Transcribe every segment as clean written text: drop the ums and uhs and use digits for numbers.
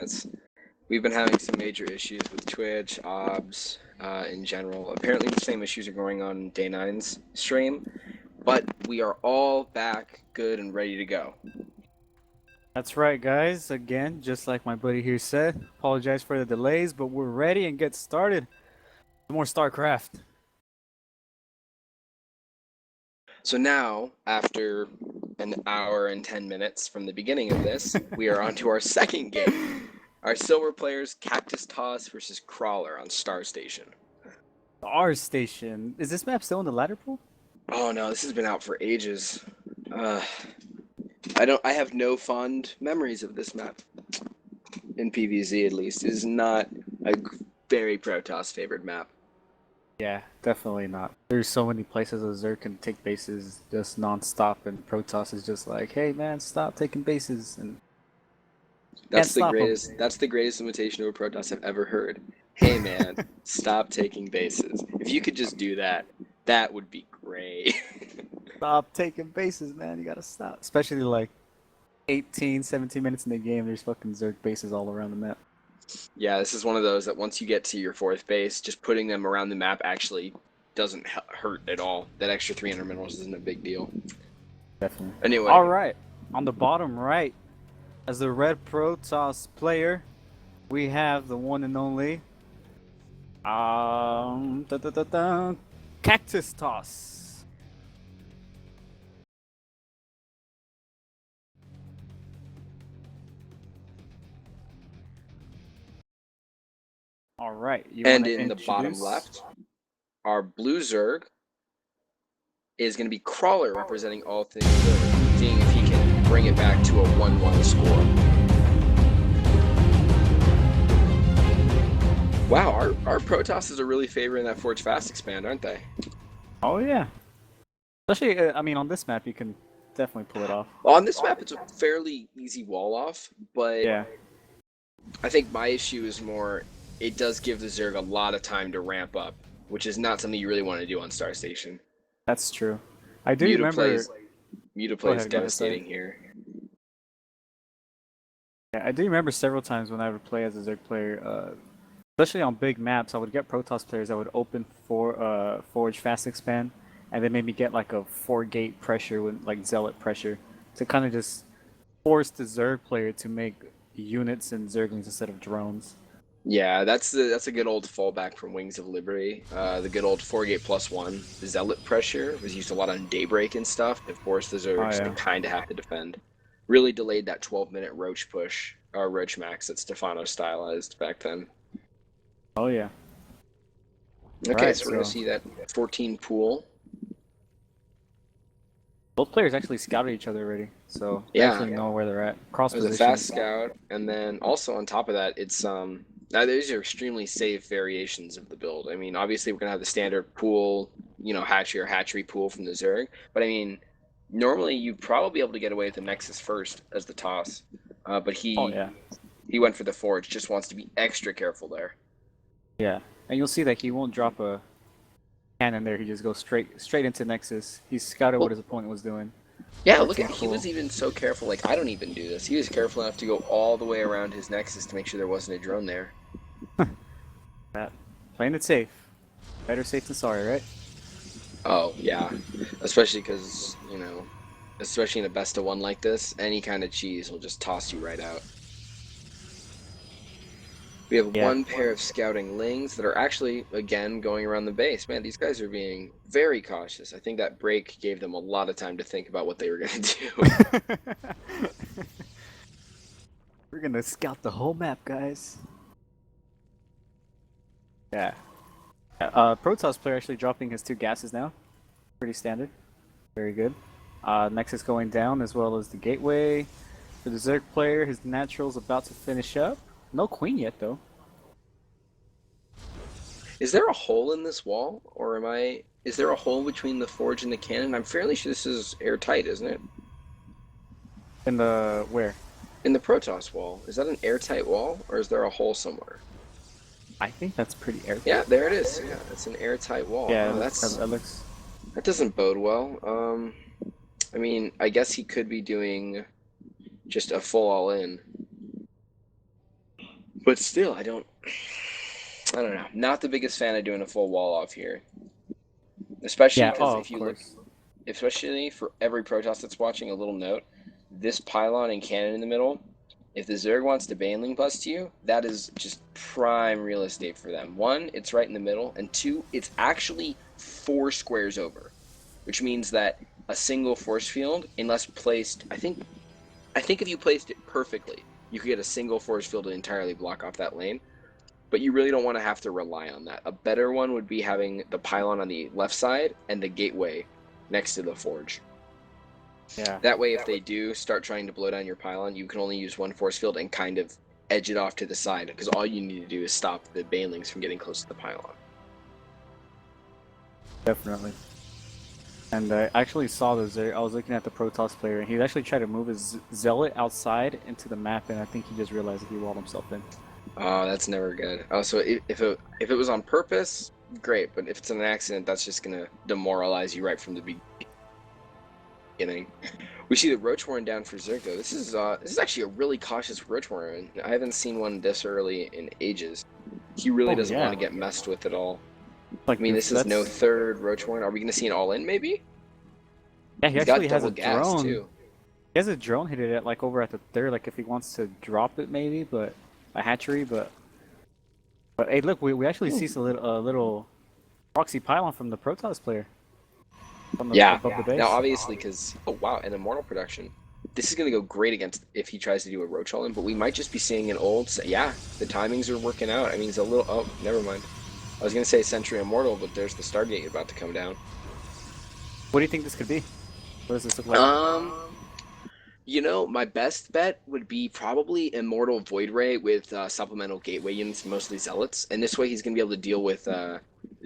It's, we've been having some major issues with Twitch, OBS, in general. Apparently the same issues are going on Day 9's stream, but we are all back good and ready to go. That's right, guys. Again, just like my buddy here said, apologize for the delays, but we're ready and get started. More StarCraft. So now, after an hour and 10 minutes from the beginning of this, we are on to our second game. Our silver players, Cactus Toss versus Crawler on Star Station. Our station. Is this map still in the ladder pool? Oh no, this has been out for ages. I have no fond memories of this map. In PvZ at least. It is not a very Protoss favored map. Yeah, definitely not. There's so many places a Zerg can take bases just non-stop, and Protoss is just like, hey man, stop taking bases. And That's the greatest. That's the greatest imitation of a Protoss I've ever heard. Hey man, stop taking bases. If you could just do that, that would be great. Stop taking bases, man. You gotta stop. Especially like 18, 17 minutes in the game, there's fucking Zerg bases all around the map. Yeah, this is one of those that once you get to your fourth base, just putting them around the map actually doesn't hurt at all. That extra 300 minerals isn't a big deal. Definitely. Anyway. All right. On the bottom right, as the red Protoss player, we have the one and only Cactus Toss. All right. And in the bottom left, our blue Zerg is going to be Crawler representing all things Zerg, seeing if he can bring it back to a 1-1 score. Wow, our Protosses are really favoring that Forge Fast expand, aren't they? Oh yeah. Especially, I mean, on this map, you can definitely pull it off. Well, on this map, it's a fairly easy wall off, but yeah. I think my issue is more, it does give the Zerg a lot of time to ramp up, which is not something you really want to do on Star Station. That's true. I do remember... Mutaplay is devastating here. Yeah, I do remember several times when I would play as a Zerg player, especially on big maps, I would get Protoss players that would open for Forge Fast Expand, and then maybe get like a 4-gate pressure with like Zealot pressure to kind of just force the Zerg player to make units and Zerglings instead of drones. Yeah, that's a good old fallback from Wings of Liberty. The good old 4-gate +1 Zealot pressure was used a lot on Daybreak and stuff to force the Zergs to kind of have to defend. Really delayed that 12-minute Roach push, or Roach Max that Stefano stylized back then. Oh yeah. Okay, right, so we're going to see that 14 pool. Both players actually scouted each other already, so they actually know where they're at. Cross position. There's a fast scout, and then also on top of that, it's now these are extremely safe variations of the build. I mean, obviously we're gonna have the standard pool, you know, hatchery or hatchery pool from the Zerg, but I mean, normally you'd probably be able to get away with the Nexus first as the toss, but he went for the Forge. Just wants to be extra careful there. Yeah, and you'll see that he won't drop a cannon there. He just goes straight into Nexus. He scouted what his opponent was doing. Yeah, look at he was even so careful. Like, I don't even do this. He was careful enough to go all the way around his Nexus to make sure there wasn't a drone there. Playing it safe. Better safe than sorry, right? Oh yeah, especially because, you know, especially in a best of one like this, any kind of cheese will just toss you right out. We have one pair of scouting lings that are actually, again, going around the base. Man, these guys are being very cautious. I think that break gave them a lot of time to think about what they were going to do. We're going to scout the whole map, guys. Yeah. Protoss player actually dropping his 2 gases now. Pretty standard. Very good. Nexus going down as well as the gateway. For the Zerg player, his natural's about to finish up. No queen yet, though. Is there a hole in this wall, or is there a hole between the forge and the cannon? I'm fairly sure this is airtight, isn't it? In the where? In the Protoss wall. Is that an airtight wall, or is there a hole somewhere? I think that's pretty airtight. Yeah, there it is. Yeah, it's an airtight wall. Yeah, that doesn't bode well. I mean, I guess he could be doing just a full all-in. But still, I don't know. Not the biggest fan of doing a full wall off here, especially Yeah. because Oh, if of you look, course. especially for every Protoss that's watching, a little note: this pylon and cannon in the middle. If the Zerg wants to Baneling bust you, that is just prime real estate for them. One, it's right in the middle, and two, it's actually 4 squares over, which means that a single force field, unless placed, I think if you placed it perfectly, you could get a single force field to entirely block off that lane. But you really don't want to have to rely on that. A better one would be having the pylon on the left side and the gateway next to the forge. Yeah. That way, if they do start trying to blow down your pylon, you can only use one force field and kind of edge it off to the side, because all you need to do is stop the banelings from getting close to the pylon. Definitely. And I actually saw the Zerg. I was looking at the Protoss player, and he actually tried to move his Zealot outside into the map, and I think he just realized that he walled himself in. Oh, that's never good. Oh, so if it was on purpose, great. But if it's an accident, that's just gonna demoralize you right from the beginning. We see the Roach Warren down for Zerg though. This is actually a really cautious Roach Warren. I haven't seen one this early in ages. He really Oh doesn't want yeah. to get messed with at all. Like I mean, this is no that's third Roach Warren. Are we gonna see an all in maybe? yeah. He He's got actually has double a gas drone. too. He has a drone hit it at like over at the third, like if he wants to drop it maybe, but a hatchery, but hey, look, we actually see a little proxy pylon from the Protoss player from the Yeah. above the base. Now, obviously, because oh wow, an immortal production. This is gonna go great against if he tries to do a Roach all in, but we might just be seeing an old. Yeah, the timings are working out. I mean, it's a little. Oh, never mind. I was gonna say Sentry Immortal, but there's the Stargate about to come down. What do you think this could be? What does this look like? My best bet would be probably Immortal Void Ray with supplemental gateway units, mostly Zealots, and this way he's gonna be able to deal with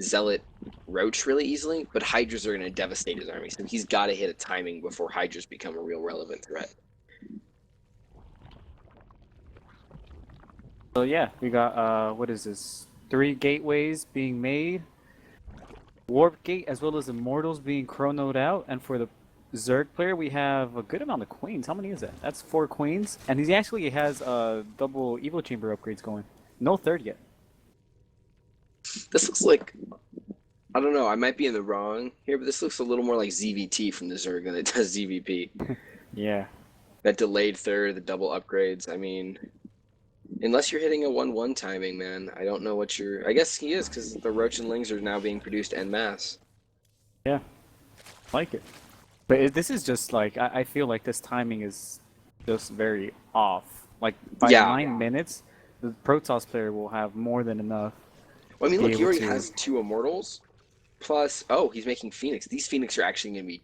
Zealot Roach really easily. But Hydras are gonna devastate his army, so he's got to hit a timing before Hydras become a real relevant threat. So yeah, we got what is this? 3 gateways being made. Warp Gate as well as Immortals being chronoed out, and for the Zerg player we have a good amount of queens. How many is that? That's 4 queens, and he actually has double Evo Chamber upgrades going. No third yet. This looks like, I don't know, I might be in the wrong here, but this looks a little more like ZVT from the Zerg than it does ZVP. Yeah. That delayed third, the double upgrades. I mean, unless you're hitting a 1-1 timing, man, I don't know what you're. I guess he is, because the Roach and Lings are now being produced en masse. Yeah. Like it. But this is just like I feel like this timing is just very off. Like by Yeah. 9 minutes, the Protoss player will have more than enough. Well, I mean, to be look, he able already to- has 2 Immortals. Plus, oh, he's making Phoenix. These Phoenix are actually going to be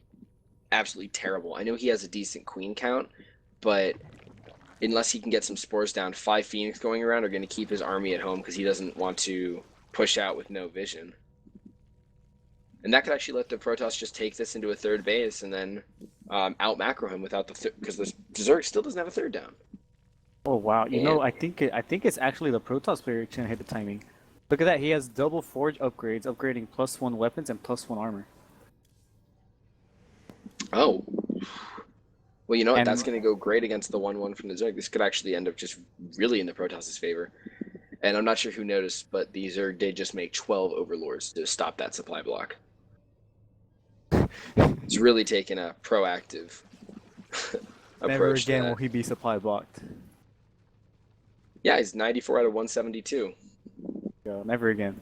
absolutely terrible. I know he has a decent queen count, but unless he can get some spores down, 5 Phoenix going around are going to keep his army at home because he doesn't want to push out with no vision. And that could actually let the Protoss just take this into a third base and then out macro him without the because the Zerg still doesn't have a third down. Oh wow! You And know, I think it's actually the Protoss player trying to hit the timing. Look at that! He has double forge upgrades, upgrading +1 weapons and +1 armor. oh, well, you know what? And That's going to go great against the 1-1 from the Zerg. This could actually end up just really in the Protoss's favor. And I'm not sure who noticed, but the Zerg did just make 12 Overlords to stop that supply block. It's really taken a proactive never approach to again that. will he be supply blocked. Yeah, he's 94 out of 172. Yeah, never again.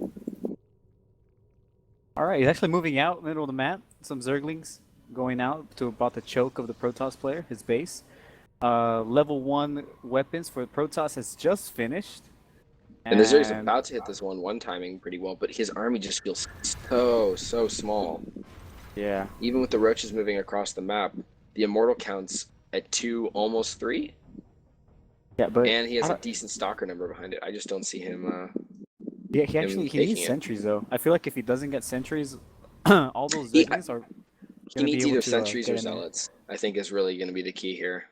All right, he's actually moving out middle of the map. Some Zerglings going out to about the choke of the Protoss player, his base. Level 1 weapons for Protoss has just finished. And the Zerg's about to hit this 1-1 timing pretty well, but his army just feels so small. Yeah. Even with the Roaches moving across the map, the Immortal counts at 2, almost 3. Yeah, but And he has a decent Stalker number behind it. I just don't see him. Yeah, he taking needs it. sentries though. I feel like if he doesn't get sentries, all those Zerglings are. He gonna needs be able either to, sentries get or in there. zealots. I think is really going to be the key here.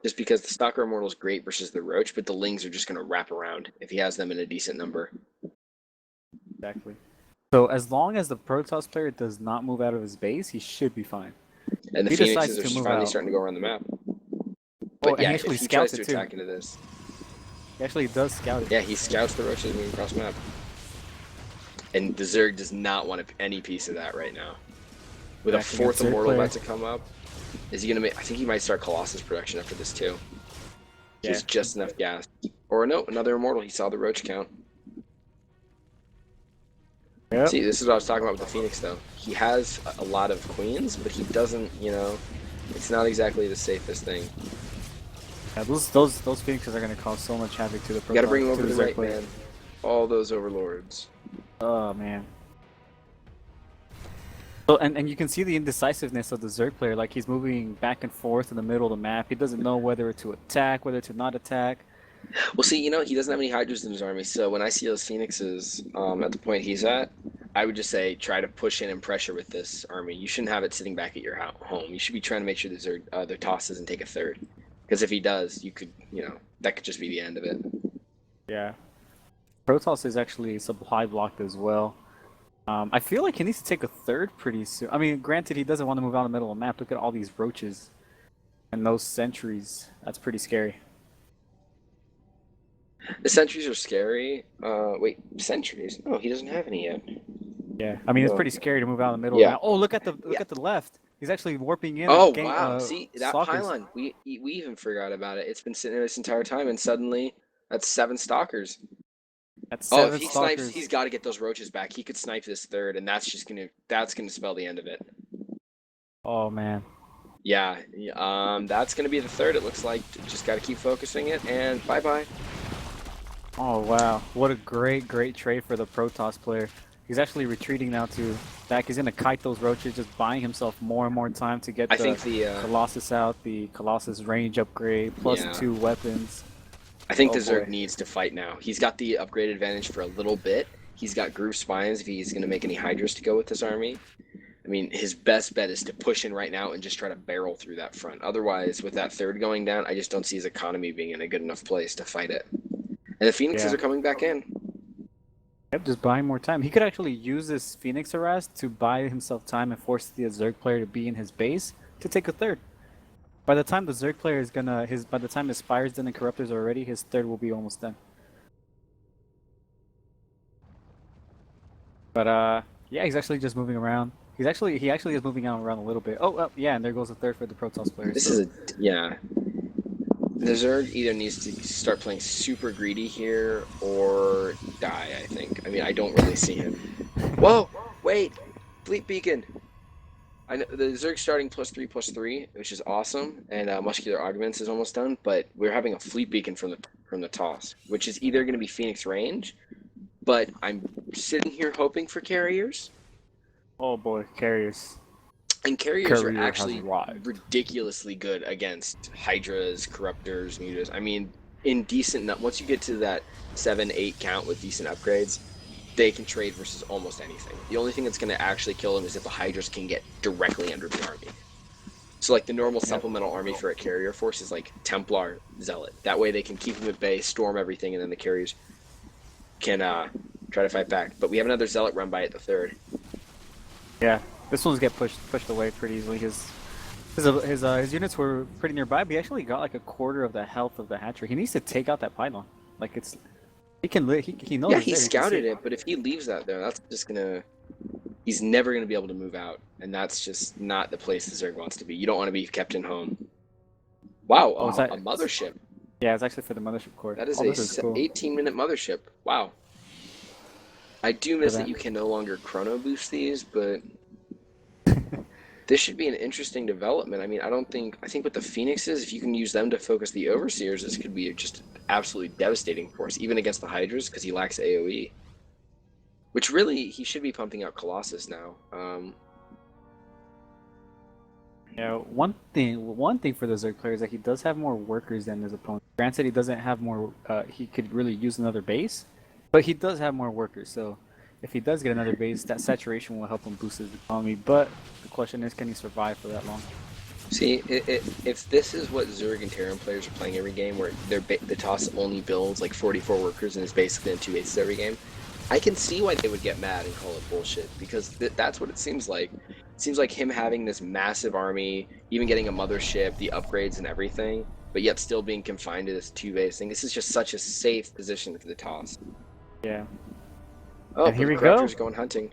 Just because the Stalker Immortal is great versus the Roach, but the Lings are just going to wrap around if he has them in a decent number. Exactly. So as long as the Protoss player does not move out of his base, he should be fine. And the He decides Phoenixes to are move finally out. starting to go around the map. Oh, But and yeah, he if actually he tries scouts to it too. attack into this, He actually does scout it. Yeah, he scouts the roaches moving across map. And the Zerg does not want any piece of that right now. With a Backing 4th up Zerg Immortal player. about to come up, is he gonna make? I think he might start Colossus production after this too. He has just enough gas. Or no, another Immortal. He saw the roach count. Yep. See, this is what I was talking about with the Phoenix, though. He has a lot of queens, but he doesn't, you know, it's not exactly the safest thing. Yeah, those Phoenixes are gonna cause so much havoc to the You gotta bring him over to to the Zerg right, player. man. All those overlords. Oh man. So and you can see the indecisiveness of the Zerg player. Like he's moving back and forth in the middle of the map. He doesn't know whether to attack, whether to not attack. Well, see, you know, he doesn't have any Hydras in his army, so when I see those Phoenixes at the point he's at, I would just say try to push in and pressure with this army. You shouldn't have it sitting back at your home. You should be trying to make sure their toss doesn't take a third. Because if he does, you could, you know, that could just be the end of it. Yeah. Protoss is actually supply blocked as well. I feel like he needs to take a third pretty soon. I mean, granted, he doesn't want to move out in the middle of the map. Look at all these roaches and those sentries. That's pretty scary. The sentries are scary. Wait, sentries? No, he doesn't have any yet. Yeah, I mean, it's Oh. pretty scary to move out in the middle Yeah. of the map. Oh, look at the left. He's actually warping in. Oh, and wow. See, that stalkers. pylon, we even forgot about it. It's been sitting there this entire time, and suddenly that's 7 stalkers. That's Oh, 7 if he stalkers. snipes, he's got to get those roaches back. He could snipe this third, and that's gonna spell the end of it. Oh man. Yeah, that's gonna be the third. It looks like just got to keep focusing it, and bye bye. Oh wow, what a great trade for the Protoss player. He's actually retreating now to back. He's gonna kite those roaches, just buying himself more and more time to get I think the Colossus out, the Colossus range upgrade, plus Yeah. 2 weapons. I think Oh, the Zerg boy. needs to fight now. He's got the upgrade advantage for a little bit. He's got groove spines if he's going to make any Hydras to go with this army. I mean, his best bet is to push in right now and just try to barrel through that front. Otherwise, with that third going down, I just don't see his economy being in a good enough place to fight it. And the Phoenixes Yeah. are coming back in. Yep, just buying more time. He could actually use this Phoenix harass to buy himself time and force the Zerg player to be in his base to take a third. By the time the Zerg player is gonna by the time his Spire's done and Corruptors are ready, his third will be almost done. But yeah, he's actually just moving around. He actually is moving out around a little bit. Oh, yeah, and there goes the third for the Protoss player. This is yeah. The Zerg either needs to start playing super greedy here or die, I think. I mean, I don't really see him. Whoa! Wait! Fleet Beacon! I know the Zerg starting +3/+3, which is awesome, and Muscular Augments is almost done, but we're having a Fleet Beacon from the toss, which is either going to be Phoenix range, but I'm sitting here hoping for carriers. Oh boy, carriers. And carriers are Carrier has actually arrived. ridiculously good against Hydras, Corruptors, Mutas. I mean, in decent, once you get to that 7-8 count with decent upgrades, they can trade versus almost anything. The only thing that's going to actually kill them is if the Hydras can get directly under the army. So like the normal supplemental army for a carrier force is like Templar, Zealot. That way they can keep them at bay, storm everything, and then the carriers can try to fight back. But we have another Zealot run by at the third. Yeah, this one's get pushed away pretty easily. His units were pretty nearby, but he actually got like a quarter of the health of the hatchery. He needs to take out that pylon. Like it's he knows. Yeah, it's he there. scouted it, but if he leaves that there, that's just gonna. He's never gonna be able to move out, and that's just not the place the Zerg wants to be. You don't want to be kept in home. Wow, Oh, is that- a mothership. Yeah, it's actually for the mothership core. That is oh, this is a cool. 18-minute mothership. Wow. I do miss that. that you can no longer chrono boost these, but this should be an interesting development. I mean, I think with the Phoenixes, if you can use them to focus the Overseers, this could be just absolutely devastating for us, even against the Hydras, because he lacks AoE. Which really, he should be pumping out Colossus now. Yeah, one thing for the Zerg player is that he does have more workers than his opponent. Granted, he doesn't have more. He could really use another base, but he does have more workers. So, if he does get another base, that saturation will help him boost his economy. But the question is, can he survive for that long? See, if this is what Zerg and Terran players are playing every game, where the toss only builds like 44 workers and is basically in 2 bases every game, I can see why they would get mad and call it bullshit, because that's what it seems like. It seems like him having this massive army, even getting a mothership, the upgrades and everything, but yet still being confined to this 2-base thing. This is just such a safe position for the toss. Yeah. Oh, And but here the we go. Corruptor's going hunting.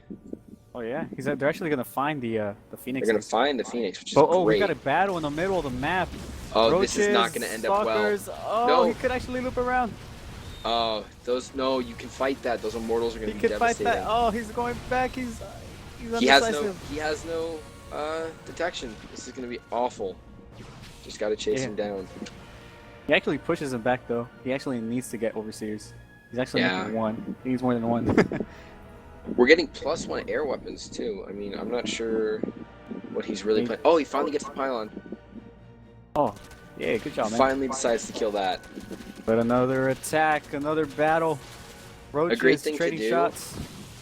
Oh yeah, they're actually gonna find the Phoenix. They're gonna find the Phoenix, which is oh, we great. got a battle in the middle of the map. Oh, Roaches, this is not gonna end up well. Oh, No. he could actually loop around. Oh, no, you can fight that. Those immortals are gonna He be could fight devastating. that. Oh, he's going back. He's He has no detection. This is gonna be awful. Just gotta chase him down. He actually pushes him back though. He actually needs to get overseers. He's actually making one. He needs more than one. We're getting +1 air weapons too. I mean, I'm not sure what he's really playing. Oh, he finally gets the pylon. Oh, yeah, good job, man. Finally decides to kill that. But another attack, another battle. Roaches, A great thing trading to do shots.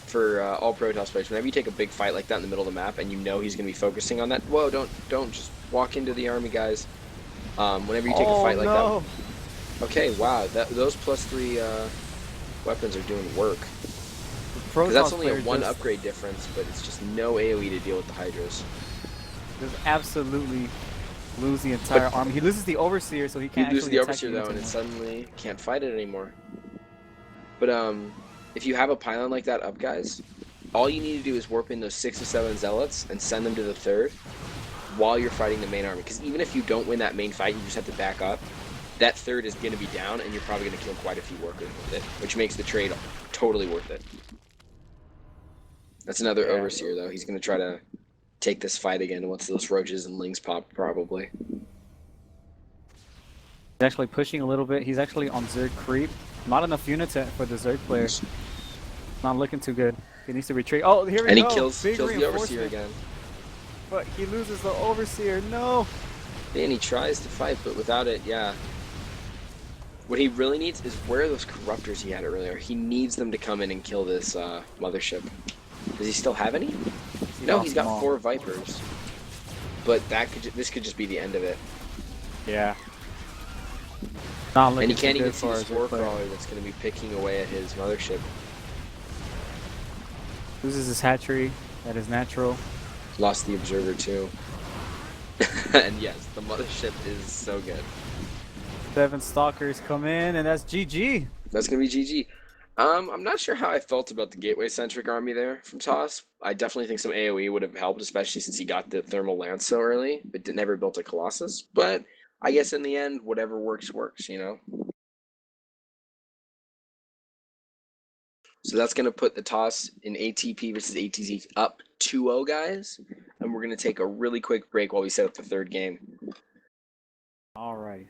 for all Protoss players. Whenever you take a big fight like that in the middle of the map and you know he's going to be focusing on that, whoa, don't just walk into the army, guys. Whenever you take a fight like that. Okay, wow, those +3 weapons are doing work. Because that's only a 1 upgrade difference, but it's just no AoE to deal with the Hydras. Just absolutely lose the entire army. He loses the Overseer, so he can't loses the actually Overseer though, and it anymore. suddenly can't fight it anymore. But if you have a pylon like that up, guys, all you need to do is warp in those 6 or 7 zealots and send them to the 3rd while you're fighting the main army. Because even if you don't win that main fight, you just have to back up. That 3rd is going to be down, and you're probably going to kill quite a few workers with it, which makes the trade totally worth it. That's another Overseer, though. He's going to try to take this fight again once those roaches and lings pop, probably. He's actually pushing a little bit. He's actually on Zerg creep. Not enough units for the Zerg player. Not looking too good. He needs to retreat. Oh, here we go. And he kills Big the Overseer again. But he loses the Overseer. No. And he tries to fight, but without it, yeah. What he really needs is where are those Corruptors he had earlier? He needs them to come in and kill this mothership. Does he still have any? No, he's got 4 Vipers. But this could just be the end of it. Yeah. Not and he can't even see this Warcrawler that's going to be picking away at his mothership. Loses his hatchery. That is natural. Lost the Observer too. And yes, the mothership is so good. 7 Stalkers come in, and that's GG. That's going to be GG. I'm not sure how I felt about the gateway-centric army there from TOS. I definitely think some AoE would have helped, especially since he got the Thermal Lance so early, but never built a Colossus. But I guess in the end, whatever works, works, you know? So that's going to put the TOS in ATP versus ATZ up 2-0, guys. And we're going to take a really quick break while we set up the 3rd game. All right.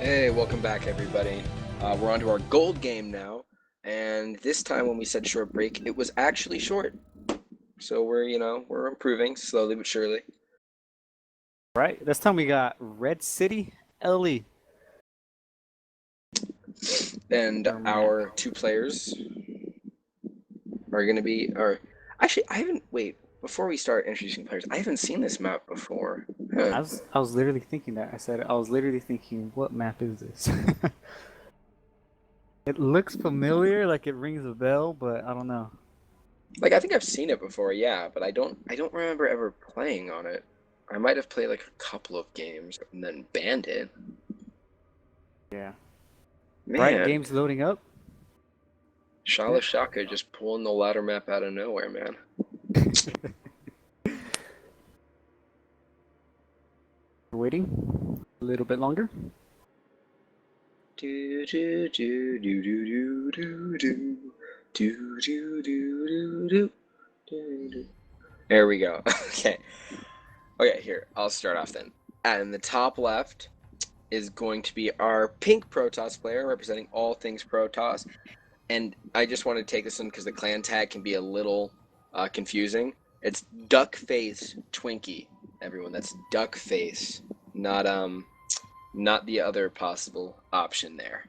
Hey, welcome back, everybody. We're on to our gold game now, and this time when we said short break, it was actually short. So we're improving slowly but surely. Right? This time we got Red City, LE. And Our map. our two players are going to be, or actually, wait, before we start introducing players, I haven't seen this map before. Huh. I was literally thinking that. I was literally thinking, what map is this? It looks familiar, like it rings a bell, but I don't know. Like, I think I've seen it before, yeah, but I don't remember ever playing on it. I might have played like a couple of games and then banned it. Yeah. Right, Man, game's loading up. Shala Shaka just pulling the ladder map out of nowhere, man. Waiting a little bit longer. Do do do do do do do do do do do do do. There we go. Okay. Okay, here. I'll start off then. And in the top left is going to be our pink Protoss player representing all things Protoss. And I just want to take this one because the clan tag can be a little confusing. It's Duckface Twinkie, everyone. That's Duckface, not the other possible option there.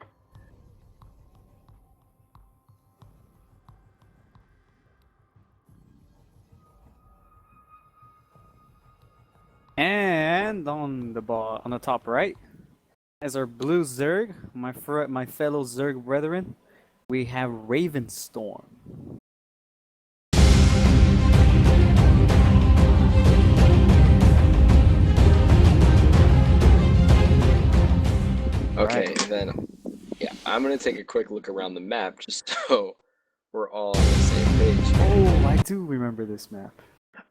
And on the top right, as our blue Zerg, my fellow Zerg brethren, we have Ravenstorm. Okay, Right. and then yeah, I'm gonna take a quick look around the map just so we're all on the same page. Oh, I do remember this map.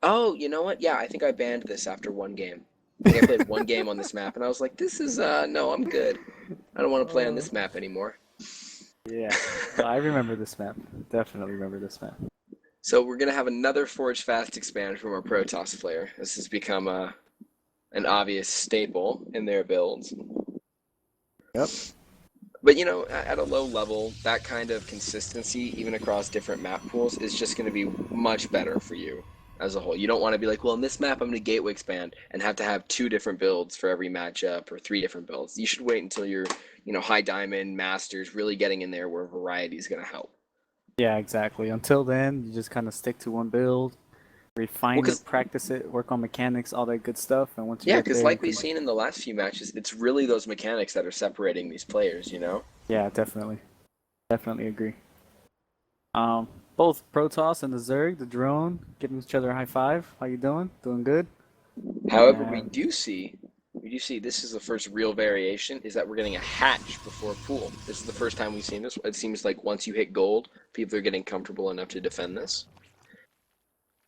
Oh, you know what? Yeah, I think I banned this after one game. I think I played one game on this map, and I was like, "This is no, I'm good. I don't want to play on this map anymore." Yeah, I remember this map. Definitely remember this map. So we're gonna have another Forge Fast expand from our Protoss player. This has become an obvious staple in their builds. Yep. But at a low level, that kind of consistency, even across different map pools, is just going to be much better for you as a whole. You don't want to be like, well, in this map, I'm going to gateway expand and have to have 2 different builds for every matchup or 3 different builds. You should wait until you're, high diamond, masters, really getting in there where variety is going to help. Yeah, exactly. Until then, you just kind of stick to one build, Well, refine it, because practice it, work on mechanics, all that good stuff. And once you yeah, get because there, you like we've can. seen in the last few matches, it's really those mechanics that are separating these players. Yeah, definitely. Definitely agree. Um, both Protoss and the Zerg, the drone, giving each other a high five. How you doing? Doing good? However, we And do see this is the first real variation is that we're getting a hatch before pool. This is the first time we've seen this. It seems like once you hit gold, people are getting comfortable enough to defend this.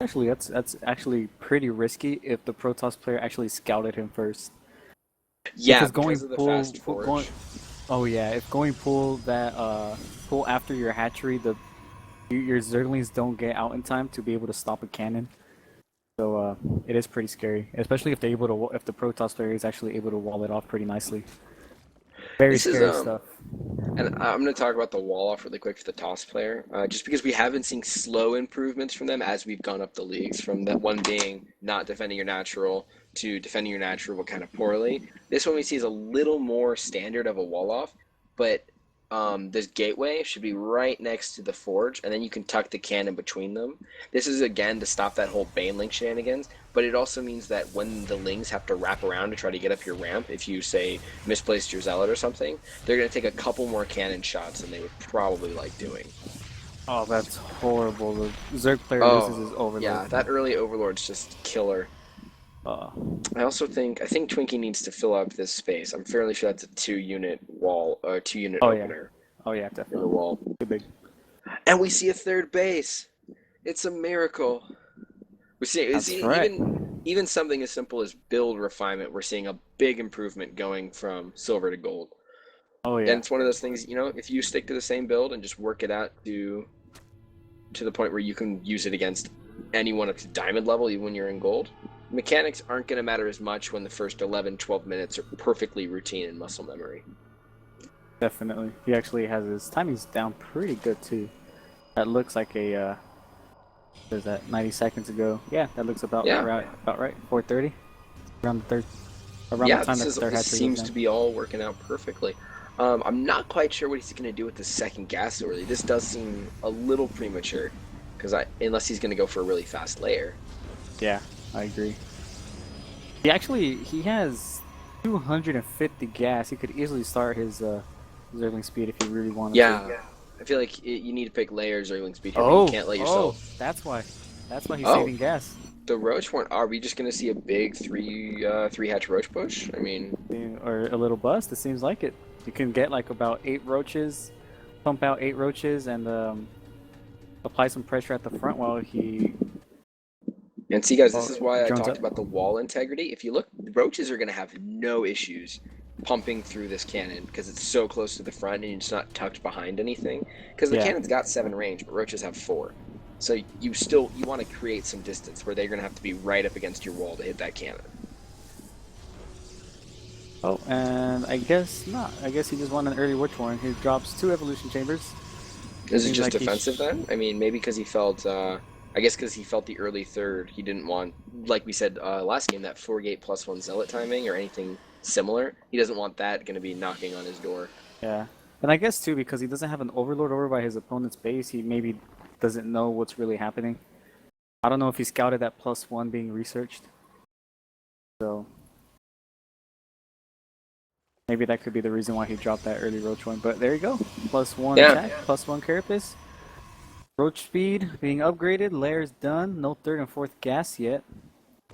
actually, that's actually pretty risky if the Protoss player actually scouted him first. Yeah, Because because of the fast going, forge. oh yeah, if going pull after your hatchery, your Zerglings don't get out in time to be able to stop a cannon. So it is pretty scary, especially if they're able to if the Protoss player is actually able to wall it off pretty nicely. Very This is scary stuff. and I'm going to talk about the wall off really quick for the toss player, just because we have been seeing slow improvements from them as we've gone up the leagues. From that one being not defending your natural to defending your natural but kind of poorly. This one we see is a little more standard of a wall off, but this gateway should be right next to the forge, and then you can tuck the cannon between them. This is again to stop that whole Banelink shenanigans, but it also means that when the Lings have to wrap around to try to get up your ramp, if you say misplaced your zealot or something, they're going to take a couple more cannon shots than they would probably like doing. Oh, that's horrible. The Zerg player loses his Oh, Overlord. yeah, that early Overlord's just killer. Uh, I think Twinkie needs to fill up this space. I'm fairly sure that's a 2 unit wall, or 2 unit oh yeah, opener oh yeah, in the definitely. wall. Too big. And we see a third base. It's a miracle. We see That's right. even something as simple as build refinement. We're seeing a big improvement going from silver to gold. Oh And yeah. it's one of those things, if you stick to the same build and just work it out to the point where you can use it against anyone up to diamond level, even when you're in gold, mechanics aren't going to matter as much when the first 11, 12 minutes are perfectly routine and muscle memory. Definitely. He actually has his timing's down pretty good too. That looks like a what is that, 90 seconds ago? Yeah, that looks about Yeah. right. About right. 4:30. Around the third. Around the Yeah, time that the third this hatchery goes seems down. to be all working out perfectly. I'm not quite sure what he's going to do with the second gas early. This does seem a little premature, because unless he's going to go for a really fast layer. Yeah, I agree. He has 250 gas. He could easily start his Zergling speed if he really wanted to. Yeah, I feel like you need to pick layers or link speed here, but you Oh, can't let oh, yourself. that's why. That's why he's Oh, saving gas. the roach one. Are we just going to see a big three hatch roach push? I mean, Or a little bust. It seems like it. You can get like about 8 roaches, pump out 8 roaches, and apply some pressure at the front while he and see, guys, this is why I drones talked up. about the wall integrity. If you look, roaches are going to have no issues pumping through this cannon because it's so close to the front and it's not tucked behind anything. Because the Yeah. cannon's got 7 range, but roaches have 4. So you want to create some distance where they're going to have to be right up against your wall to hit that cannon. Oh, and I guess not. I guess he just won an early witch warren. He drops 2 evolution chambers. Is it Seems just like defensive then? I mean, maybe because he felt. I guess because he felt the early third, he didn't want, like we said last game, that 4-gate +1 zealot timing or anything similar. He doesn't want that going to be knocking on his door. Yeah. And I guess too, because he doesn't have an overlord over by his opponent's base, he maybe doesn't know what's really happening. I don't know if he scouted that +1 being researched. So maybe that could be the reason why he dropped that early roach one. But there you go. +1 attack, +1 carapace. Roach speed being upgraded, layers done, no third and fourth gas yet.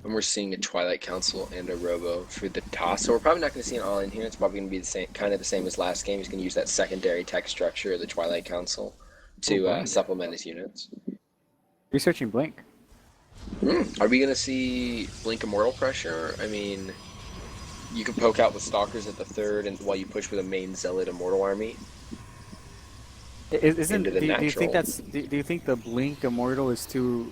And we're seeing a Twilight Council and a Robo for the toss. So we're probably not going to see an all-in here. It's probably going to be the same, kind of the same as last game. He's going to use that secondary tech structure of the Twilight Council to supplement his units. Researching Blink. Are we going to see Blink Immortal pressure? I mean, you can poke out with Stalkers at the third, and while you push with a main Zealot Immortal army. Do you think that's? Do you think the Blink Immortal is too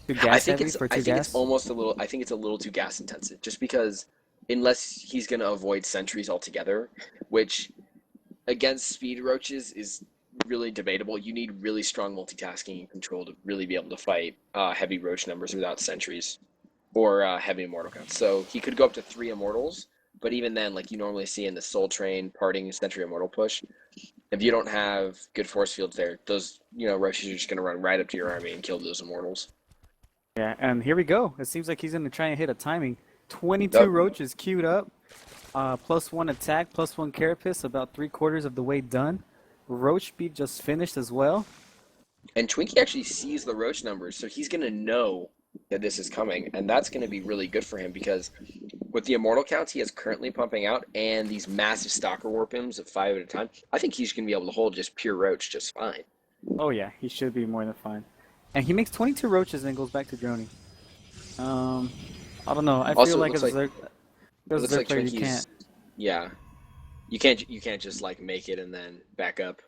gas heavy for 2 gas? It's almost a little. I think it's a little too gas intensive, just because unless he's going to avoid sentries altogether, which against speed roaches is really debatable. You need really strong multitasking and control to really be able to fight heavy roach numbers without sentries or heavy immortal counts. So he could go up to 3 immortals, but even then, like you normally see in the Soul Train parting sentry immortal push, if you don't have good force fields there, those roaches are just going to run right up to your army and kill those immortals. Yeah, and here we go. It seems like he's going to try and hit a timing. 22 roaches queued up. +1 attack, +1 carapace, about 3/4 of the way done. Roach speed just finished as well. And Twinkie actually sees the roach numbers, so he's going to know that this is coming, and that's going to be really good for him because with the immortal counts he is currently pumping out and these massive stalker warpims of 5 at a time, I think he's going to be able to hold just pure roach just fine. Oh yeah, he should be more than fine. And he makes 22 roaches and goes back to droning. I don't know. I feel like as a Zerg player you can't. Yeah, you can't just like make it and then back up.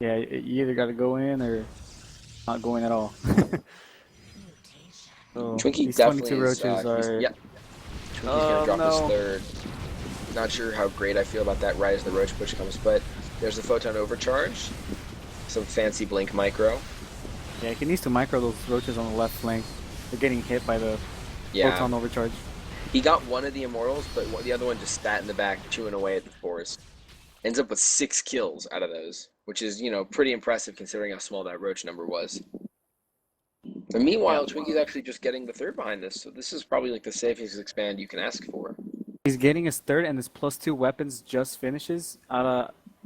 Yeah, you either got to go in or not go in at all. So Twinkie these definitely 22 roaches are. Yeah. Twinkie's gonna drop his third. Not sure how great I feel about that right as the roach push comes, but there's the photon overcharge. Some fancy blink micro. Yeah, he needs to micro those roaches on the left flank. They're getting hit by the photon overcharge. He got one of the immortals, but the other one just sat in the back, chewing away at the force. Ends up with 6 kills out of those, which is, pretty impressive considering how small that roach number was. And meanwhile, Twinkie's actually just getting the third behind this, so this is probably like the safest expand you can ask for. He's getting his third, and his +2 weapons just finishes.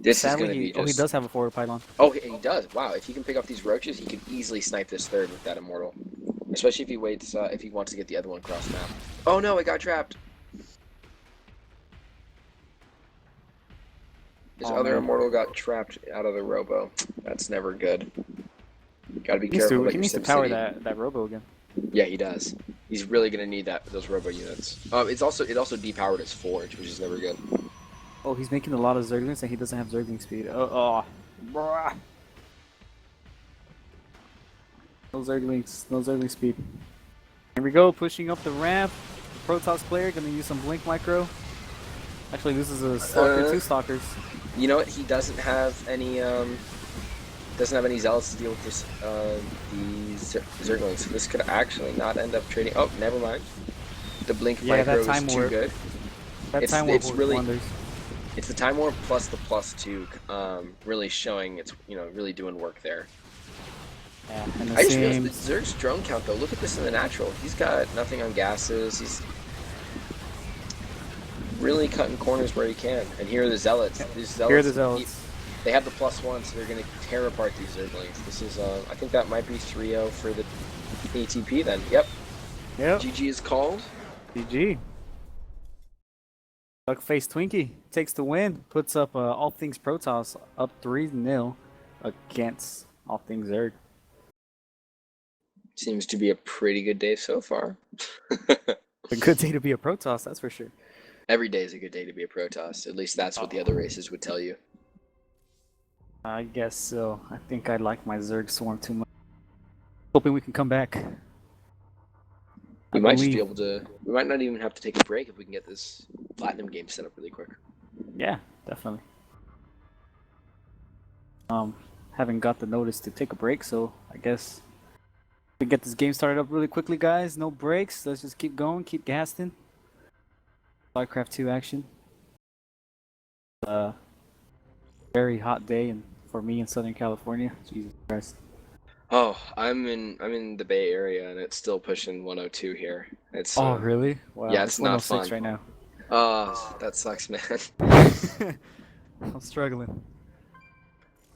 This sadly, is going to be he does have a forward pylon. Oh, he does. Wow, if he can pick up these roaches, he can easily snipe this third with that immortal. Especially if he waits, if he wants to get the other one cross map. Oh no, it got trapped. His other immortal got trapped out of the robo. That's never good. Gotta be careful. He needs to power that robo again. Yeah, he does. He's really gonna need those robo units. It also depowered his forge, which is never good. Oh, he's making a lot of Zerglings and he doesn't have Zergling speed. No Zerglings, no Zergling speed. Here we go, pushing up the ramp. The Protoss player gonna use some Blink Micro. Actually, this is a Stalker, two Stalkers. You know what? He doesn't have any zealots to deal with this these Zerglings. So this could actually not end up trading. Oh, never mind. The blink Yeah, that micro is time too warp. good. That It's time warp it's worked really wonders. it's the time warp plus the +2, really showing it's really doing work there. Yeah, and the I just realized that same. Zerg's drone count though. Look at this in the natural. He's got nothing on gases. He's really cutting corners where he can. And here are the zealots. These Here are the zealots, zealots. they have the +1, so they're gonna tear apart these Zerglings. This is I think that might be 3-0 for the ATP then. Yep. Yep. GG is called. GG. Duckface Twinkie takes the win. Puts up All Things Protoss up 3-0 against All Things Zerg. Seems to be a pretty good day so far. A good day to be a Protoss, that's for sure. Every day is a good day to be a Protoss. At least that's what the other races would tell you. I guess so. I think I like my Zerg Swarm too much. Hoping we can come back. We might just be able to. We might not even have to take a break if we can get this Platinum game set up really quick. Yeah, definitely. Haven't got the notice to take a break, so I guess we get this game started up really quickly, guys. No breaks. Let's just keep going, keep gassing. StarCraft 2 action. Very hot day for me in Southern California. Jesus Christ. Oh, I'm in the Bay Area and it's still pushing 102 here. It's Oh, really? Wow, yeah, it's it's not 106 fun. right now. Oh, that sucks, man. I'm struggling.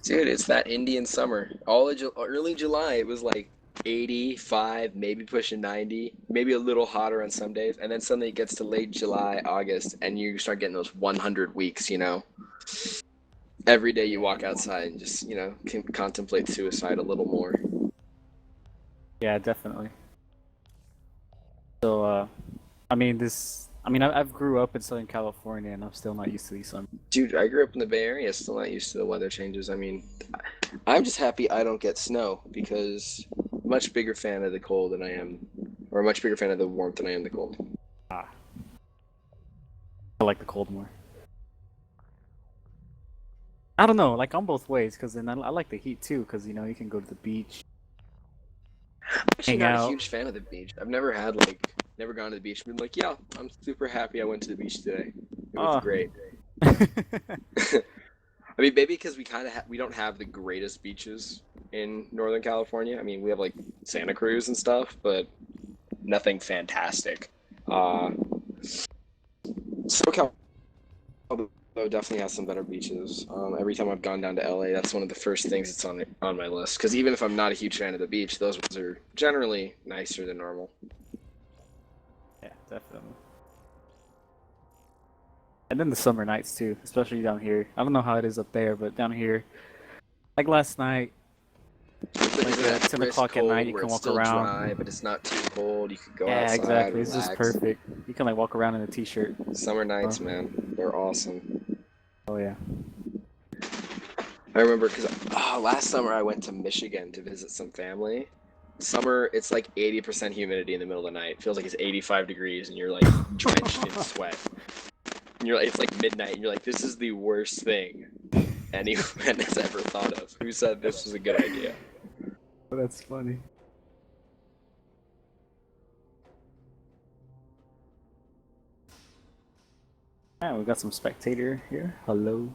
Dude, it's that Indian summer. Early July, it was like 85, maybe pushing 90, maybe a little hotter on some days, and then suddenly it gets to late July, August, and you start getting those 100 weeks. Every day you walk outside and just can contemplate suicide a little more. Yeah, definitely. So, I've grew up in Southern California, and I'm still not used to these summers. Dude, I grew up in the Bay Area, still not used to the weather changes. I mean, I'm just happy I don't get snow because I'm a much bigger fan of the cold than I am, or a much bigger fan of the warmth than I am the cold. Ah, I like the cold more. I don't know, like on both ways, because then I like the heat too, because you can go to the beach, I'm actually hang not a out. huge fan of the beach. I've never never gone to the beach and been like, yeah, I'm super happy I went to the beach today. It was Oh. great. I mean, maybe because we don't have the greatest beaches in Northern California. I mean, we have like Santa Cruz and stuff, but nothing fantastic. SoCal though definitely has some better beaches. Every time I've gone down to LA, that's one of the first things that's on my list. Because even if I'm not a huge fan of the beach, those ones are generally nicer than normal. Yeah, definitely. And then the summer nights too, especially down here. I don't know how it is up there, but down here, like last night, like That at 10 brisk o'clock at night, cold you where can it's walk still around. dry, but it's not too cold. You could go Yeah, outside, exactly. It's just relax. perfect. You can like walk around in a t-shirt. Summer nights, man, they're awesome. Oh yeah. I remember because last summer I went to Michigan to visit some family. Summer, it's like 80% humidity in the middle of the night. It feels like it's 85 degrees and you're like drenched in sweat. And it's like midnight and you're like, this is the worst thing anyone has ever thought of. Who said this was a good idea? Oh, that's funny. Yeah, we got some spectator here. Hello.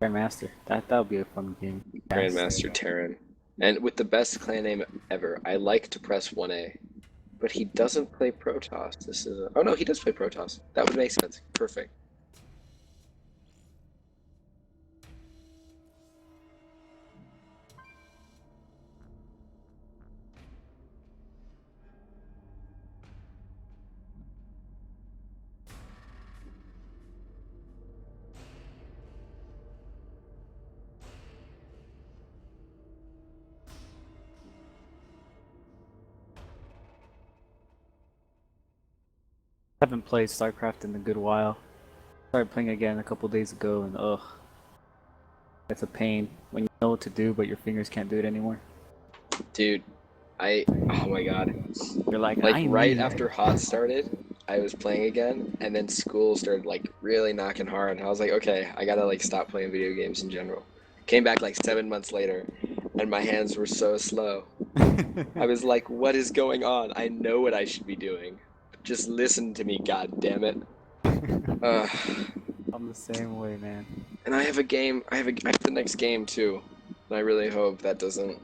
Grandmaster. That would be a fun game. Grandmaster Terran. And with the best clan name ever, I like to press 1A. But he doesn't play Protoss. Oh no, he does play Protoss. That would make sense. Perfect. Haven't played StarCraft in a good while. Started playing again a couple days ago, and ugh, it's a pain when you know what to do, but your fingers can't do it anymore. Dude, Oh my god. You're like, Like I right need. after HOT started, I was playing again, and then school started like really knocking hard. I was like, okay, I gotta like stop playing video games in general. Came back like 7 months later, and my hands were so slow. I was like, what is going on? I know what I should be doing. Just listen to me, god damn it. Uh, I'm the same way, man. and I have a game. I have the next game too. And I really hope that doesn't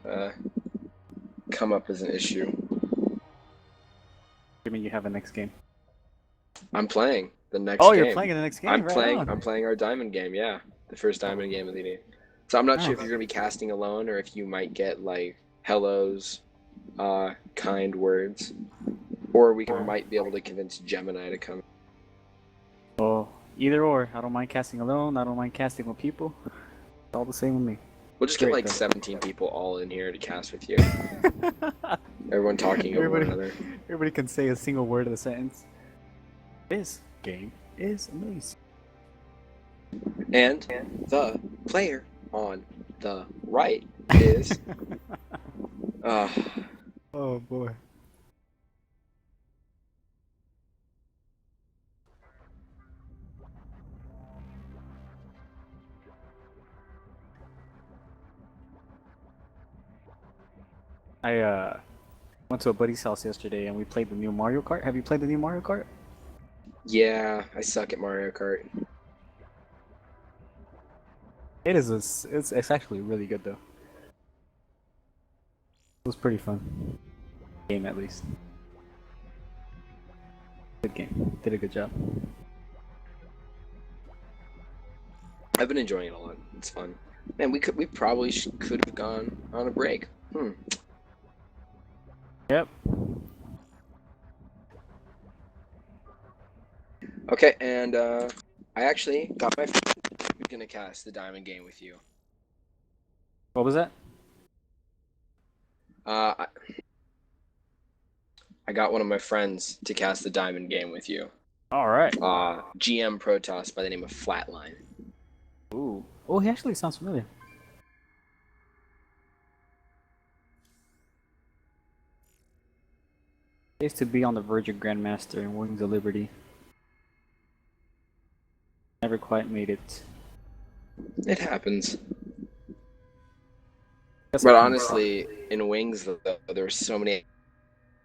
come up as an issue. I mean, you have a next game. I'm playing the next Oh, you're game. playing in the next game, right on. I'm playing our diamond game, yeah. The first diamond game of the day. So I'm not sure if Nice. you're gonna be casting alone or if you might get like hellos, kind words. Or might be able to convince Gemini to come. Well, either or. I don't mind casting alone. I don't mind casting with people. It's all the same with me. We'll just get Great, like though. 17 people all in here to cast with you. Everyone talking over one another. Everybody can say a single word of the sentence. This game is amazing. And the player on the right is. Oh boy. I went to a buddy's house yesterday and we played the new Mario Kart. Have you played the new Mario Kart? Yeah, I suck at Mario Kart. It's actually really good though. It was pretty fun. Game at least. Good game. Did a good job. I've been enjoying it a lot. It's fun. Man, we probably could have gone on a break. Yep. Okay, and I actually got my friend who's gonna cast the diamond game with you. What was that? I got one of my friends to cast the diamond game with you. All right. GM Protoss by the name of Flatline. Ooh. Oh, he actually sounds familiar. He used to be on the verge of Grandmaster in Wings of Liberty. Never quite made it. It happens. That's But okay. honestly, in Wings, there's so many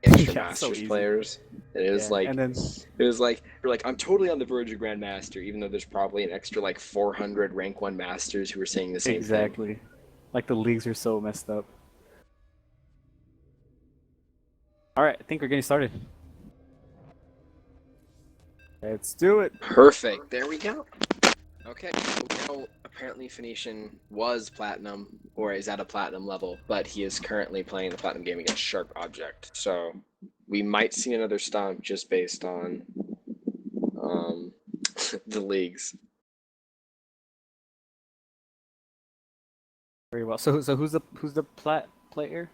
extra Yeah, so Masters easy. players. It was Yeah, like, and then it was like you're like, I'm totally on the verge of Grandmaster, even though there's probably an extra like 400 rank 1 Masters who are saying the same thing. exactly. Like the leagues are so messed up. All right, I think we're getting started. Let's do it. Perfect. There we go. Okay. So now apparently Phoenician was platinum, or is at a platinum level, but he is currently playing the platinum game against Sharp Object. So we might see another stomp just based on the leagues. Very well. So who's the plat player?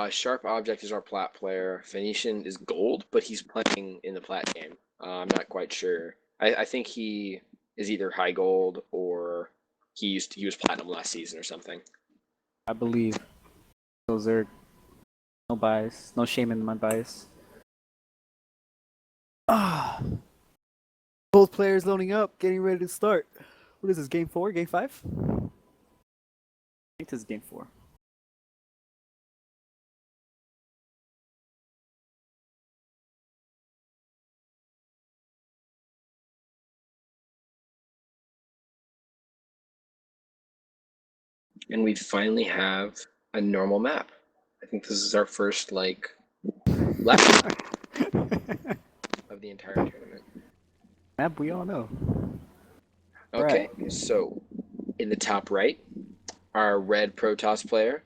Sharp Object is our plat player. Phoenician is gold, but he's playing in the plat game. I'm not quite sure. I think he is either high gold or he was platinum last season or something. I believe. Those are no bias, no shame in my bias. Ah, both players loading up, getting ready to start. What is this? Game 4? Game 5? I think this is game 4. And we finally have a normal map. I think this is our first like left of the entire tournament. Map we all know. Okay, Right. so in the top right, our red Protoss player,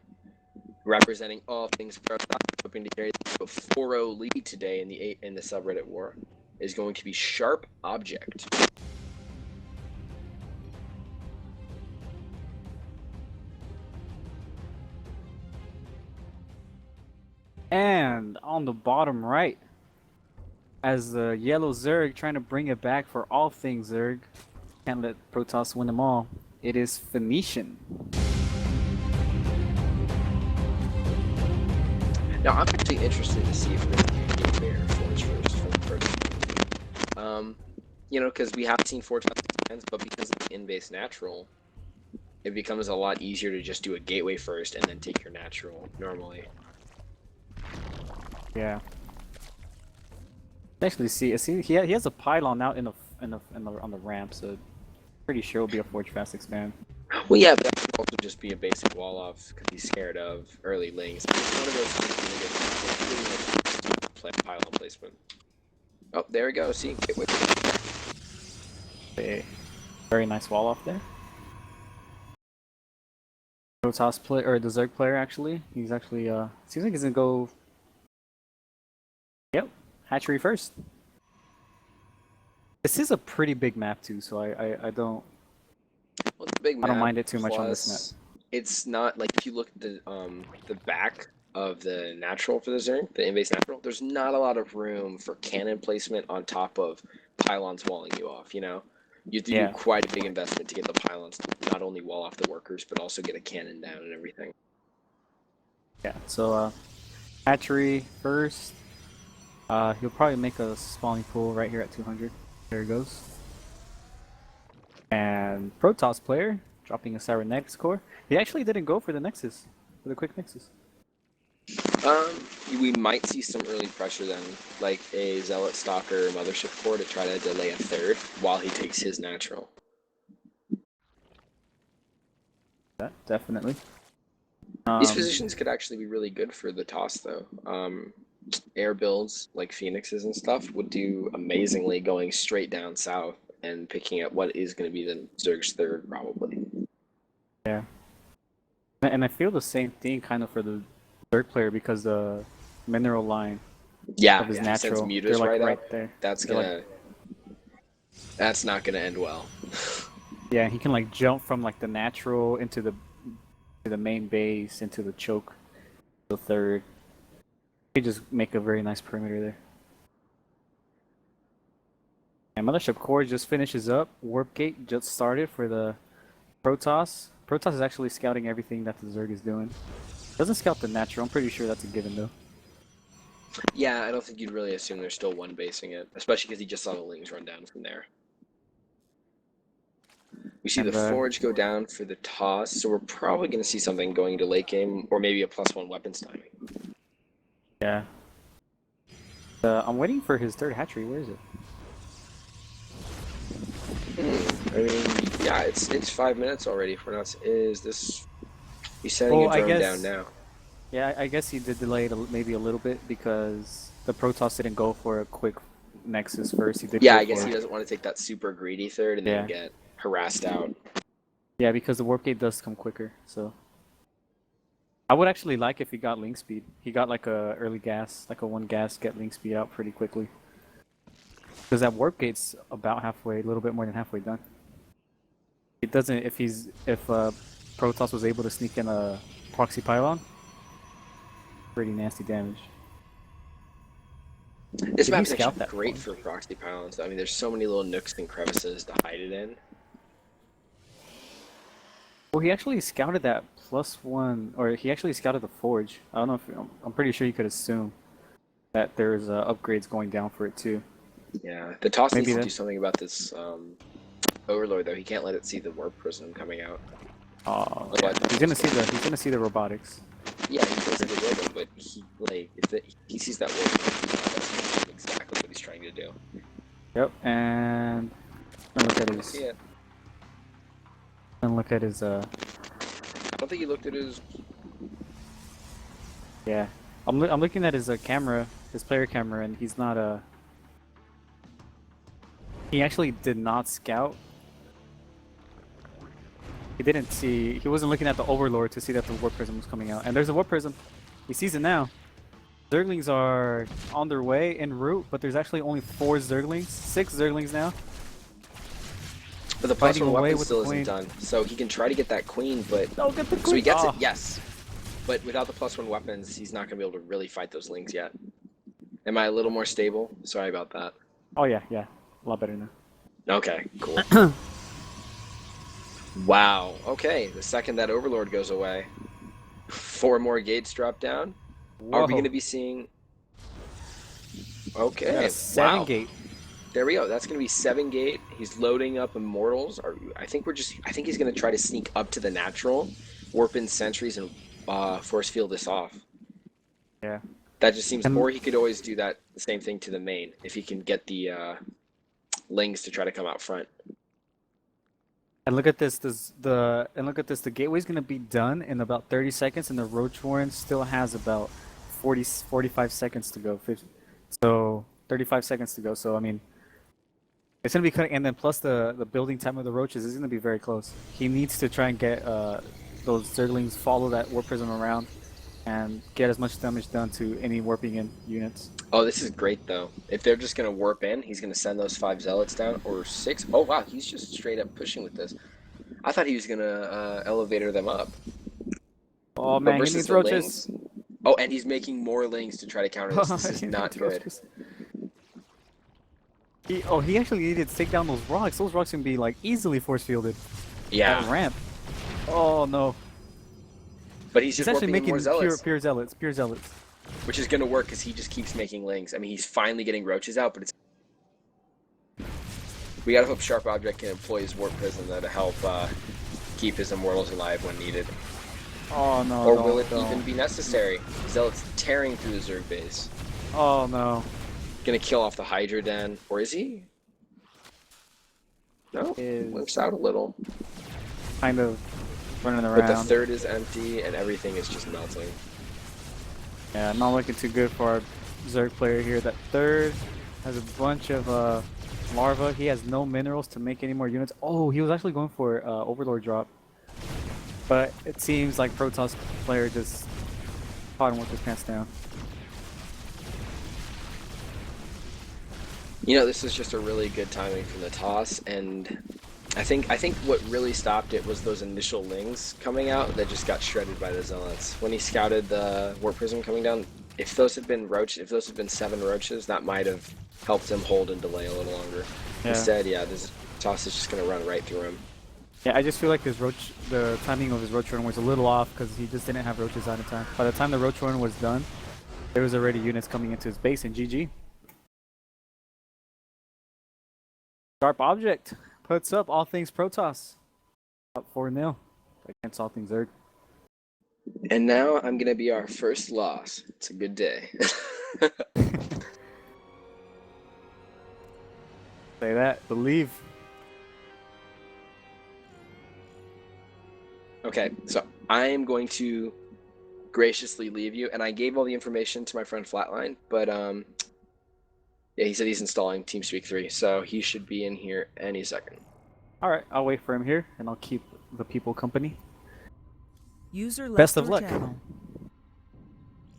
representing all things Protoss, hoping to carry a 4-0 lead today in the subreddit war, is going to be Sharp Object. And on the bottom right, as the yellow Zerg trying to bring it back for all things Zerg, can't let Protoss win them all. It is Phoenician. Now, I'm actually interested to see if we're going to get Gateway or Forge first for the first. Because we have seen Forge fans, but because of the in-base natural, it becomes a lot easier to just do a Gateway first and then take your natural normally. Yeah. Actually, see, he has a pylon out on the ramp, so pretty sure it'll be a Forge Fast expand. Well, yeah, but that could also just be a basic wall off because he's scared of early links. It's one of those things where they play pylon placement. Oh, there we go. See, Gateway. A very nice wall off there. Protoss player or the Zerg player actually. He's actually seems like he's gonna go. Yep, hatchery first. This is a pretty big map too, so I don't. Well, it's a big map, I don't mind it too much on this map. It's not like if you look at the back of the natural for the Zerg, the in-base natural, there's not a lot of room for cannon placement on top of pylons walling you off, you know? You have to do quite a big investment to get the pylons to not only wall off the workers, but also get a cannon down and everything. Yeah, so hatchery first. He'll probably make a spawning pool right here at 200. There he goes. And Protoss player dropping a Cybernetics core. He actually didn't go for the Nexus, for the quick Nexus. We might see some early pressure then, like a Zealot Stalker Mothership core to try to delay a third while he takes his natural. That definitely. These positions could actually be really good for the toss, though. Air builds like Phoenixes and stuff would do amazingly going straight down south and picking up what is going to be the Zerg's third, probably. Yeah. And I feel the same thing kind of for the Zerg player because the mineral line of his natural, they're like right there. That's not gonna end well. Yeah, he can like jump from like the natural into the main base into the choke, the third. He just make a very nice perimeter there. And Mothership core just finishes up. Warp gate just started for the Protoss. Protoss is actually scouting everything that the Zerg is doing. Doesn't scout the natural. I'm pretty sure that's a given though. Yeah, I don't think you'd really assume they're still one basing it, especially because he just saw the Lings run down from there. We see the Forge go down for the toss, so we're probably going to see something going into late game, or maybe a +1 weapons timing. Yeah. I'm waiting for his third hatchery. Where is it? I mean, yeah, it's 5 minutes already. For us, is this? He's setting a drone down now. Yeah, I guess he did delay it maybe a little bit because the Protoss didn't go for a quick Nexus first. He did. Yeah, I guess he doesn't want to take that super greedy third and then get harassed out. Yeah, because the warp gate does come quicker. So I would actually like if he got link speed. He got like a early gas, like a 1 gas, get link speed out pretty quickly. Because that warp gate's about halfway, a little bit more than halfway done. It doesn't if Protoss was able to sneak in a proxy pylon. Pretty nasty damage. This map's actually great for proxy pylons. I mean, there's so many little nooks and crevices to hide it in. Well, he actually scouted that +1, or he actually scouted the Forge. I don't know if I'm pretty sure you could assume that there's upgrades going down for it too. Yeah, the toss needs to do something about this Overlord though. He can't let it see the warp prism coming out. Oh, yeah. He's gonna see the robotics. Yeah, he does the rhythm, but he sees that warp prism, that's exactly what he's trying to do. Yep, and look at his. And look at his. I don't think he looked at his. Yeah, I'm looking at his camera, his player camera, and he's not He actually did not scout. He didn't see. He wasn't looking at the Overlord to see that the warp prism was coming out. And there's a warp prism. He sees it now. Zerglings are on their way en route, but there's actually only 4 Zerglings, 6 Zerglings now. But the +1 weapon still isn't done, so he can try to get that queen, but get the queen. So he gets it, yes. But without the +1 weapons, he's not gonna be able to really fight those Lings yet. Am I a little more stable? Sorry about that. Oh yeah, a lot better now. Okay, cool. Wow. Okay, the second that Overlord goes away, 4 more gates drop down. Are we going Whoa. to be seeing? We got a Okay, 7 wow. gate. There we go. That's going to be 7 gate. He's loading up immortals. I think I think he's going to try to sneak up to the natural, warp in sentries, and force field this off. Yeah. That just seems, And or he could always do that the same thing to the main if he can get the Lings to try to come out front. and look at this. Look at this. The gateway's gonna be done in about 30 seconds, and the Roach Warren still has about 45 seconds to go. 50, so 35 seconds to go. So I mean, it's gonna be cutting, and then plus the building time of the roaches is gonna be very close. He needs to try and get those Zerglings follow that warp prism around, and get as much damage done to any warping in units. Oh, this is great though. If they're just gonna warp in, he's gonna send those 5 zealots down or 6. Oh wow, he's just straight up pushing with this. I thought he was gonna elevator them up, Oh but man, he versus needs the roaches. Lings. Oh, and he's making more Lings to try to counter this. This is He not needs good. roaches. He actually needed to take down those rocks. Those rocks can be like easily force fielded. Yeah, That ramp. Oh no. but he's He's just actually warping in more making zealots, pure zealots, pure zealots. which is gonna work because he just keeps making Lings. I mean, he's finally getting roaches out, but it's we gotta hope Sharp Object can employ his warp prism though to help keep his immortals alive when needed. Oh no, Or will it don't. even be necessary? Zealots tearing through the Zerg base. Oh no. Gonna kill off the Hydra Den. Or is he? No? Is Limps out a little. kind of running But the around. third is empty and everything is just melting. Yeah, not looking too good for our Zerg player here. That third has a bunch of larva. He has no minerals to make any more units. Oh, he was actually going for Overlord drop. But it seems like Protoss player just caught him with his pants down. You know, this is just a really good timing from the toss, and I think what really stopped it was those initial Lings coming out that just got shredded by the Zealots. When he scouted the Warp Prism coming down, if those had been 7 roaches, that might have helped him hold and delay a little longer. Yeah. Instead, yeah, this toss is just gonna run right through him. Yeah, I just feel like the timing of his Roach run was a little off because he just didn't have roaches out in time. By the time the Roach run was done, there was already units coming into his base in GG. Sharp Object puts up all things Protoss. Up 4-0 against all things Zerg. And now I'm gonna be our first loss. It's a good day. Say that, believe. Okay, so I am going to graciously leave you, and I gave all the information to my friend Flatline, but yeah, he said he's installing TeamSpeak 3, so he should be in here any second. Alright, I'll wait for him here and I'll keep the people company. User left Best of your luck. channel.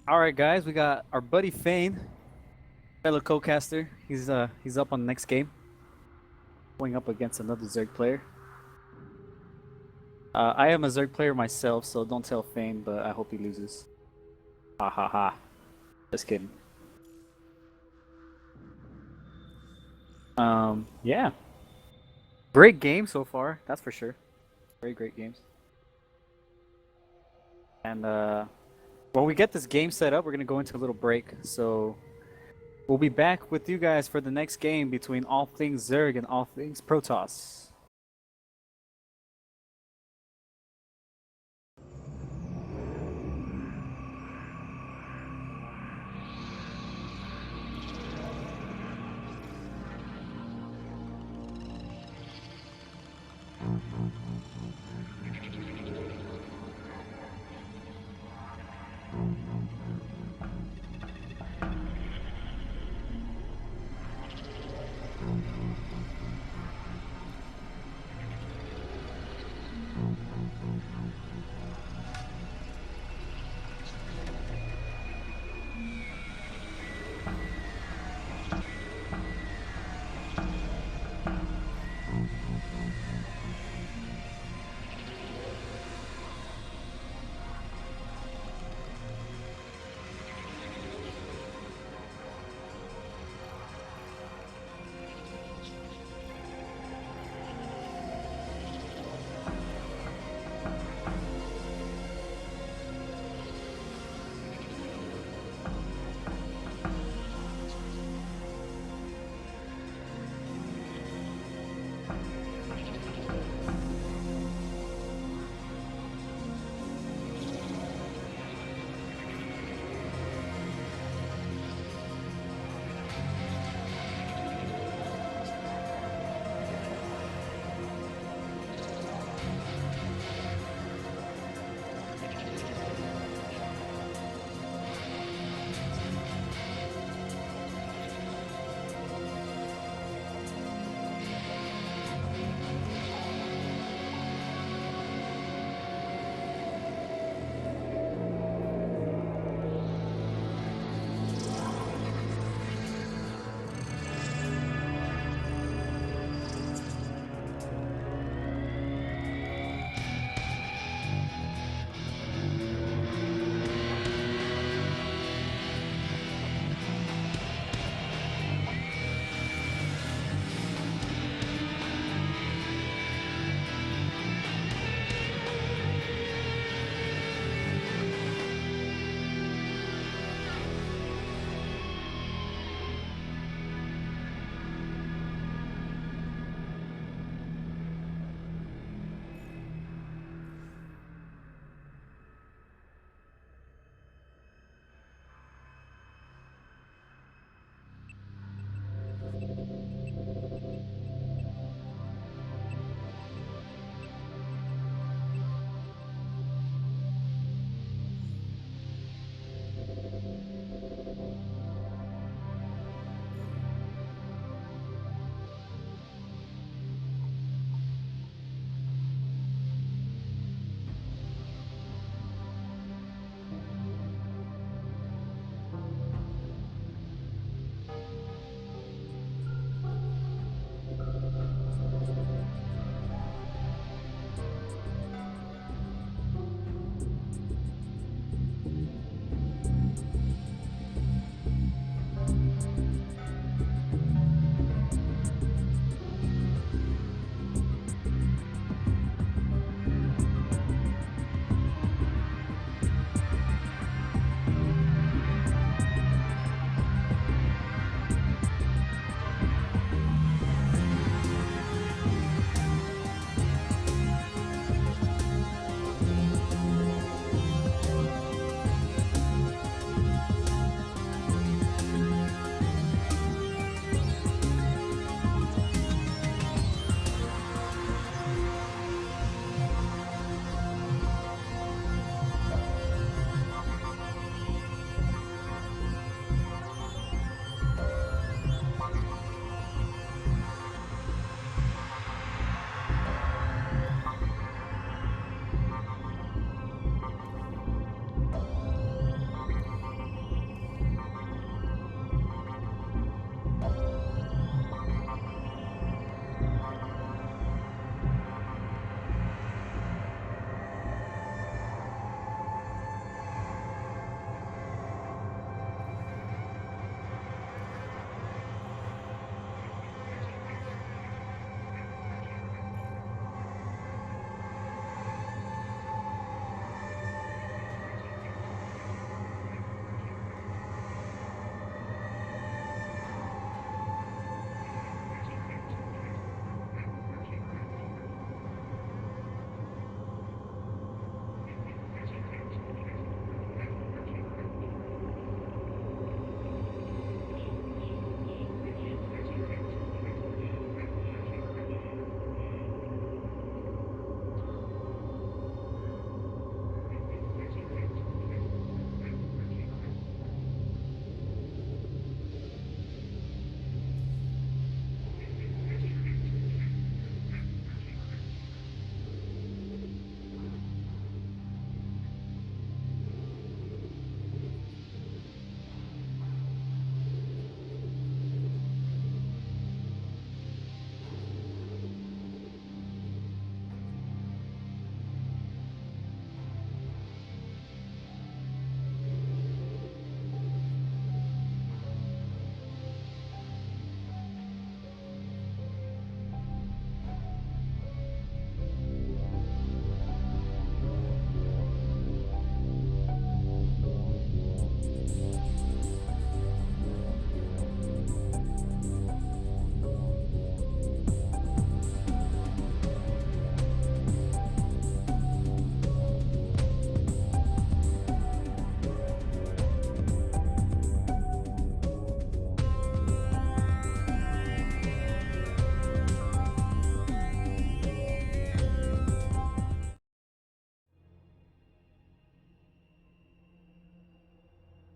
Alright guys, we got our buddy Fane, fellow co-caster. He's up on the next game. Going up against another Zerg player. I am a Zerg player myself, so don't tell Fane, but I hope he loses. Ha ha ha. Just kidding. Yeah. Great game so far, that's for sure. Very great games. And while we get this game set up, we're gonna go into a little break. So we'll be back with you guys for the next game between all things Zerg and all things Protoss.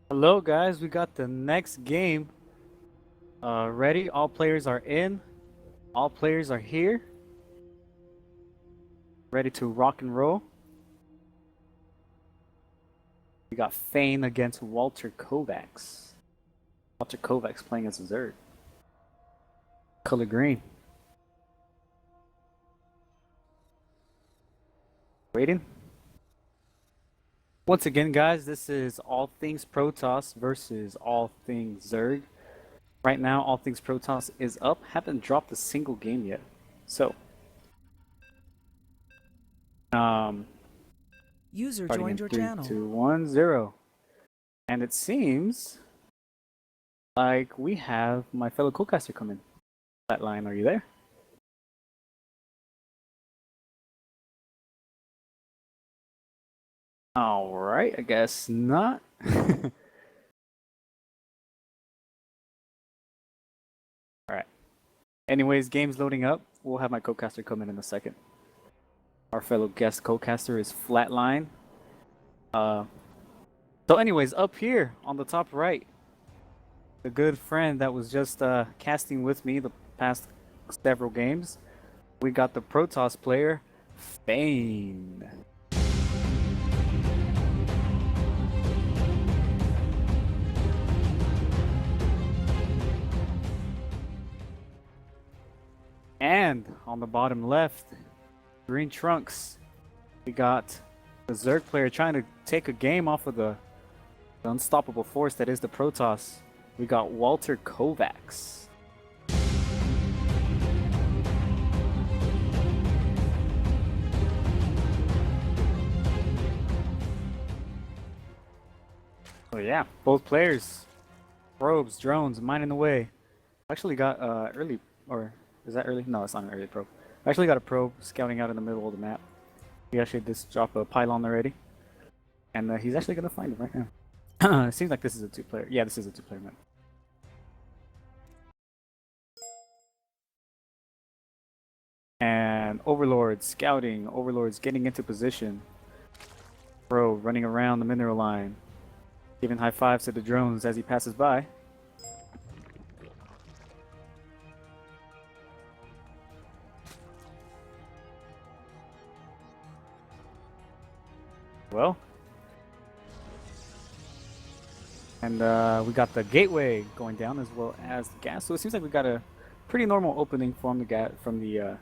Hello, guys. We got the next game. Ready? All players are in. All players are here. Ready to rock and roll. We got Fane against Walter Kovacs. Walter Kovacs playing as a Zerg. Color green. Waiting. Once again, guys, this is All Things Protoss versus All Things Zerg. Right now, All Things Protoss is up. Haven't dropped a single game yet. So, User starting in joined your 3, channel. 2, 1, 0. And it seems like we have my fellow co-caster coming. Flatline, are you there? Alright, I guess not. Alright. Anyways, game's loading up. We'll have my co-caster come in a second. Our fellow guest co-caster is Flatline. So anyways, up here on the top right, the good friend that was just casting with me the past several games, we got the Protoss player, Fane. And on the bottom left, green trunks, we got the Zerg player trying to take a game off of the unstoppable force that is the Protoss. We got Walter Kovacs. Oh yeah, both players, probes, drones, mining away. Actually got early, or is that early? No, it's not an early probe. I actually got a probe scouting out in the middle of the map. He actually just dropped a pylon already, and he's actually gonna find him right now. It seems like this is a two-player. Yeah, this is a two-player map. And Overlord scouting. Overlord's getting into position. Probe running around the mineral line, giving high fives to the drones as he passes by. Well, and we got the gateway going down as well as the gas. So it seems like we got a pretty normal opening from the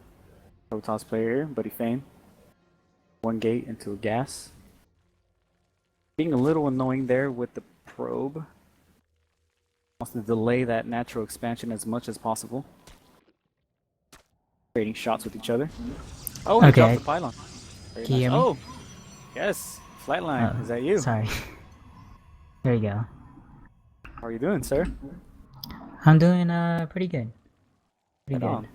Protoss player here, Buddy Fane. One gate into a gas. Being a little annoying there with the probe. Wants to delay that natural expansion as much as possible. Trading shots with each other. Oh, he dropped the pylon. Very Can you nice. hear me? Oh, yes. Flatline, is that you? Sorry. There you go. How are you doing, sir? I'm doing pretty good. Pretty Right good. on.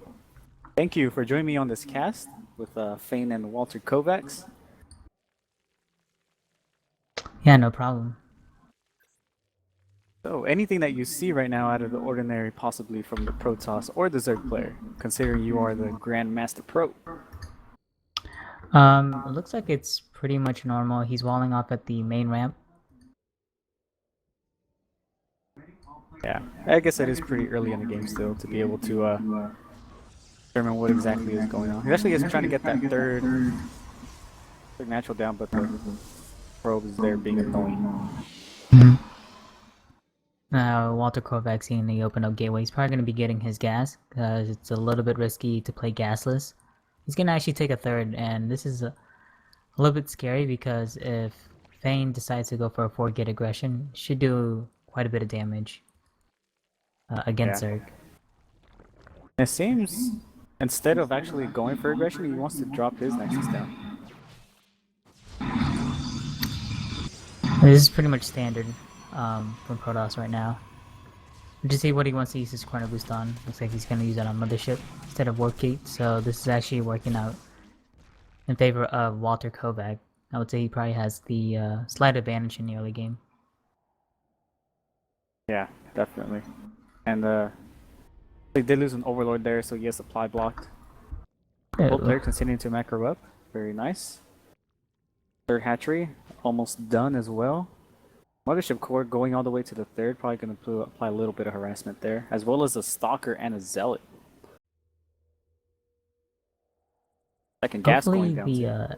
Thank you for joining me on this cast with Fane and Walter Kovacs. Yeah, no problem. So, anything that you see right now out of the ordinary, possibly from the Protoss or the Zerg player, considering you are the Grandmaster Pro? It looks like it's pretty much normal. He's walling off at the main ramp. Yeah, I guess it is pretty early in the game still to be able to determine what exactly is going on. He actually is trying to get that third natural down, but the probe is there being annoying. Walter Kovacs seeing the open up gateway. He's probably going to be getting his gas because it's a little bit risky to play gasless. He's going to actually take a third, and this is a little bit scary because if Fane decides to go for a 4-gate aggression, should do quite a bit of damage against Zerg. It seems instead of actually going for aggression, he wants to drop his Nexus down. This is pretty much standard from Protoss right now. Just see what he wants to use his corner boost on. Looks like he's going to use it on Mothership instead of Warpgate, so this is actually working out in favor of Walter Kovac. I would say he probably has the slight advantage in the early game. Yeah, definitely. And they did lose an Overlord there, so he has supply blocked. Both players continuing to macro up. Very nice. Third hatchery almost done as well. Mothership Core going all the way to the third, probably going to apply a little bit of harassment there, as well as a Stalker and a Zealot. Second gas going down too.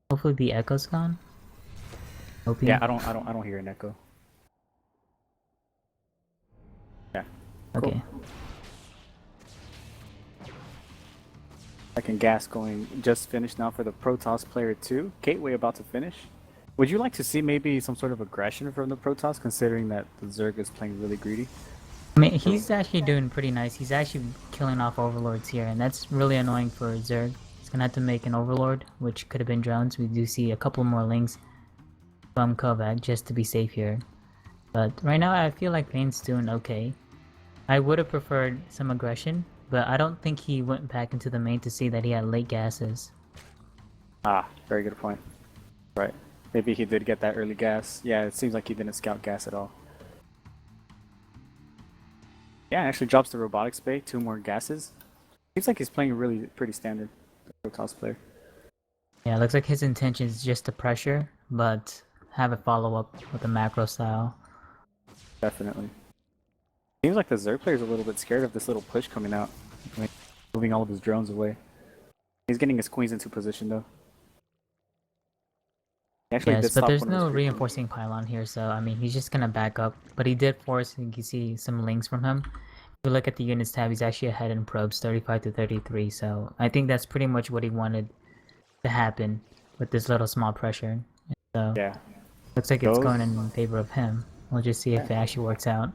Hopefully the Echo's gone. Hoping. Yeah, I don't hear an echo. Yeah. Cool. Okay. Second gas going just finished now for the Protoss player 2. Gateway about to finish. Would you like to see maybe some sort of aggression from the Protoss, considering that the Zerg is playing really greedy? I mean, he's actually doing pretty nice. He's actually killing off overlords here, and that's really annoying for Zerg. He's gonna have to make an overlord, which could have been drones. We do see a couple more links from Kovac just to be safe here. But right now, I feel like Vane's doing okay. I would have preferred some aggression, but I don't think he went back into the main to see that he had late gases. Ah, very good point. Right. Maybe he did get that early gas. Yeah, it seems like he didn't scout gas at all. Yeah, actually drops the robotics bay, 2 more gases. Seems like he's playing really pretty standard, the Protoss player. Yeah, looks like his intention is just to pressure, but have a follow-up with a macro style. Definitely. Seems like the Zerg player is a little bit scared of this little push coming out. Like, moving all of his drones away. He's getting his queens into position though. Yes, but there's no reinforcing pylon here, so I mean he's just gonna back up. But he did force, you can see some links from him. If you look at the units tab, he's actually ahead in probes, 35 to 33. So I think that's pretty much what he wanted to happen with this little small pressure. So yeah, looks like it's going in favor of him. We'll just see if it actually works out.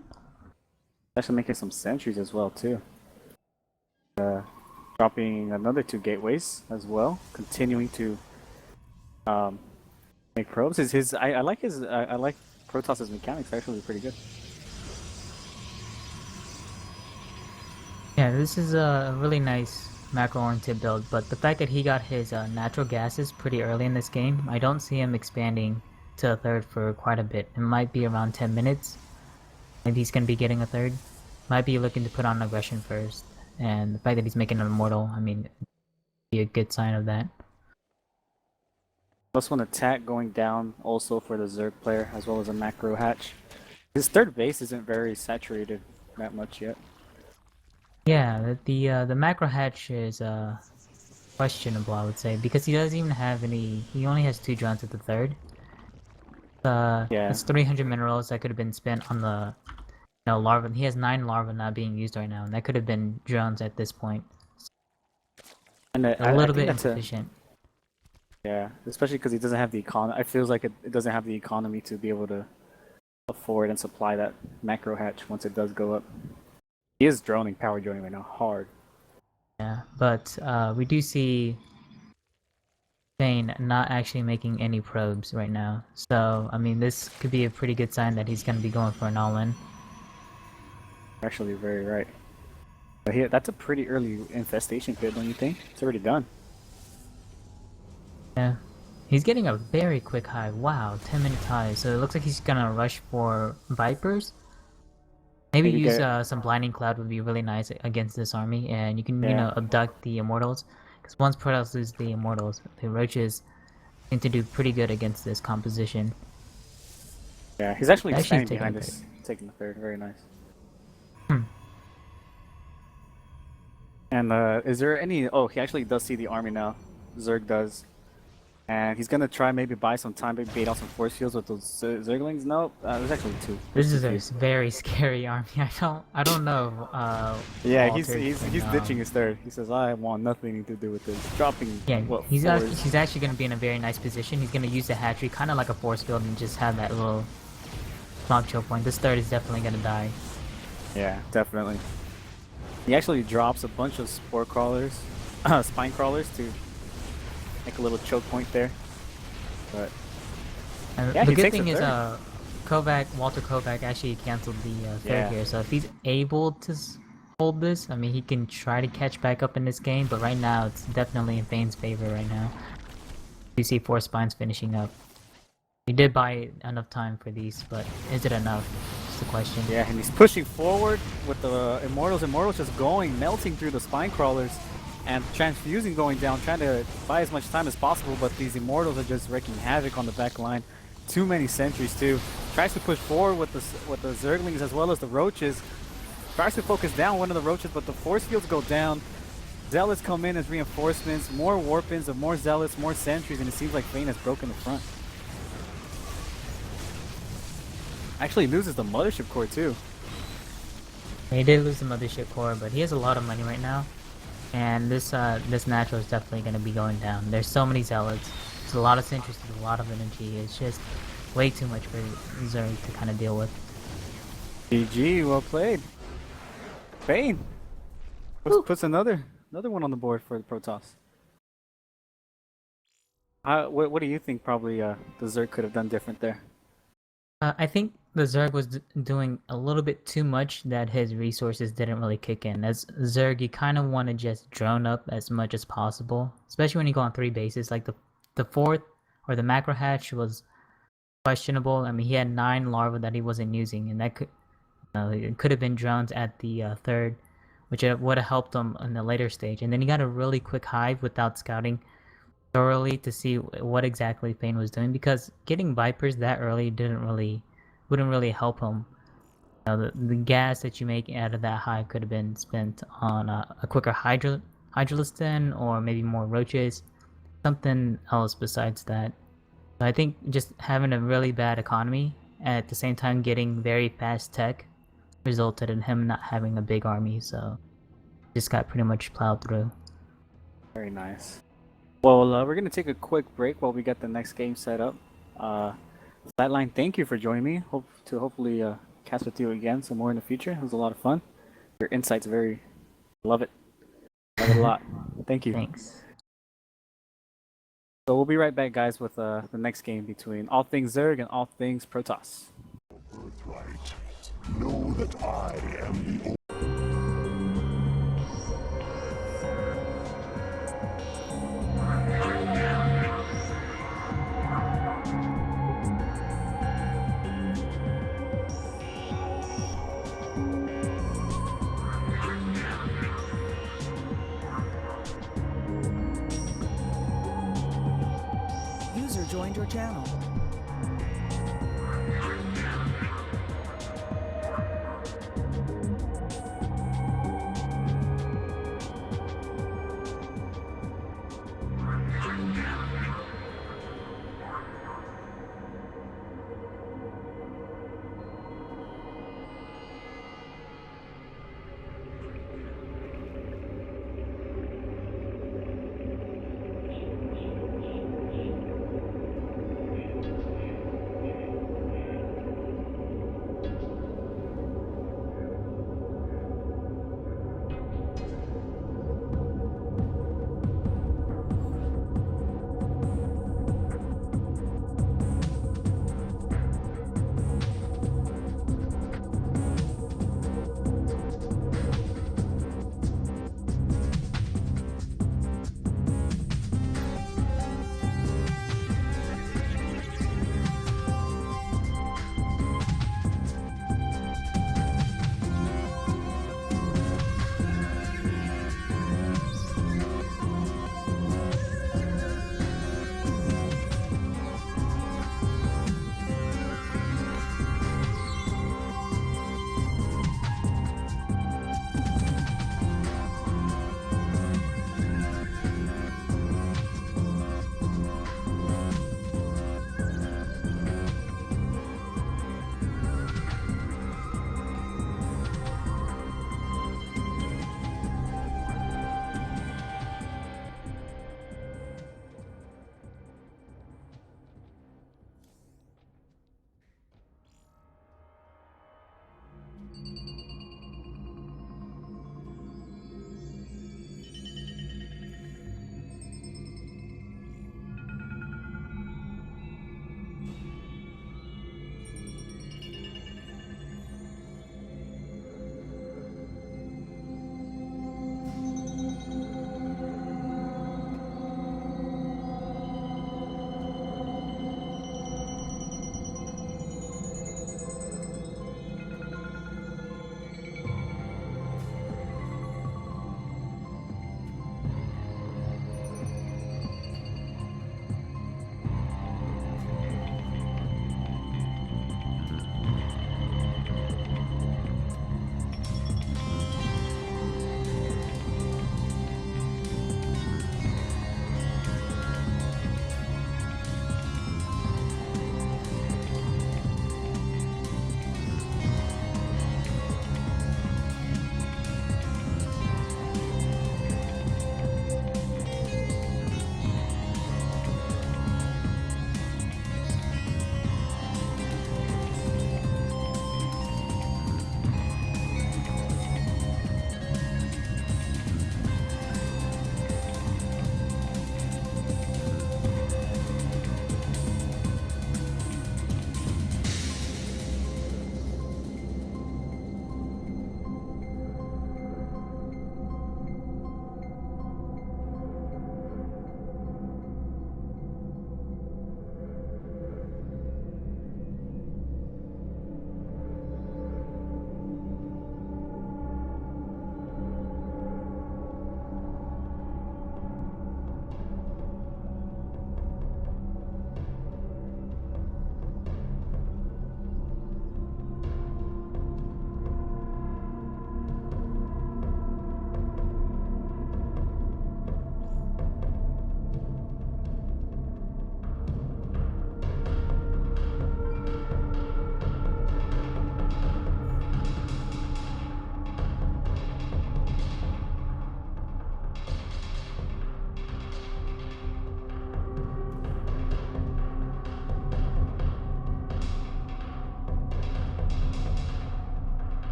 Actually making some sentries as well too. Dropping another 2 gateways as well, continuing to make probes. I like Protoss's mechanics, actually pretty good. Yeah, this is a really nice macro-oriented build, but the fact that he got his natural gases pretty early in this game, I don't see him expanding to a third for quite a bit. It might be around 10 minutes. Maybe he's going to be getting a third. Might be looking to put on aggression first. And the fact that he's making an immortal, I mean, be a good sign of that. +1 attack going down also for the Zerg player, as well as a macro hatch. His third base isn't very saturated that much yet. Yeah, the macro hatch is questionable, I would say, because he doesn't even have any. He only has 2 drones at the third. Yeah, it's 300 minerals that could have been spent on the larva. He has 9 larvae not being used right now, and that could have been drones at this point. And a little bit insufficient. Yeah, especially because he doesn't have the economy. It feels like it doesn't have the economy to be able to afford and supply that macro hatch once it does go up. He is power droning right now, hard. Yeah, but we do see Shane not actually making any probes right now. So, I mean, this could be a pretty good sign that he's going to be going for an all-in. Actually, very right. But that's a pretty early infestation pit, don't you think? It's already done. Yeah. He's getting a very quick high. Wow, 10 minutes high. So it looks like he's going to rush for Vipers. Maybe use some Blinding Cloud would be really nice against this army, and you can, abduct the Immortals. Because once Protoss lose the Immortals, the Roaches seem to do pretty good against this composition. Yeah, he's actually standing behind us, taking the third. Very nice. And is there any... Oh, he actually does see the army now. Zerg does. And he's gonna try maybe buy some time, maybe bait out some force fields with those Zerglings. No, there's actually 2. This is a very scary army. I don't know. Yeah, he's ditching his third. He says, "I want nothing to do with this." Dropping. Yeah, he's actually gonna be in a very nice position. He's gonna use the hatchery, kind of like a force field, and just have that little small choke point. This third is definitely gonna die. Yeah, definitely. He actually drops a bunch of spore crawlers, spine crawlers to make a little choke point there. But yeah, the good thing is Walter Kovac actually canceled the third here, so if he's able to hold this, I mean, he can try to catch back up in this game, but right now it's definitely in Vane's favor right now. You see 4 spines finishing up. He did buy enough time for these, but is it enough? That's the question. Yeah, and he's pushing forward with the Immortals. Immortals just melting through the spine crawlers. And transfusing going down, trying to buy as much time as possible, but these Immortals are just wreaking havoc on the back line. too many sentries too. Tries to push forward with the Zerglings as well as the Roaches. Tries to focus down one of the Roaches, but the force fields go down. Zealots come in as reinforcements, more Warpins, more Zealots, more sentries, and it seems like Fane has broken the front. Actually loses the Mothership Core too. He did lose the Mothership Core, but he has a lot of money right now. And this natural is definitely going to be going down. There's so many Zealots. There's a lot of sentries, a lot of energy. It's just way too much for Zerg to kind of deal with. GG, well played. Fane puts another one on the board for the Protoss. What do you think probably the Zerg could have done different there? I think the Zerg was doing a little bit too much that his resources didn't really kick in. As Zerg, you kind of want to just drone up as much as possible, especially when you go on 3 bases. Like the fourth or the macro hatch was questionable. I mean, he had 9 larvae that he wasn't using, and that it could have been drones at the third, which would have helped him in the later stage. And then he got a really quick hive without scouting thoroughly to see what exactly Fane was doing, because getting Vipers that early wouldn't really help him. You know, the gas that you make out of that hive could have been spent on a quicker Hydraliston, or maybe more Roaches, something else besides that. So I think just having a really bad economy and at the same time getting very fast tech resulted in him not having a big army, so just got pretty much plowed through. Very nice. Well, we're going to take a quick break while we get the next game set up. Flatline, thank you for joining me. Hope to hopefully cast with you again some more in the future. It was a lot of fun. Your insights love it. Love it a lot. Thank you. Thanks. So we'll be right back, guys, with the next game between all things Zerg and all things Protoss. Birthright. Know that I am the User joined your channel.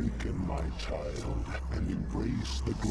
Awaken, my child, and embrace the glory.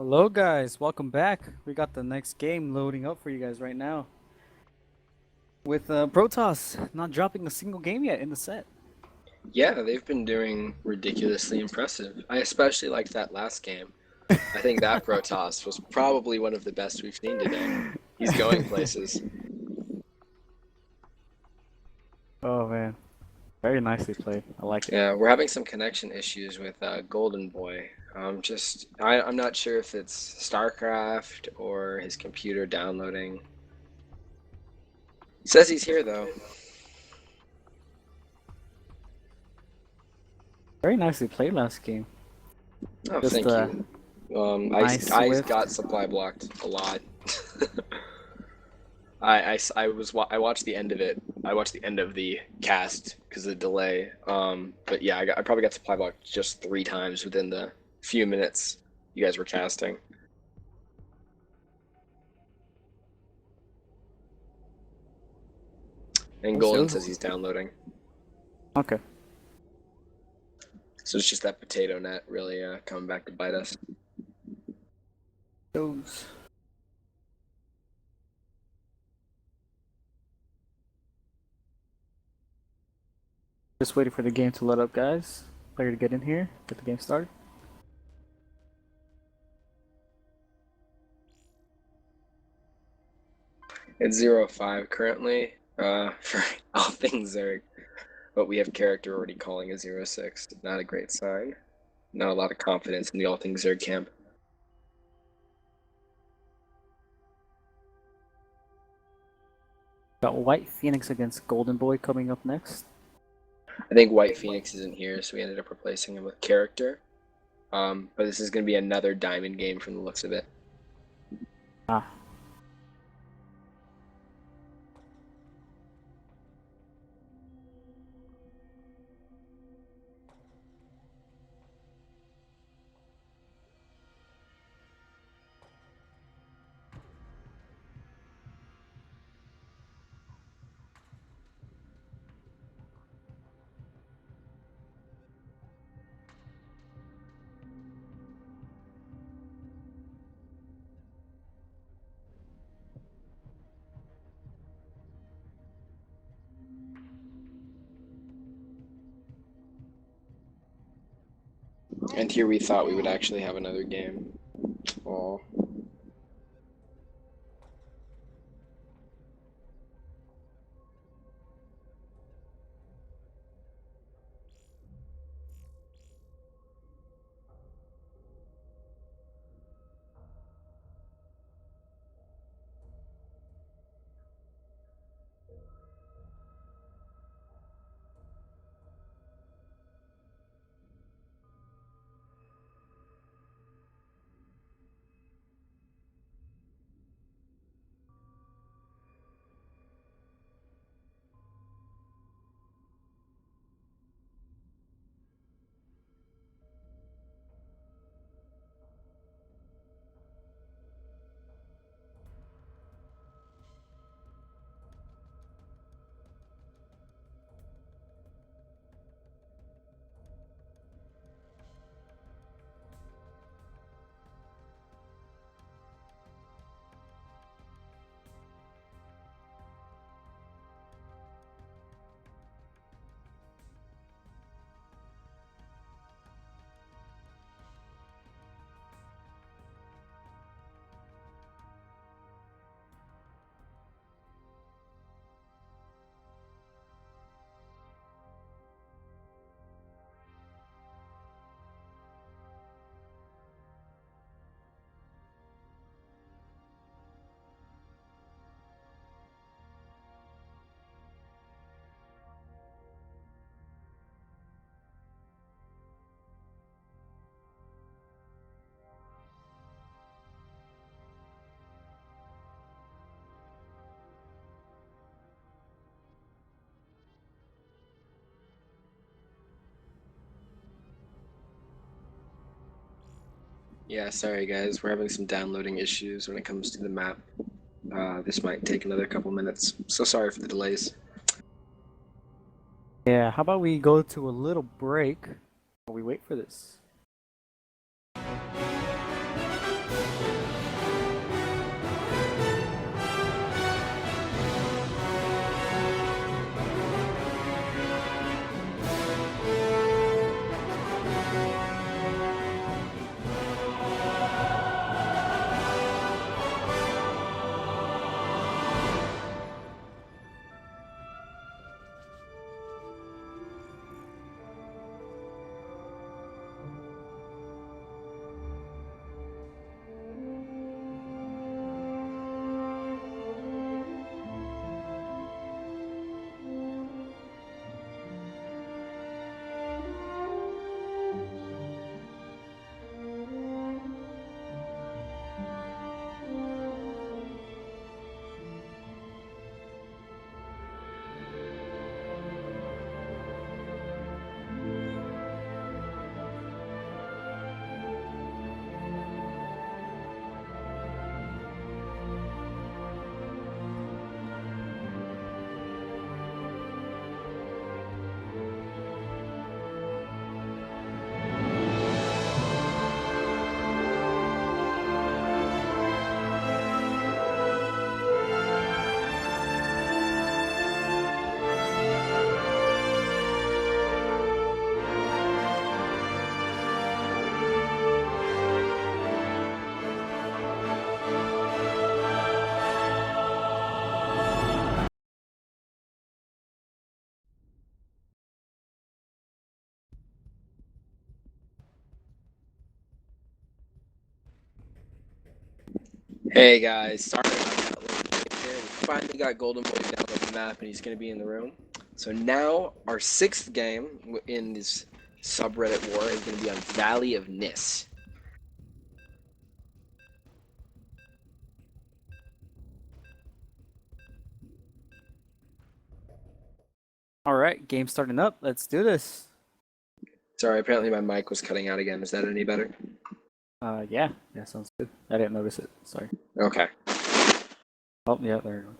Hello guys, welcome back. We got the next game loading up for you guys right now. With Protoss not dropping a single game yet in the set. Yeah, they've been doing ridiculously impressive. I especially liked that last game. I think that Protoss was probably one of the best we've seen today. He's going places. Oh man, very nicely played. I like it. Yeah, we're having some connection issues with Golden Boy. I'm not sure if it's StarCraft or his computer downloading. He says he's here though. Very nicely played last game. Oh, Just thank you. nice I Swift. got supply blocked a lot. I watched the end of it. I watched the end of the cast because of the delay. But yeah, I probably got supply blocked just 3 times within the few minutes you guys were casting. And Golden says he's downloading. Okay. So it's just that potato net really coming back to bite us. Those. Just waiting for the game to load up, guys. Player to get in here, get the game started. It's 0-5 currently for all things Zerg, but we have character already calling a 0-6. Not a great sign. Not a lot of confidence in the all things Zerg camp. Got White Phoenix against Golden Boy coming up next. I think White Phoenix isn't here, so we ended up replacing him with character. But this is going to be another diamond game from the looks of it. Ah. And here we thought we would actually have another game. Oh. Yeah, sorry guys, we're having some downloading issues when it comes to the map. This might take another couple minutes. So sorry for the delays. Yeah, how about we go to a little break while we wait for this? Hey guys, sorry about that little break there. We finally got Golden Boy down on the map and he's going to be in the room. So now our 6th game in this subreddit war is going to be on Valley of Nis. All right, game starting up. Let's do this. Sorry, apparently my mic was cutting out again. Is that any better? Yeah, sounds good. I didn't notice it. Sorry. Okay. Oh, yeah, there you go.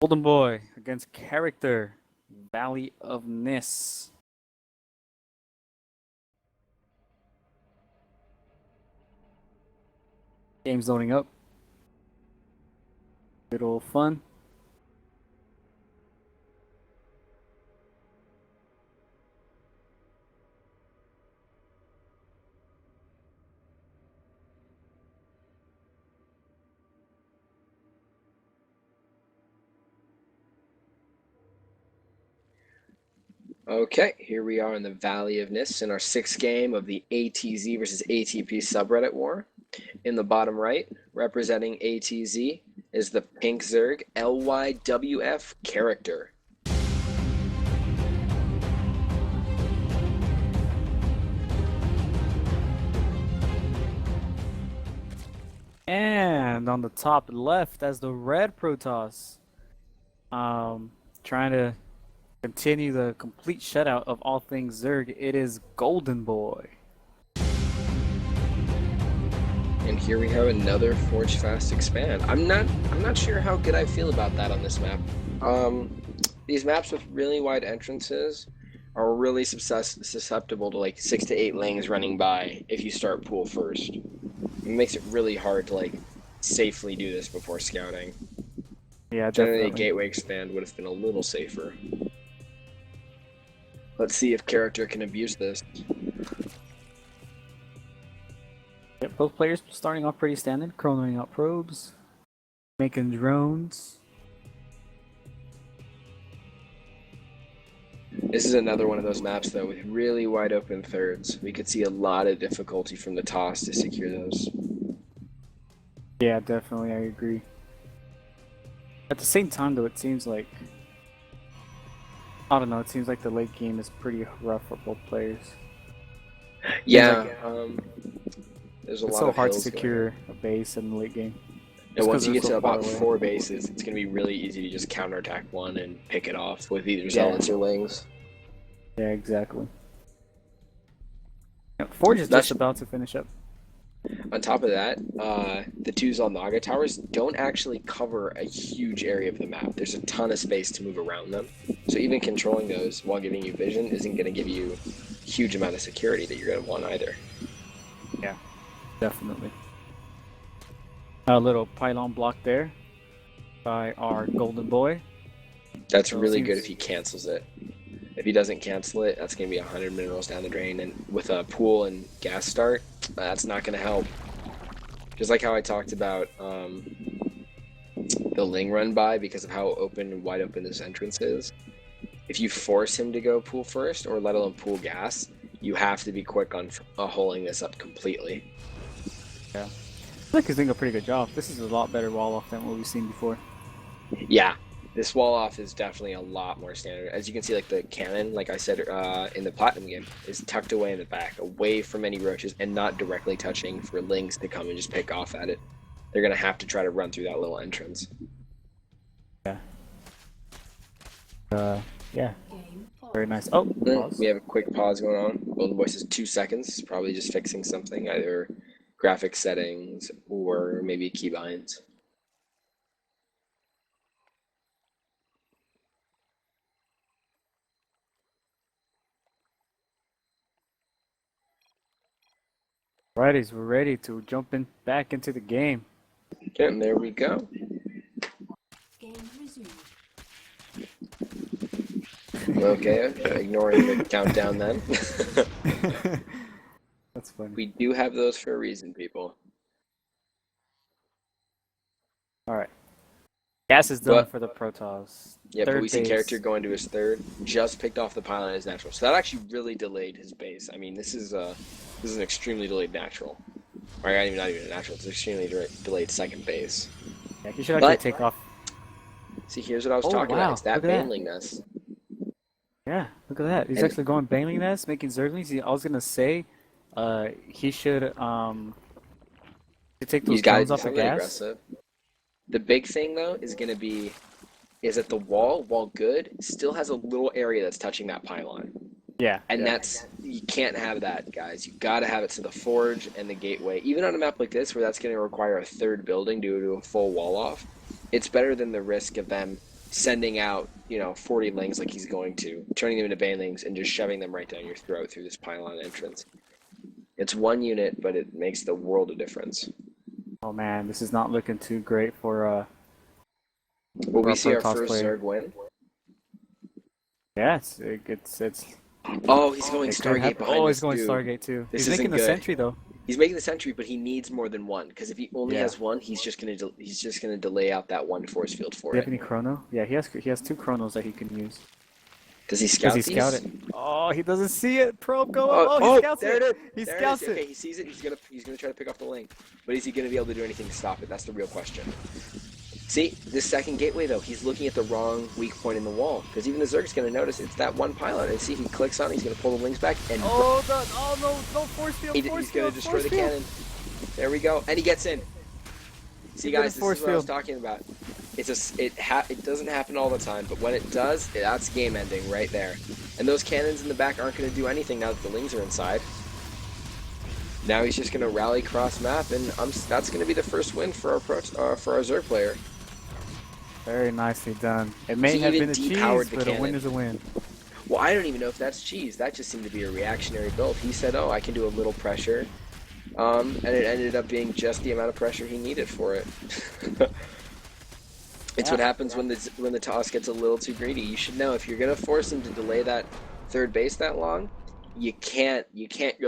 Golden Boy against Character, Valley of Nis. Game's loading up. Good old fun. Okay, here we are in the Valley of Nis in our 6th game of the ATZ versus ATP subreddit war. In the bottom right, representing ATZ, is the pink Zerg LYWF Character. And on the top left, as the red Protoss, trying to continue the complete shutout of all things Zerg, it is Golden Boy. And here we have another Forge Fast Expand. I'm not sure how good I feel about that on this map. These maps with really wide entrances are really susceptible to like 6 to 8 lanes running by if you start pool first. It makes it really hard to like safely do this before scouting. Yeah, Generally, definitely. a gateway expand would have been a little safer. Let's see if Character can abuse this. Yep, both players starting off pretty standard, chronoing out probes, making drones. This is another one of those maps though with really wide open thirds. We could see a lot of difficulty from the toss to secure those. Yeah, definitely, I agree. At the same time though, it seems like, I don't know, it seems like the late game is pretty rough for both players. Yeah, there's a It's lot so of hard to hills going secure a base in the late game. And Just once 'cause you they're get so to about far away. 4 bases, it's going to be really easy to just counterattack one and pick it off with either Yeah. Zealots or Wings. Yeah, exactly. Yep, Forge is That's- just about to finish up. On top of that, the two Zalnaga towers don't actually cover a huge area of the map. There's a ton of space to move around them. So even controlling those while giving you vision isn't going to give you a huge amount of security that you're going to want either. Yeah, definitely. A little pylon block there by our golden boy. That's So it really good seems- if he cancels it. If he doesn't cancel it, that's going to be 100 minerals down the drain. And with a pool and gas start, that's not going to help. Just like how I talked about the Ling run by because of how open and wide open this entrance is. If you force him to go pool first, or let alone pool gas, you have to be quick on holding this up completely. Yeah. I feel like he's doing a pretty good job. This is a lot better wall off than what we've seen before. Yeah, this wall off is definitely a lot more standard. As you can see, like the cannon, like I said in the Platinum game, is tucked away in the back, away from any roaches, and not directly touching for Lings to come and just pick off at it. They're going to have to try to run through that little entrance. Yeah. Yeah. Very nice. Oh, pause. We have a quick pause going on. Golden Voice is 2 seconds, probably just fixing something, either graphic settings or maybe keybinds. Righties, we're ready to jump in back into the game. Okay, and there we go. Game resumed. Okay, ignoring the countdown then. That's funny. We do have those for a reason, people. All right. Gas is done But- for the Protoss. Yeah, but Third we see base. character going to his third, just picked off the pylon as natural. So that actually really delayed his base. I mean, this is an extremely delayed natural. Or not even a natural, it's an extremely delayed second base. Yeah, he should actually But- take off. See, here's what I was Oh, talking wow, about. It's that look at that. baneling nest. Yeah, look at that. He's And- actually going Bangling Nest, making Zerglings. I was gonna say, he should take those These guys drones off the are really gas. aggressive. The big thing though is going to be that the wall, while good, still has a little area that's touching that pylon. Yeah, And yeah. that's, you can't have that, guys. You got to have it to the forge and the gateway. Even on a map like this, where that's going to require a third building due to a full wall off, it's better than the risk of them sending out, 40 lings like he's going to, turning them into banelings and just shoving them right down your throat through this pylon entrance. It's one unit, but it makes the world of difference. Oh man, this is not looking too great for Will we our see our Protoss first player. Zerg win? Yeah, it's Oh, he's going it could Stargate happen. behind Oh, this he's going dude. Stargate too. This He's making isn't the good. sentry though. He's making the sentry, but he needs more than one. Because if he only Yeah. has one, he's just gonna delay out that one force field for Do you it. have any chrono? Yeah, he has 2 chronos that he can use. Does he scout Does he these? scout it? Oh, he doesn't see it. Probe going. Oh, Oh, he scouts there it. it is. He There scouts is. it. Okay, he sees it. He's gonna try to pick up the link, but is he gonna be able to do anything to stop it? That's the real question. See, this second gateway though, he's looking at the wrong weak point in the wall. Because even the Zerg's gonna notice it's that one pylon, and see, he clicks on it. He's gonna pull the links back, and No force field. he's gonna destroy the cannon. There we go, and he gets in. See, He got guys, a this force is what I was field. talking about. It doesn't happen all the time, but when it does, that's game ending right there. And those cannons in the back aren't going to do anything now that the lings are inside. Now he's just going to rally cross map, and that's going to be the first win for our Zerg player. Very nicely done. It may He have even been a cheese, depowered the but a win cannon. is a win. Well, I don't even know if that's cheese. That just seemed to be a reactionary build. He said, "Oh, I can do a little pressure," and it ended up being just the amount of pressure he needed for it. It's what happens when the toss gets a little too greedy. You should know if you're gonna force him to delay that third base that long, you can't go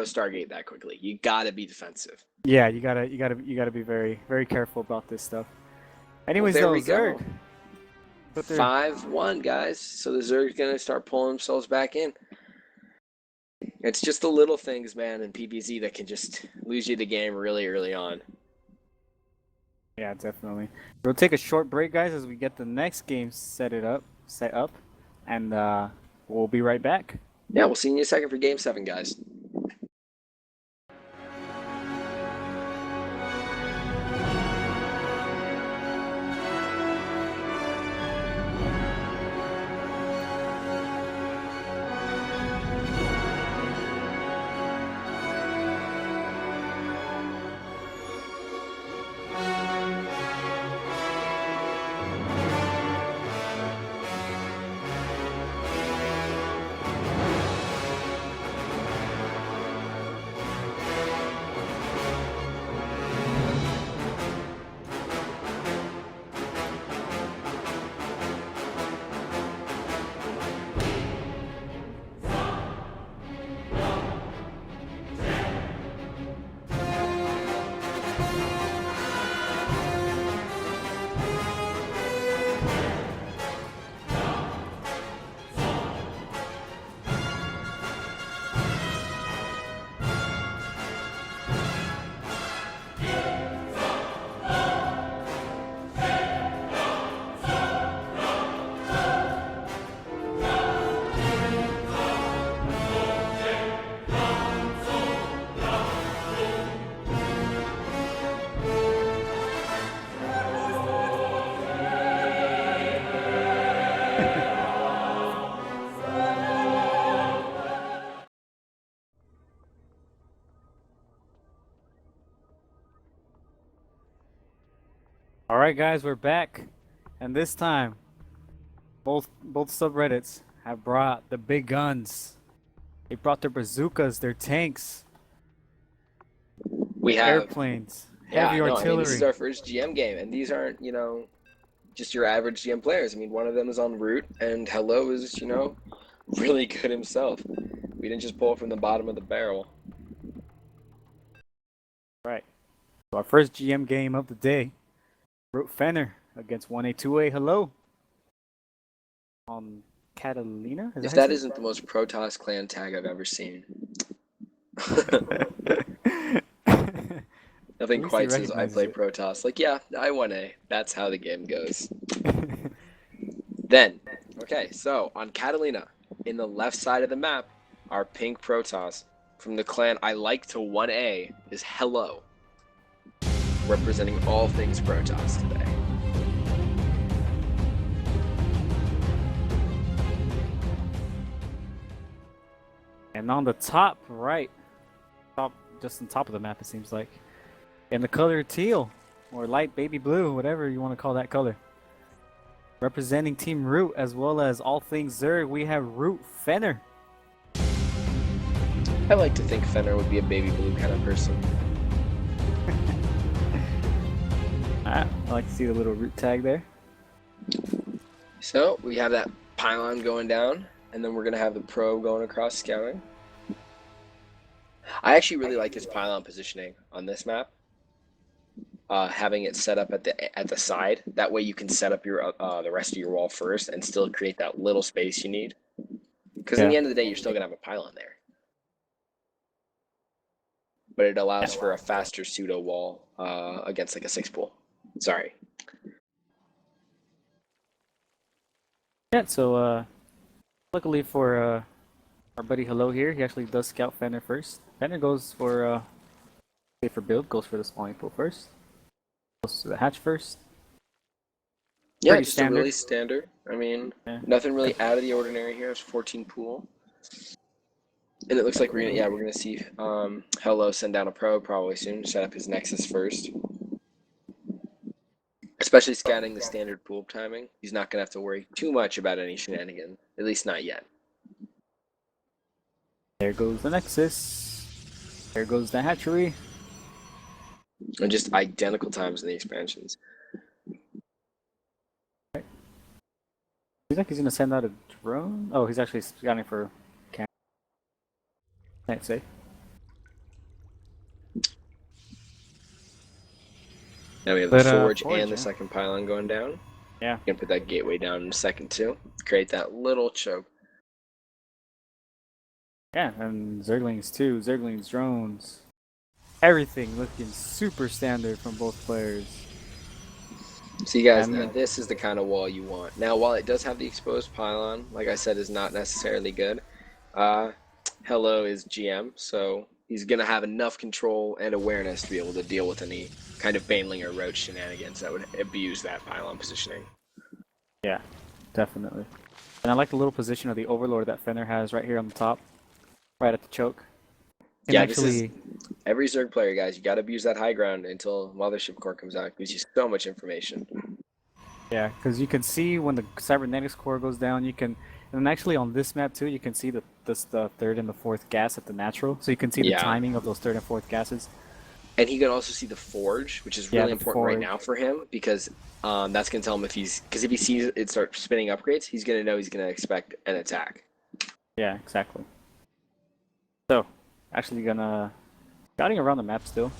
Stargate that quickly. You gotta be defensive. Yeah, you gotta be very, very careful about this stuff. Anyways, there though, we go. Zerg. But they're- 5-1, guys. So the Zerg's gonna start pulling themselves back in. It's just the little things, man, in PvZ that can just lose you the game really early on. Yeah, definitely. We'll take a short break, guys, as we get the next game set up, and we'll be right back. Yeah, we'll see you in a second for Game 7, guys. All right, guys, we're back, and this time, both subreddits have brought the big guns. They brought their bazookas, their tanks, We their have, airplanes, yeah, heavy no, I mean, this is artillery. our first GM game, and these aren't, just your average GM players. I mean, one of them is on route, and Hello is, really good himself. We didn't just pull from the bottom of the barrel. Right. So our first GM game of the day, Root Fenner against 1A 2A Hello on Catalina. Is If that that how isn't the most Protoss clan tag I've ever seen. you At Nothing least he quite says I recognizes play it. Protoss. Like, yeah, I 1A. That's how the game goes. Then, okay, so on Catalina, in the left side of the map, our pink Protoss from the clan I like to 1A is Hello, representing all things Protoss today. And on the top right, just on top of the map, it seems like, in the color teal or light baby blue, whatever you want to call that color, representing Team Root as well as all things Zerg, we have Root Fenner. I like to think Fenner would be a baby blue kind of person. I like to see the little root tag there. So we have that pylon going down, and then we're gonna have the probe going across scouting. I actually really like this pylon positioning on this map. Having it set up at the side. That way you can set up your the rest of your wall first and still create that little space you need. Because in the end of the day, you're still gonna have a pylon there. But it allows for a faster pseudo wall against like a 6-pool. Sorry. Yeah, so luckily for our buddy Hello here, he actually does scout Fenner first. Fenner goes for safer build, goes for the spawning pool first. Goes to the hatch first. Yeah, Pretty just standard. a really standard. I mean, Yeah. nothing really out of the ordinary here. It's 14 pool. And it looks like we're gonna see Hello send down a probe probably soon, set up his Nexus first. Especially scouting the standard pool timing. He's not gonna have to worry too much about any shenanigans. At least not yet. There goes the Nexus. There goes the hatchery. And just identical times in the expansions. Seems like he's gonna send out a drone. Oh, he's actually scouting for camp. Can't say. Now we have the forge and the yeah. second pylon going down. Yeah. You can put that gateway down in a second too. Create that little choke. Yeah, and Zerglings too. Zerglings, drones. Everything looking super standard from both players. So you guys, And- now this is the kind of wall you want. Now, while it does have the exposed pylon, like I said, is not necessarily good. Hello is GM, so he's gonna have enough control and awareness to be able to deal with any kind of Baneling or Roach shenanigans that would abuse that pylon positioning. Yeah, definitely. And I like the little position of the Overlord that Fenner has right here on the top, right at the choke. And Yeah, actually, every Zerg player, guys, you got to abuse that high ground until Mothership Core comes out. It gives you so much information. yeah, because you can see when the Cybernetics core goes down, you can, and actually on this map too, you can see the third and the fourth gas at the natural, so you can see the timing of those third and fourth gases. And he can also see the forge, which is really important right forge. now for him because that's going to tell him if he sees it start spinning upgrades, he's going to know he's going to expect an attack. Yeah, exactly. So, actually gonna scouting around the map still.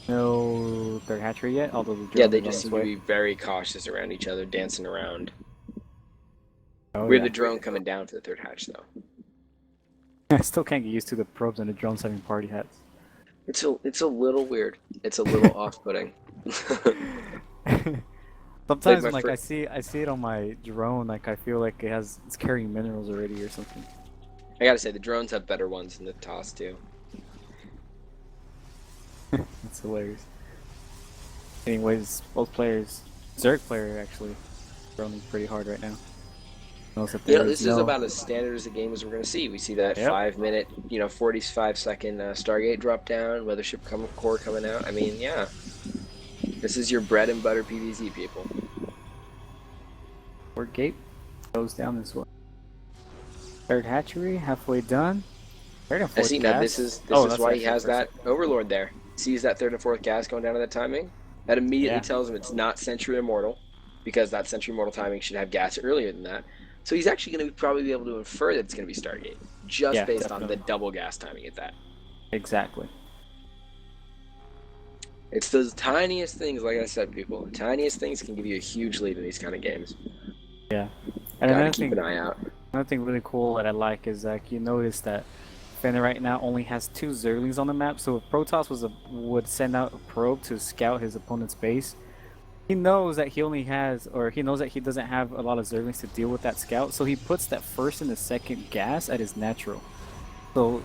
No third hatchery yet, although the Yeah, drone they is on just its seem to way. be very cautious around each other, dancing around. Oh, We have yeah. the drone coming down for the third hatch, though. I still can't get used to the probes and the drones having party hats. It's a little weird. It's a little off-putting. Sometimes my when, fir- I see it on my drone, like I feel like it's carrying minerals already or something. I gotta say, the drones have better ones than the TOS too. It's hilarious. Anyways, both players, Zerg player actually, droning pretty hard right now. Knows that This there's is no- about as standard as a game as we're gonna see. We see that Yep. 5-minute, 45-second Stargate drop down, Mothership Core coming out. I mean, yeah, This is your bread and butter PvZ, people. Fourth gate goes down this way. Third hatchery, halfway done. Third and I fourth see. gas. Now this is That's why right, he has that Overlord there. Sees that third and fourth gas going down to that timing. That immediately tells him it's not Century Immortal, because that Century Immortal timing should have gas earlier than that. So he's actually going to probably be able to infer that it's going to be Stargate, just based on the double gas timing at that. Exactly. It's those tiniest things, like I said, people. The tiniest things can give you a huge lead in these kind of games. Yeah. And Gotta keep an eye out. Another thing really cool that I like is like you notice that Fenner right now only has 2 Zerglings on the map. So if Protoss would send out a probe to scout his opponent's base, he knows that he only has, or he knows that he doesn't have a lot of Zerglings to deal with that scout. So he puts that first and the second gas at his natural. So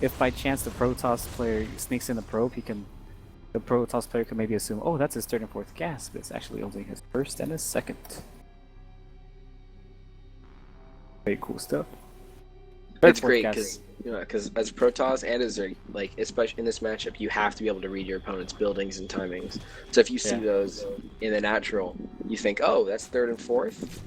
if by chance the Protoss player sneaks in the probe, the Protoss player can maybe assume, oh, that's his third and fourth gas, but it's actually only his first and his second. Very cool stuff. It's great because as Protoss and as Zerg, like especially in this matchup, you have to be able to read your opponent's buildings and timings. So if you see those in the natural, you think, oh, that's third and fourth.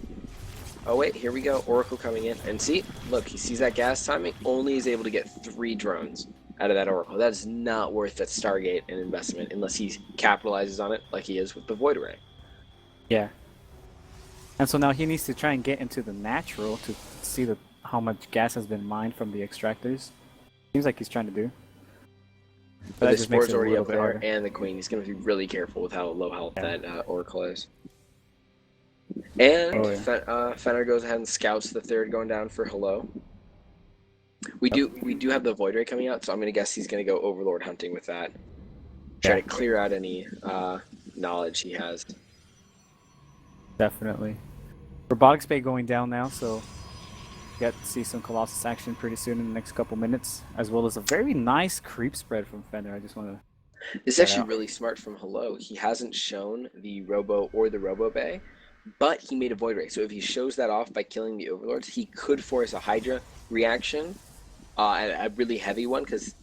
Oh wait, here we go, Oracle coming in, and see, look, he sees that gas timing, only is able to get 3 drones out of that Oracle. That is not worth that Stargate and investment unless he capitalizes on it like he is with the Void Array. Yeah. And so now he needs to try and get into the natural to see how much gas has been mined from the extractors. Seems like he's trying to do. But the Spore's already up there, and the Queen. He's going to be really careful with how low health that Oracle is. And Fenner goes ahead and scouts the third going down for Hello. We do have the Void Ray coming out, so I'm going to guess he's going to go Overlord hunting with that. Try to clear out any knowledge he has. Definitely. Robotics Bay going down now, so get to see some Colossus action pretty soon in the next couple minutes, as well as a very nice creep spread from Fenner. I just want to... It's actually really smart from Hello. He hasn't shown the Robo or the Robo Bay, but he made a Void Ray. So if he shows that off by killing the Overlords, he could force a Hydra reaction, a really heavy one, because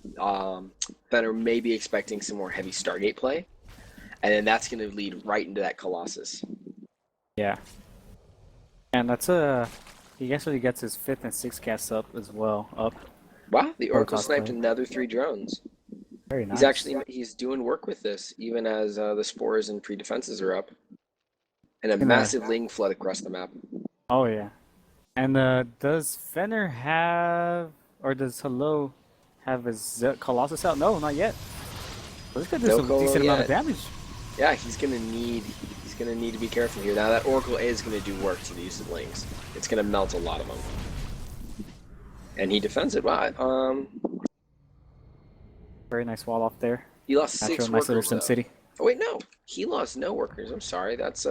Fenner may be expecting some more heavy Stargate play, and then that's going to lead right into that Colossus. Yeah. And that's he actually gets his 5th and 6th gas up as well. Wow, the Oracle sniped another 3 drones. Very nice. He's doing work with this, even as the Spores and pre-defenses are up. And a massive Ling flood across the map. Oh yeah. And does Fenner have, or does Hello have his Colossus out? No, not yet. So this could do some decent amount of damage. Yeah, he's gonna need to be careful here. Now that Oracle is gonna do work to these Lings. It's gonna melt a lot of them. And he defends it. Wow. Very nice wall off there. He lost 6 workers. Nice little Sim City. Oh wait, no. He lost no workers. I'm sorry. That's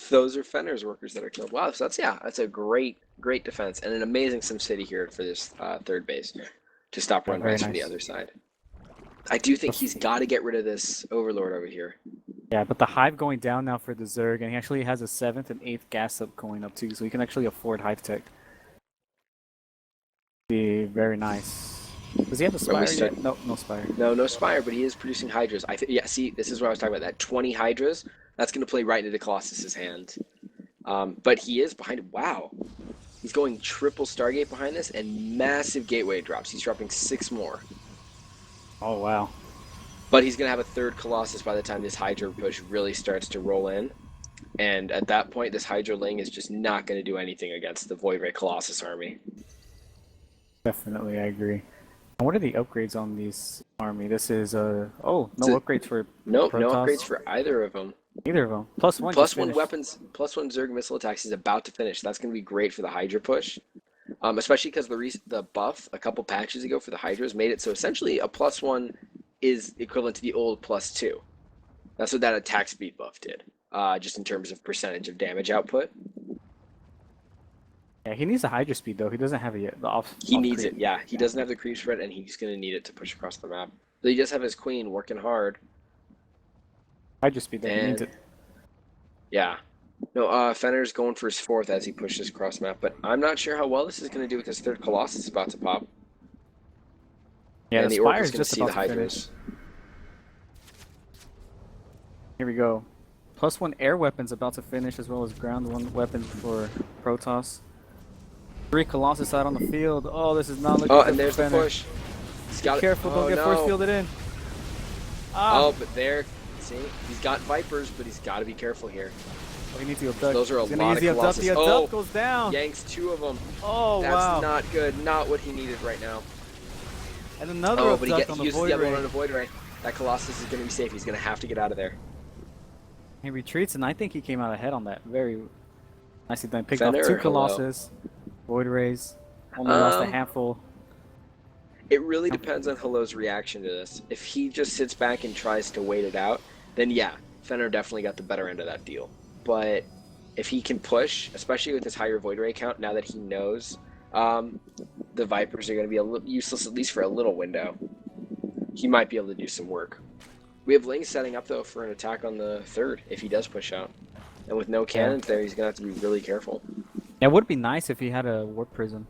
those are Fenner's workers that are killed. Wow, so that's a great defense and an amazing Sim City here for this third base to stop run race from the other side. I do think he's got to get rid of this Overlord over here. Yeah, but the Hive going down now for the Zerg, and he actually has a 7th and 8th gas up going up too, so he can actually afford Hive Tech. Be very nice. Does he have a Spire yet? No, no Spire. No Spire, but he is producing Hydras. Yeah, see, this is what I was talking about. That 20 Hydras, that's going to play right into Colossus's hand. But he is behind it. Wow. He's going triple Stargate behind this and massive Gateway drops. He's dropping 6 more. Oh, wow. But he's going to have a 3rd Colossus by the time this Hydra push really starts to roll in. And at that point, this Hydra Ling is just not going to do anything against the Void Ray Colossus army. Definitely, I agree. And what are the upgrades on these army? This is, upgrades for no Protoss. No upgrades for either of them. Either of them. +1 +1 weapons, +1 Zerg missile attacks. He's about to finish. That's going to be great for the Hydra push. Especially because the buff a couple patches ago for the Hydras made it so essentially a +1 is equivalent to the old +2. That's what that attack speed buff did, just in terms of percentage of damage output. Yeah, he needs a Hydra speed though. He doesn't have it yet. He needs it, yeah. He doesn't have the creep spread, and he's going to need it to push across the map. So he does have his Queen working hard. Hydra speed though, he needs it. Yeah. No, Fenner's going for his 4th as he pushes across map, but I'm not sure how well this is going to do with his 3rd Colossus about to pop. Yeah, and the Oracle's Spire's just going to see the about to Hydras. finish. Here we go. +1 air weapons about to finish, as well as ground one weapons for Protoss. 3 Colossus out on the field. Oh, this is not looking Oh, good and there's for the Fenner. push. He's got Careful, it. don't Oh, get force no. fielded in. Ah. Oh, but there, see, he's got Vipers, but he's got to be careful here. Oh, he needs to abduct. Those are a He's gonna lot use of the abduct. Colossus. The abduct goes down. Yanks 2 of them. Oh, That's wow. not good. Not what he needed right now. And another Oh, but abduct on he the uses Void the other Ray. one on the Void Ray. That Colossus is going to be safe. He's going to have to get out of there. He retreats, and I think he came out ahead on that. Very nicely done. Picked Fenner off 2 or Hello? Colossus, Void Rays. Only lost a Um, handful. It really depends on Hello's reaction to this. If he just sits back and tries to wait it out, then yeah, Fenner definitely got the better end of that deal. But if he can push, especially with his higher Void Ray count, now that he knows the Vipers are going to be a little useless, at least for a little window, he might be able to do some work. We have Ling setting up, though, for an attack on the 3rd if he does push out. And with no cannons there, he's going to have to be really careful. It would be nice if he had a Warp Prism.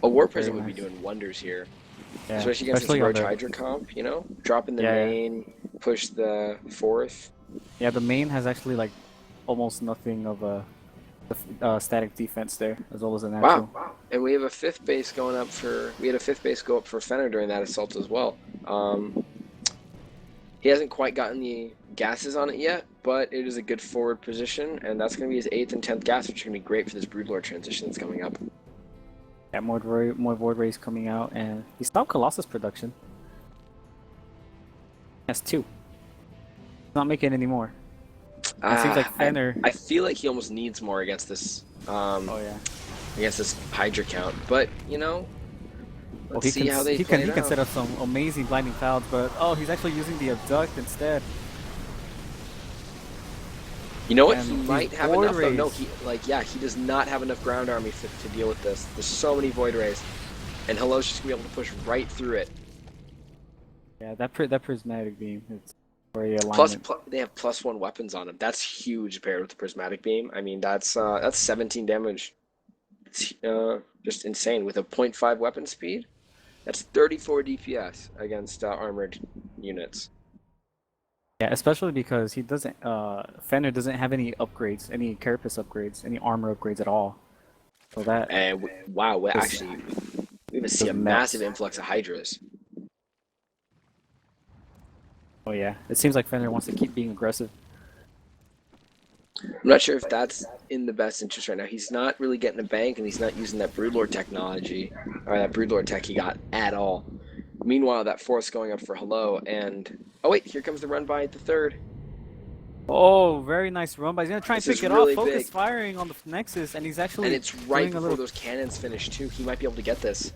A War Prism Very would be nice. doing wonders here. Yeah, Especially against this on Roach the- Hydra comp, you know? Drop in the Yeah, yeah. main, push the 4th. Yeah, the main has actually like almost nothing of a static defense there, as well as a natural. Wow. And we have a 5th base going up for... We had a 5th base go up for Fenner during that assault as well. He hasn't quite gotten the gases on it yet, but it is a good forward position, and that's going to be his 8th and 10th gas, which is going to be great for this Broodlord transition that's coming up. Yeah, more Void Rays coming out, and he stopped Colossus production. That's 2. He's not making any more. It seems like Fenner. I feel like he almost needs more against this Oh yeah. against this Hydra count, but, you know, Well, let's see how they he play can it out. set up some amazing blinding clouds, but oh, he's actually using the abduct instead. You know what? And He these might have Void enough, though. No, Rays. he does not have enough ground army to deal with this. There's so many Void Rays, and Hello's just gonna be able to push right through it. Yeah, that prismatic beam. It's for a Plus, alignment. they have +1 weapons on them. That's huge paired with the prismatic beam. I mean, that's 17 damage. It's just insane with a 0.5 weapon speed. That's 34 DPS against armored units. Yeah, especially because he doesn't. Fenner doesn't have any upgrades, any carapace upgrades, any armor upgrades at all. So that. And wow, we This- actually we even see a mess. massive influx of Hydras. Oh yeah, it seems like Fenner wants to keep being aggressive. I'm not sure if that's in the best interest right now. He's not really getting a bank, and he's not using that Broodlord technology, or that Broodlord tech he got at all. Meanwhile, that force going up for Hello, and... Oh wait, here comes the run by the 3rd. Oh, very nice run, but he's gonna try and This pick is it really off. Focus big. firing on the Nexus, and he's actually. And it's right doing a before little. those cannons finish, too. He might be able to get this.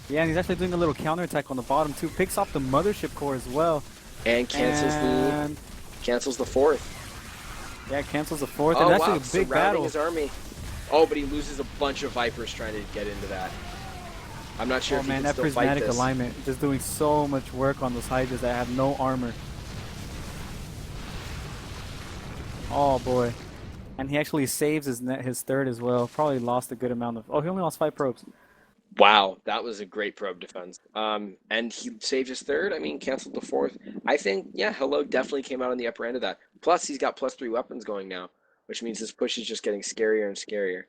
Yeah, and he's actually doing a little counterattack on the bottom too. Picks off the mothership core as well. And cancels And the 4th. yeah, cancels the 4th, Oh, and that's wow, a big surrounding battle. his army. Oh, but he loses a bunch of Vipers trying to get into that. I'm not sure Oh if he man, can that still fight prismatic this. alignment just doing so much work on those Hydras that have no armor. Oh boy, and he actually saves his 3rd as well. Probably lost a good amount of. Oh, he only lost 5 probes. Wow, that was a great probe defense. And he saved his 3rd. I mean, canceled the 4th. I think, yeah, Hello definitely came out on the upper end of that. Plus, he's got +3 weapons going now, which means his push is just getting scarier and scarier.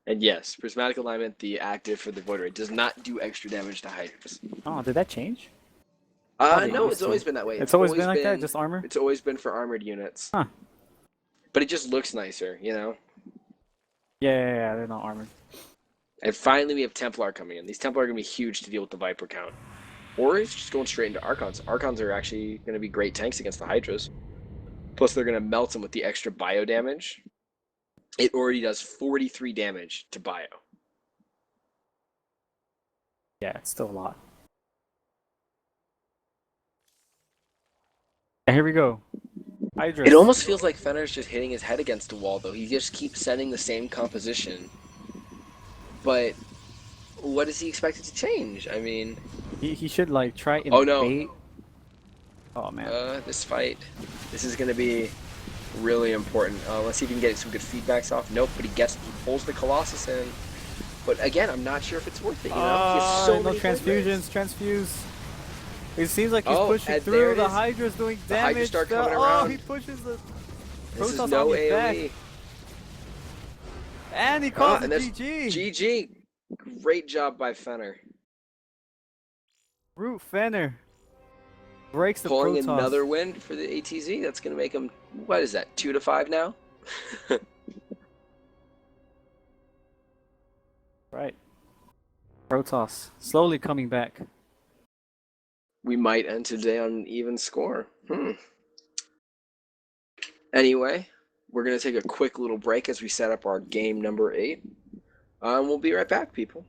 And yes, prismatic alignment, the active for the Void Ray, does not do extra damage to Hydras. Oh, did that change? Probably No, used it's to. always been that way. It's always been like that, just armor? It's always been for armored units. Huh. But it just looks nicer, you know? Yeah, they're not armored. And finally, we have Templar coming in. These Templar are going to be huge to deal with the Viper count. Or he's just going straight into Archons. Archons are actually going to be great tanks against the Hydras. Plus, they're going to melt them with the extra bio damage. It already does 43 damage to bio. Yeah, it's still a lot. And here we go. Hydras. It almost feels like Fenner's just hitting his head against the wall, though. He just keeps setting the same composition. But what is he expected to change? I mean... He should, like, try and Oh, no. bait. Oh, man. This fight. This is going to be really important. Let's see if he can get some good feedbacks off. Nope, but he pulls the Colossus in. But again, I'm not sure if it's worth it, you know? He has so no many transfusions, transfuse. It seems like he's Oh, pushing and there through. it The is. Hydra's doing The Hydra damage. start coming Oh, around. he pushes the This is Protoss no on his back. AoE. And he calls And it that's GG. GG. Great job by Fenner. Root Fenner breaks the Pulling Protoss. another win for the ATZ. That's going to make him, what is that, 2-5 now? Right. Protoss slowly coming back. We might end today on an even score. Anyway, we're going to take a quick little break as we set up our game number 8. We'll be right back, people.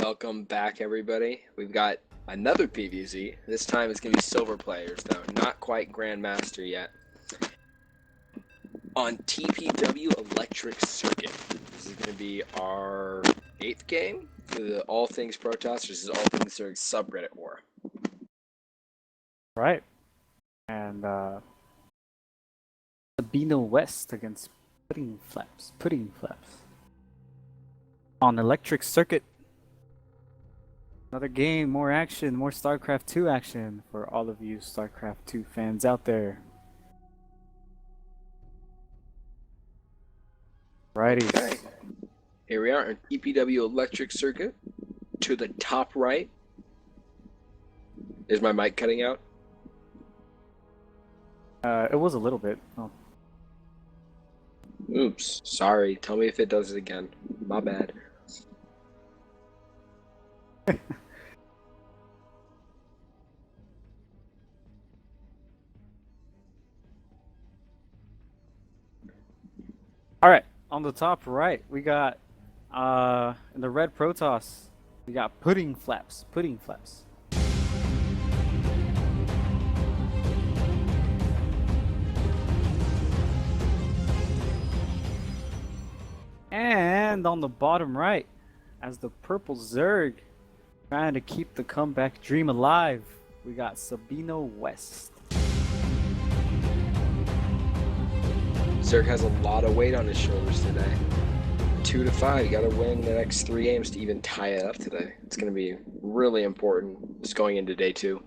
Welcome back, everybody. We've got another PVZ. This time it's going to be silver players, though. Not quite Grandmaster yet. On TPW Electric Circuit. This is going to be our 8th game for the All Things Protoss. This is All Things subreddit war. Right. And Sabino West against Pudding Flaps. On Electric Circuit. Another game, more action, more StarCraft 2 action for all of you StarCraft 2 fans out there. Righty. Okay. Here we are on TPW Electric Circuit. To the top right. Is my mic cutting out? It was a little bit. Oh. Oops. Sorry. Tell me if it does it again. My bad. All right, on the top right, we got in the red Protoss, we got Pudding Flaps. And on the bottom right, as the purple Zerg trying to keep the comeback dream alive, we got Sabino West. Zerg has a lot of weight on his shoulders today. 2-5, you gotta win the next 3 games to even tie it up today. It's gonna be really important just going into day 2.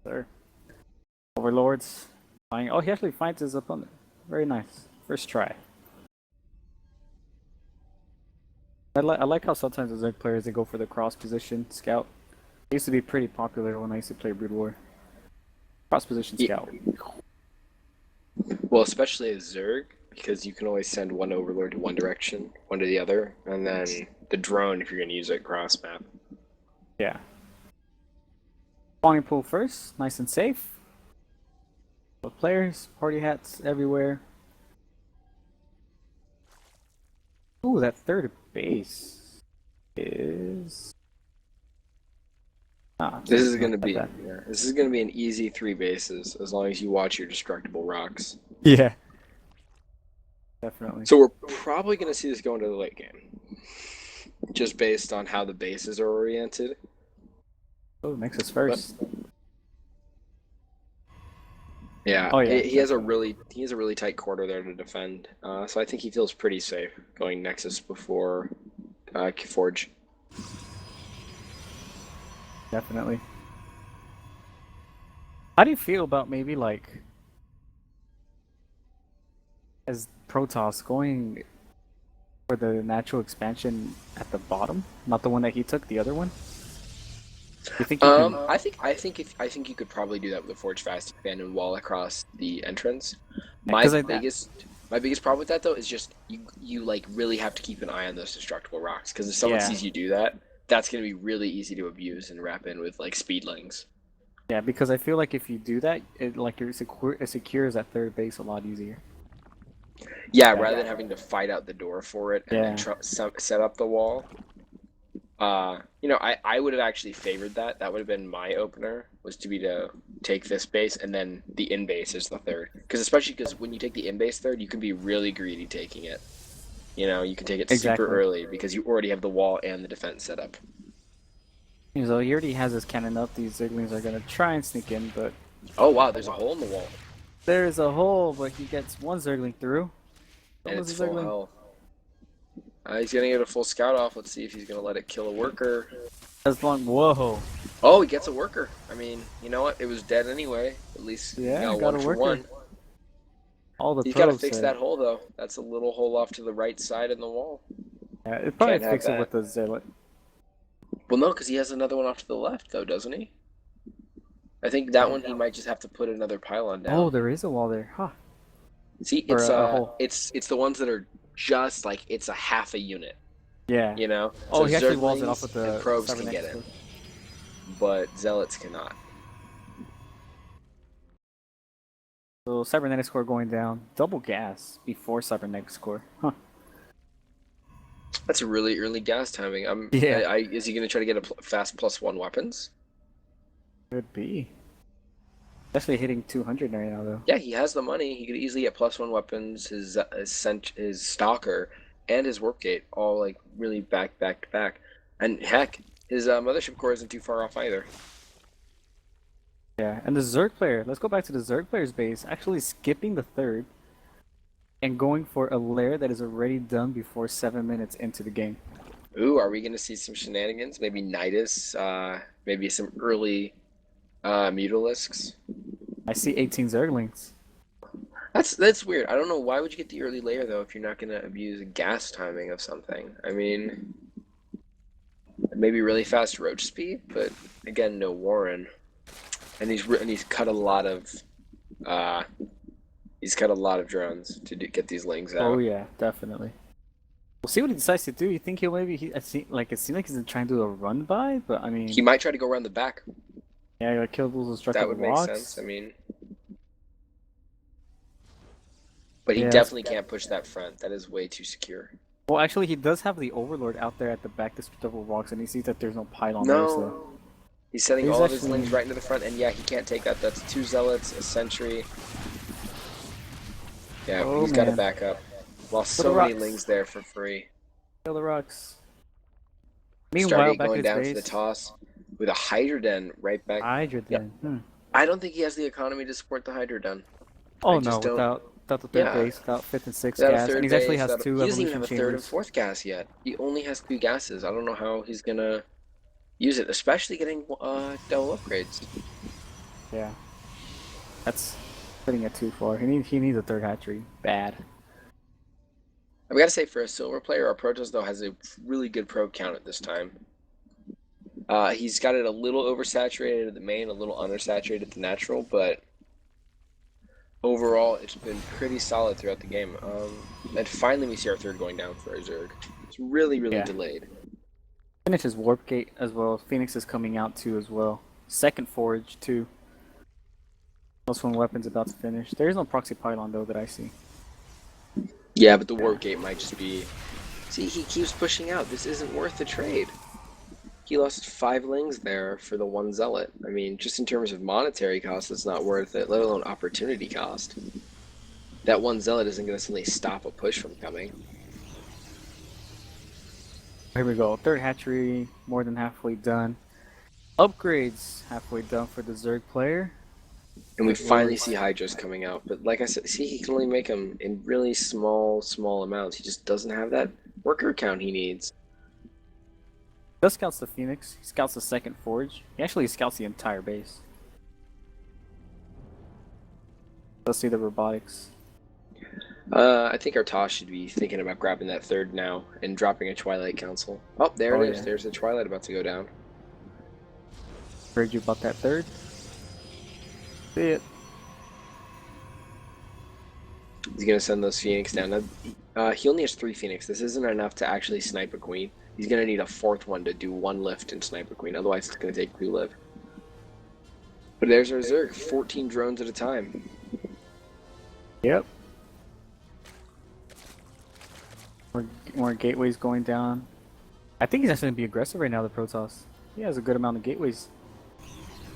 Sir. Overlords. Oh, he actually finds his opponent. Very nice. First try. I like how sometimes the Zerg players, they go for the cross position scout. It used to be pretty popular when I used to play Brood War. Cross position scout. Well, especially as Zerg, because you can always send one overlord to one direction, one to the other, and then the drone if you're going to use it cross map. Yeah. Spawning pool first, nice and safe. Both players, party hats everywhere. Ooh, that third base is. This is going to be an easy 3 bases as long as you watch your destructible rocks. Yeah. Definitely. So we're probably going to see this go into the late game, just based on how the bases are oriented. Oh, Nexus first. Yeah, oh, yeah, he has a really tight quarter there to defend. So I think he feels pretty safe going Nexus before Forge. Definitely. How do you feel about maybe like as Protoss going for the natural expansion at the bottom, not the one that he took, the other one? You think you can... I think you could probably do that with a Forge Fast expand and wall across the entrance. My biggest problem with that though is just you like really have to keep an eye on those destructible rocks, because if someone sees you do that, that's going to be really easy to abuse and wrap in with like speedlings. Yeah, because I feel like if you do that, it secures that third base a lot easier. Yeah, rather than having to fight out the door for it and then set up the wall. You know, I would have actually favored that. That would have been my opener, was to take this base and then the in base is the third. Especially because when you take the in base third, you can be really greedy taking it. You know, you can take it super early because you already have the wall and the defense set up. So he already has his cannon up. These Zerglings are going to try and sneak in, but... Oh wow, there's a hole in the wall. There's a hole, but he gets one Zergling through. And it's full health. He's gonna get a full scout off. Let's see if he's gonna let it kill a worker. Whoa. Oh, he gets a worker. I mean, you know what? It was dead anyway. At least he got one for one. He's got to fix that hole though. That's a little hole off to the right side in the wall. Yeah, it probably fix it with the Zealot. Well, no, because he has another one off to the left though, doesn't he? I think that one he might just have to put another pylon down. Oh, there is a wall there, huh? See, it's the ones that are just like it's a half a unit. Yeah. You know. Oh, so he actually walls it off with the probes can get in, but zealots cannot. So cybernetic score going down. Double gas before cybernetic score. Huh. That's a really early gas timing. Yeah. Is he going to try to get a fast +1 weapons? Could be. Especially hitting 200 right now, though. Yeah, he has the money. He could easily get +1 weapons, his stalker, and his warp gate all like really back to back. And heck, his mothership core isn't too far off either. Yeah, and the Zerg player. Let's go back to the Zerg player's base. Actually skipping the third and going for a lair that is already done before 7 minutes into the game. Ooh, are we going to see some shenanigans? Maybe Nidus, maybe some early Mutalisks. I see 18 Zerglings. That's weird. I don't know, why would you get the early layer though if you're not going to abuse a gas timing of something? I mean, maybe really fast roach speed, but again, no Warren. And he's cut a lot of drones to get these lings out. Oh yeah, definitely. We'll see what he decides to do. You think he'll maybe? It seems like he's trying to do a run by, but I mean, He might try to go around the back. yeah, like kill those That destructive would make rocks. sense. I mean, but he Yeah, definitely can't push that front. That is way too secure. Well, actually, he does have the Overlord out there at the back, destructive rocks, and he sees that there's no pylon there. So No, he's sending He's all of his actually- lings right into the front, and yeah, he can't take that. That's 2 zealots, a sentry. Yeah, Oh, he's got to man. back up. While the so many rocks. lings there for free. kill the rocks. Meanwhile, Started back going at down his for the base, toss with a Hydrodon right back. Hydra then. I don't think he has the economy to support the Hydrodon. Oh I no, just don't- without the third Yeah. base, without fifth and sixth Without a gas, third and he actually base, has without a- 2 He doesn't even evolution have a third and chambers. fourth gas yet. He only has 2 gases. I don't know how he's gonna use it, especially getting double upgrades. Yeah, that's putting it too far. He needs a third hatchery bad. I've got to say, for a silver player, our Protoss though has a really good probe count at this time. He's got it a little oversaturated at the main, a little undersaturated at the natural, but overall, it's been pretty solid throughout the game. And finally, we see our third going down for our Zerg. It's really Yeah. delayed. Finish his warp gate as well. Phoenix is coming out too as well. Second forge too. +1 weapons about to finish. There is no proxy pylon though that I see. Yeah, but the warp gate might just be. See, he keeps pushing out. This isn't worth the trade. He lost 5 lings there for the 1 zealot. I mean, just in terms of monetary cost, it's not worth it, let alone opportunity cost. That 1 zealot isn't going to suddenly stop a push from coming. Here we go. Third hatchery, more than halfway done. Upgrades halfway done for the Zerg player. And we finally see Hydras coming out. But like I said, see, he can only make them in really small amounts. He just doesn't have that worker count he needs. Does scouts the Phoenix. He scouts the second forge. He actually scouts the entire base. Let's see the robotics. I think our Tosh should be thinking about grabbing that third now and dropping a Twilight Council. Oh, there it is. Yeah. There's the Twilight about to go down. Heard you about that third. See it. He's going to send those Phoenix down. Now, he only has 3 Phoenix. This isn't enough to actually snipe a Queen. He's going to need a 4th one to do 1 lift and snipe a Queen. Otherwise, it's going to take 2 lift. But there's our Zerg. 14 drones at a time. Yep. More gateways going down. I think he's actually going to be aggressive right now, the Protoss. He has a good amount of gateways.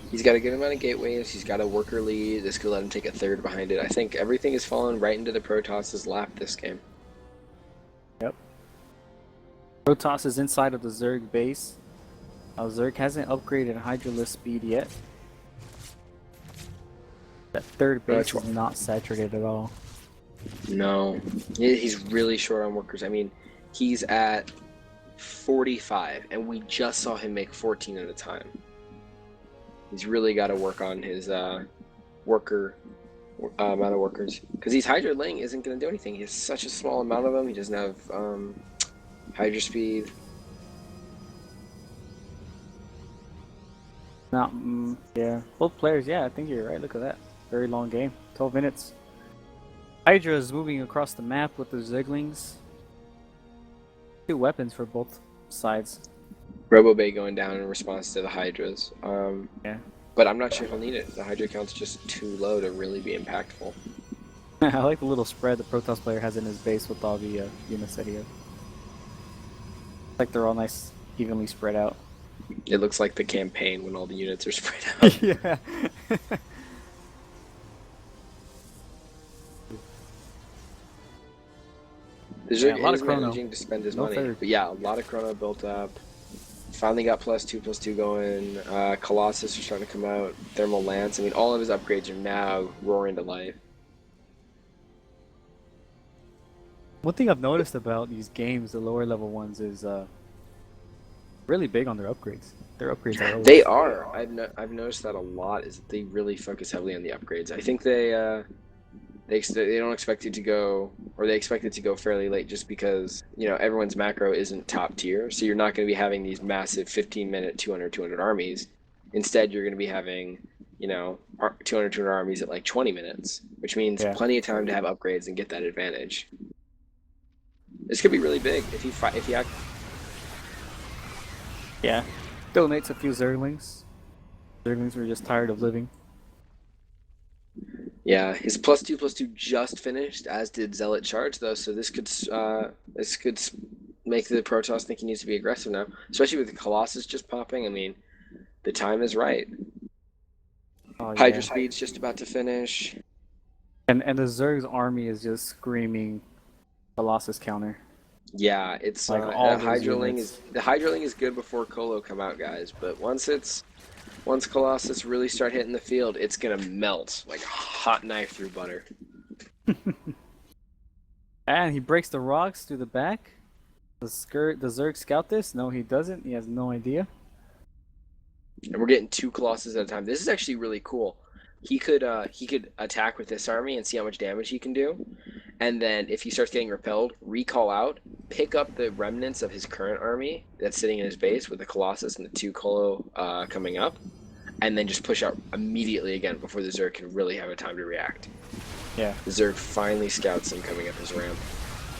He's got a good amount of gateways. He's got a worker lead. This could let him take a 3rd behind it. I think everything is falling right into the Protoss' lap this game. Yep. Protoss is inside of the Zerg base. Zerg hasn't upgraded Hydralisk speed yet. That third base is not saturated at all. No. He's really short on workers. I mean, he's at 45, and we just saw him make 14 at a time. He's really got to work on his worker amount of workers. Because these Hydra Ling isn't going to do anything. He has such a small amount of them. He doesn't have Hydra speed. Not, yeah. Both players, yeah, I think you're right. Look at that. Very long game. 12 minutes. Hydra is moving across the map with the Zerglings. 2 weapons for both sides. Robobay going down in response to the Hydras. Yeah. But I'm not sure he'll need it. The Hydra count's just too low to really be impactful. I like the little spread the Protoss player has in his base with all the units that he has. Like they're all nice, evenly spread out. It looks like the campaign when all the units are spread out. Yeah. The Yeah, Zerg a lot is of chrono. managing to spend his No money. third. But yeah, a lot of chrono built up. Finally got +2/+2 going. Colossus are starting to come out. Thermal Lance. I mean, all of his upgrades are now roaring to life. One thing I've noticed about these games, the lower level ones, is really big on their upgrades. Their upgrades are always... They are. I've noticed that a lot. Is that they really focus heavily on the upgrades. I think they don't expect it to go, or they expect it to go fairly late, just because everyone's macro isn't top tier. So you're not going to be having these massive 15-minute 200 armies. Instead, you're going to be having 200 armies at like 20 minutes, which means Yeah. plenty of time to have upgrades and get that advantage. This could be really big if you act. Yeah. Donates a few Zerglings. Zerglings were just tired of living. Yeah, his +2/+2 just finished, as did Zealot Charge though. So this could make the Protoss think he needs to be aggressive now, especially with the Colossus just popping. I mean, the time is right. Oh, yeah. Hydra Speed's just about to finish. And the Zerg's army is just screaming Colossus counter. Yeah, it's Like all the those Hydraling units. the Hydraling is good before Colo come out, guys. But once Colossus really start hitting the field, it's gonna melt like a hot knife through butter. And he breaks the rocks through the back. Does Zerg scout this? No, he doesn't. He has no idea. And we're getting 2 Colossus at a time. This is actually really cool. He could attack with this army and see how much damage he can do. And then if he starts getting repelled, recall out, pick up the remnants of his current army that's sitting in his base with the Colossus and the 2 Colo coming up, and then just push out immediately again before the Zerg can really have a time to react. Yeah. The Zerg finally scouts him coming up his ramp.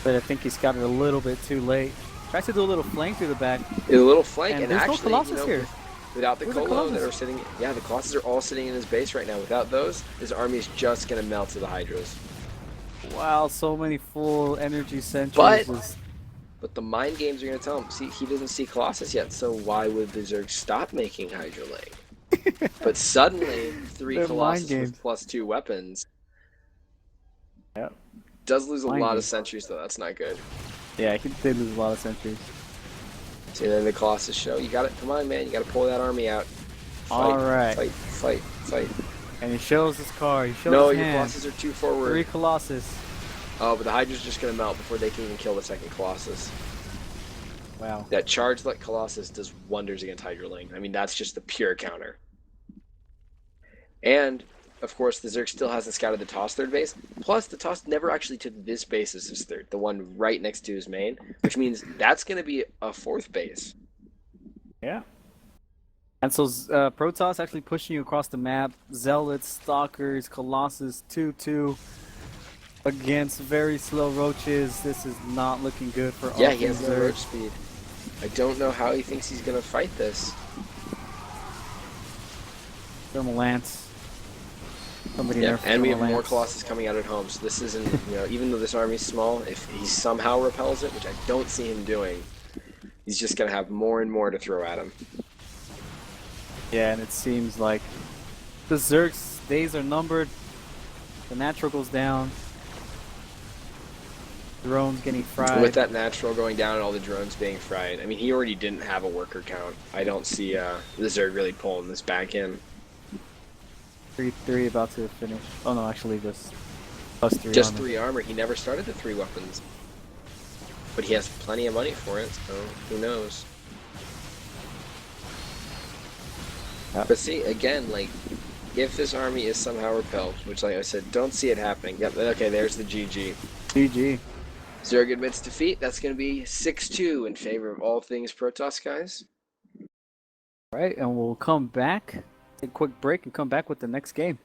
But I think he scouted a little bit too late. Tries to do a little flank through the back. A little flank, And and there's no actually, Colossus here. without the Where's the Colo that Colossus? are sitting, yeah, the Colossus are all sitting in his base right now. Without those, his army is just gonna melt to the Hydras. Wow, so many full energy sentries. But- But the mind games are going to tell him, see, he doesn't see Colossus yet, so why would the Zerg stop making Hydra Lane? But suddenly, 3 They're Colossus mind with +2 weapons Yep. does lose a Mind lot of games. sentries, though. That's not good. Yeah, he did lose a lot of sentries. See, then the Colossus show, you got it. Come on, man, you got to pull that army out. Fight, All right. Fight. And he shows his car. He shows No, his your hand. Colossus are too forward. 3 Colossus. Oh, but the Hydra's just going to melt before they can even kill the second Colossus. Wow. That charge like Colossus does wonders against Hydraling. I mean, that's just the pure counter. And, of course, the Zerg still hasn't scouted the Toss third base. Plus, the Toss never actually took this base as his third, the one right next to his main, which means that's going to be a 4th base. Yeah. And so Protoss actually pushing you across the map. Zealots, Stalkers, Colossus, 2-2 against very slow Roaches. This is not looking good for all Yeah, he things has no Zerg. roach speed. I don't know how he thinks he's going to fight this. Thermal Lance. Somebody Yeah, nerf and we have Thermal more Lance. Colossus coming out at home, so this isn't, even though this army's small, if he somehow repels it, which I don't see him doing, he's just going to have more and more to throw at him. Yeah, and it seems like the Zerg's days are numbered. The natural goes down. Drones getting fried. With that natural going down and all the drones being fried, I mean, he already didn't have a worker count. I don't see the Zerg really pulling this back in. 3-3 about to finish. Oh no, actually just +3. Just armor. 3 armor. He never started the 3 weapons. But he has plenty of money for it, so who knows. Yep. But see, again, like, if this army is somehow repelled, which, like I said, don't see it happening. Yep, okay, there's the GG. GG. Zerg admits defeat. That's going to be 6-2 in favor of all things Protoss, guys. Right, and we'll come back, take a quick break, and come back with the next game.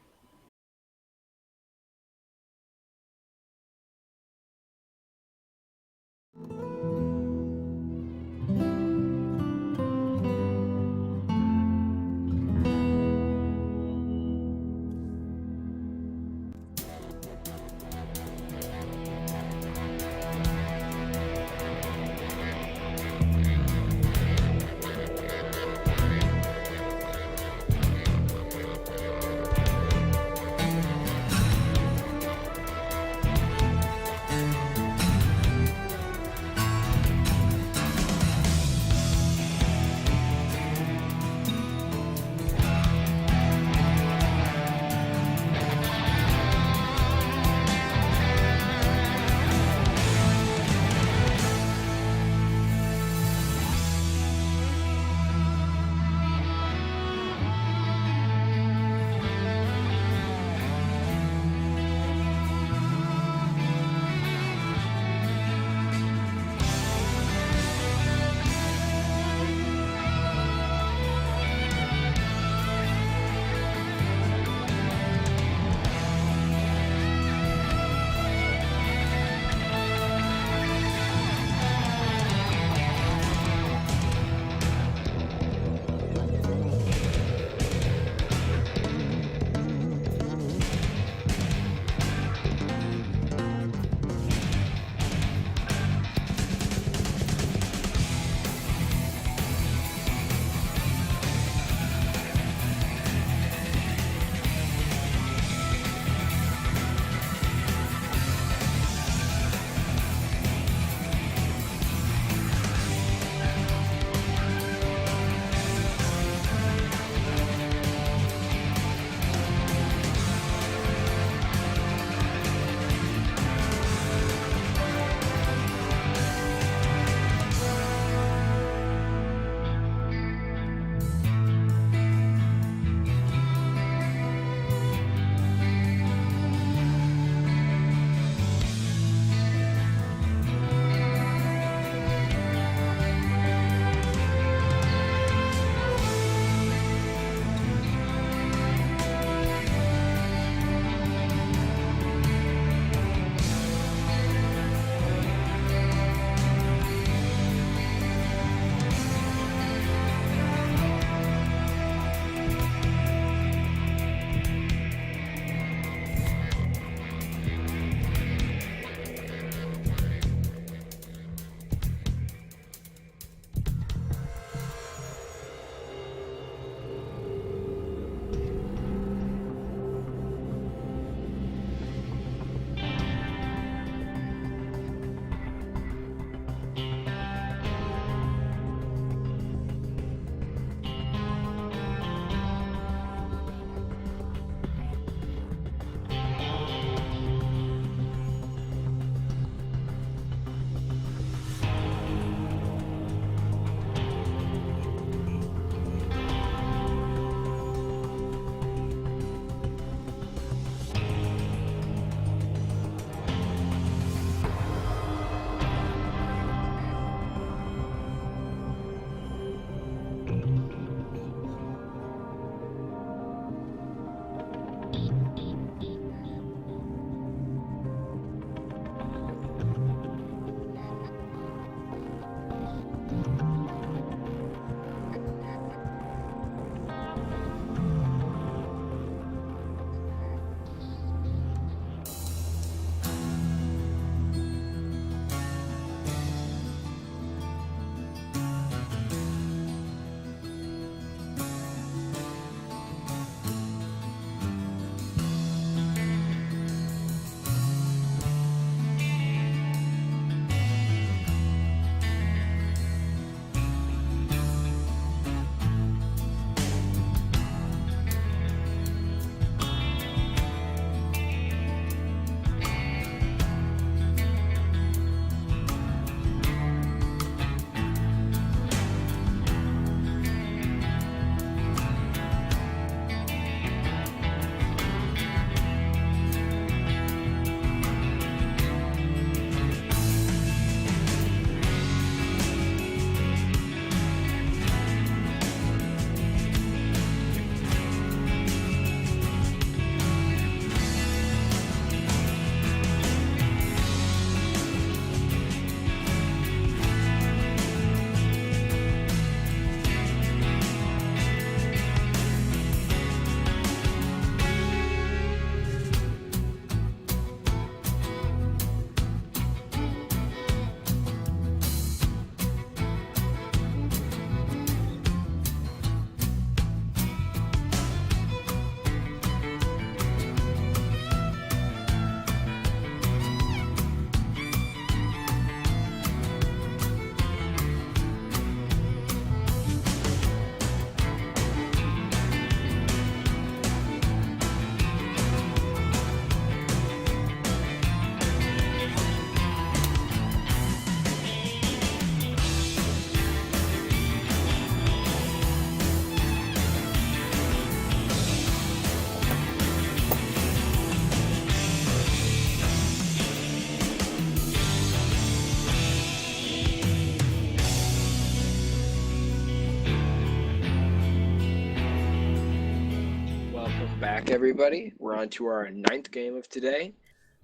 back, everybody. We're on to our 9th game of today.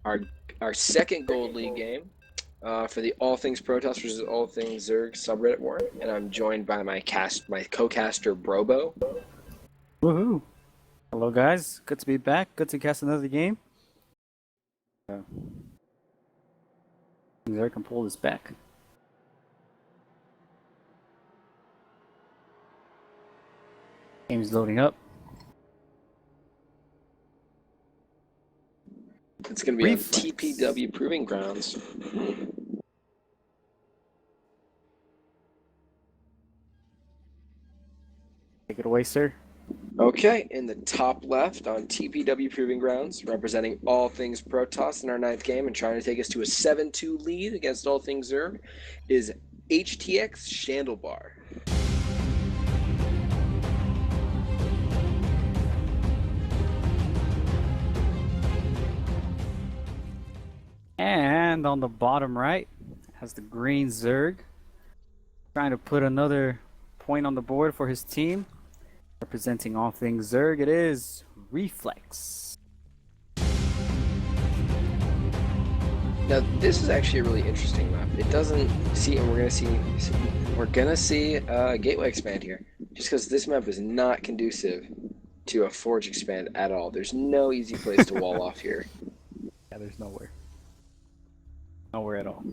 Our second Gold League game for the All Things Protoss versus All Things Zerg subreddit war. And I'm joined by my co-caster Brobo. Woohoo! Hello, guys. Good to be back. Good to cast another game. Zerg can pull this back. Game's loading up. It's going to be Reflex. on TPW Proving Grounds. Take it away, sir. Okay, in the top left on TPW Proving Grounds, representing All Things Protoss in our 9th game and trying to take us to a 7-2 lead against All Things Zerg, is HTX Shandlebar. And on the bottom right has the green Zerg trying to put another point on the board for his team. Representing All Things Zerg, it is Reflex. Now, this is actually a really interesting map. It doesn't see, and we're gonna see a gateway expand here, just because this map is not conducive to a forge expand at all. There's no easy place to wall off here. Yeah, there's nowhere at all.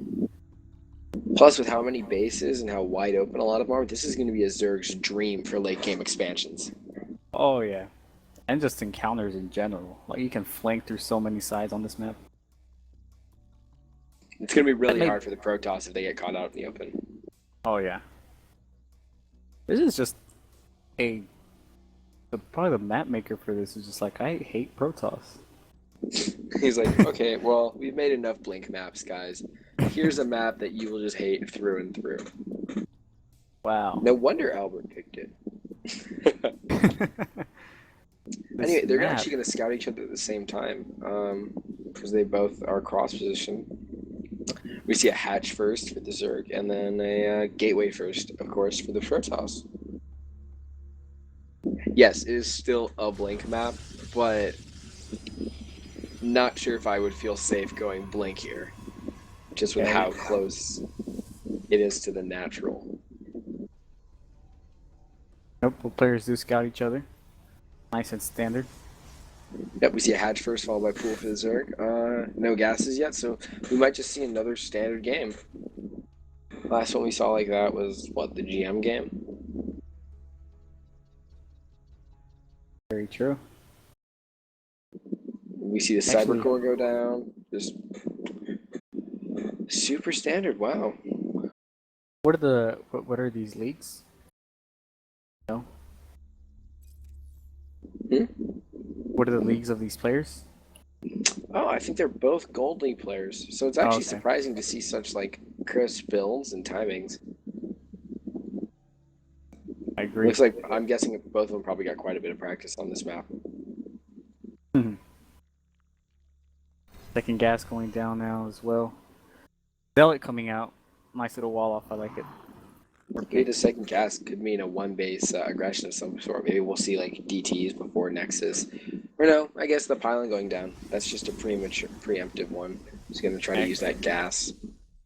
Plus, with how many bases and how wide open a lot of them are, this is going to be a Zerg's dream for late game expansions. Oh yeah, and just encounters in general. Like you can flank through so many sides on this map. It's going to be really hard for the Protoss if they get caught out in the open. Oh yeah. This is just probably the map maker for this is just like, I hate Protoss. He's like, okay, well, we've made enough Blink maps, guys. Here's a map that you will just hate through and through. Wow. No wonder Albert picked it. Anyway, they're actually going to scout each other at the same time because they both are cross position. We see a hatch first for the Zerg, and then a gateway first, of course, for the Protoss. Yes, it is still a Blink map, but not sure if I would feel safe going Blink here, just with how close it is to the natural. Nope, both players do scout each other. Nice and standard. Yep, we see a hatch first, followed by pool for the Zerg. No gases yet, so we might just see another standard game. Last one we saw like that was, what, the GM game? Very true. We see the Cyber Core go down. Just super standard, wow. What are these leagues? No. What are the leagues of these players? Oh, I think they're both Gold League players. So it's actually surprising to see such like crisp builds and timings. I agree. Looks like, I'm guessing both of them probably got quite a bit of practice on this map. Second gas going down now as well. Zealot coming out. Nice little wall off. I like it. Maybe the second gas could mean a one base aggression of some sort. Maybe we'll see like DTs before Nexus. Or no, I guess the pylon going down. That's just a preemptive one. He's going to try to use that gas.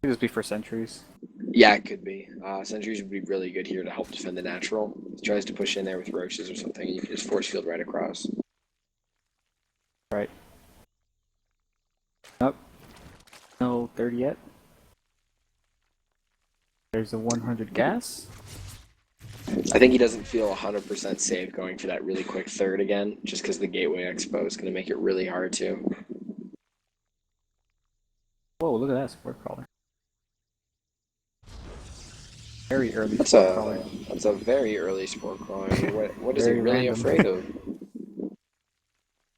Could just be for sentries. Yeah, it could be. Sentries would be really good here to help defend the natural. He tries to push in there with roaches or something, and you can just force field right across. Right. Nope. No 30 yet. There's a 100 gas. I think he doesn't feel 100% safe going for that really quick third again, just because the Gateway Expo is going to make it really hard to. Whoa, look at that support crawler. Very early support crawler. That's a very early support crawler. What is he Very really random. afraid of?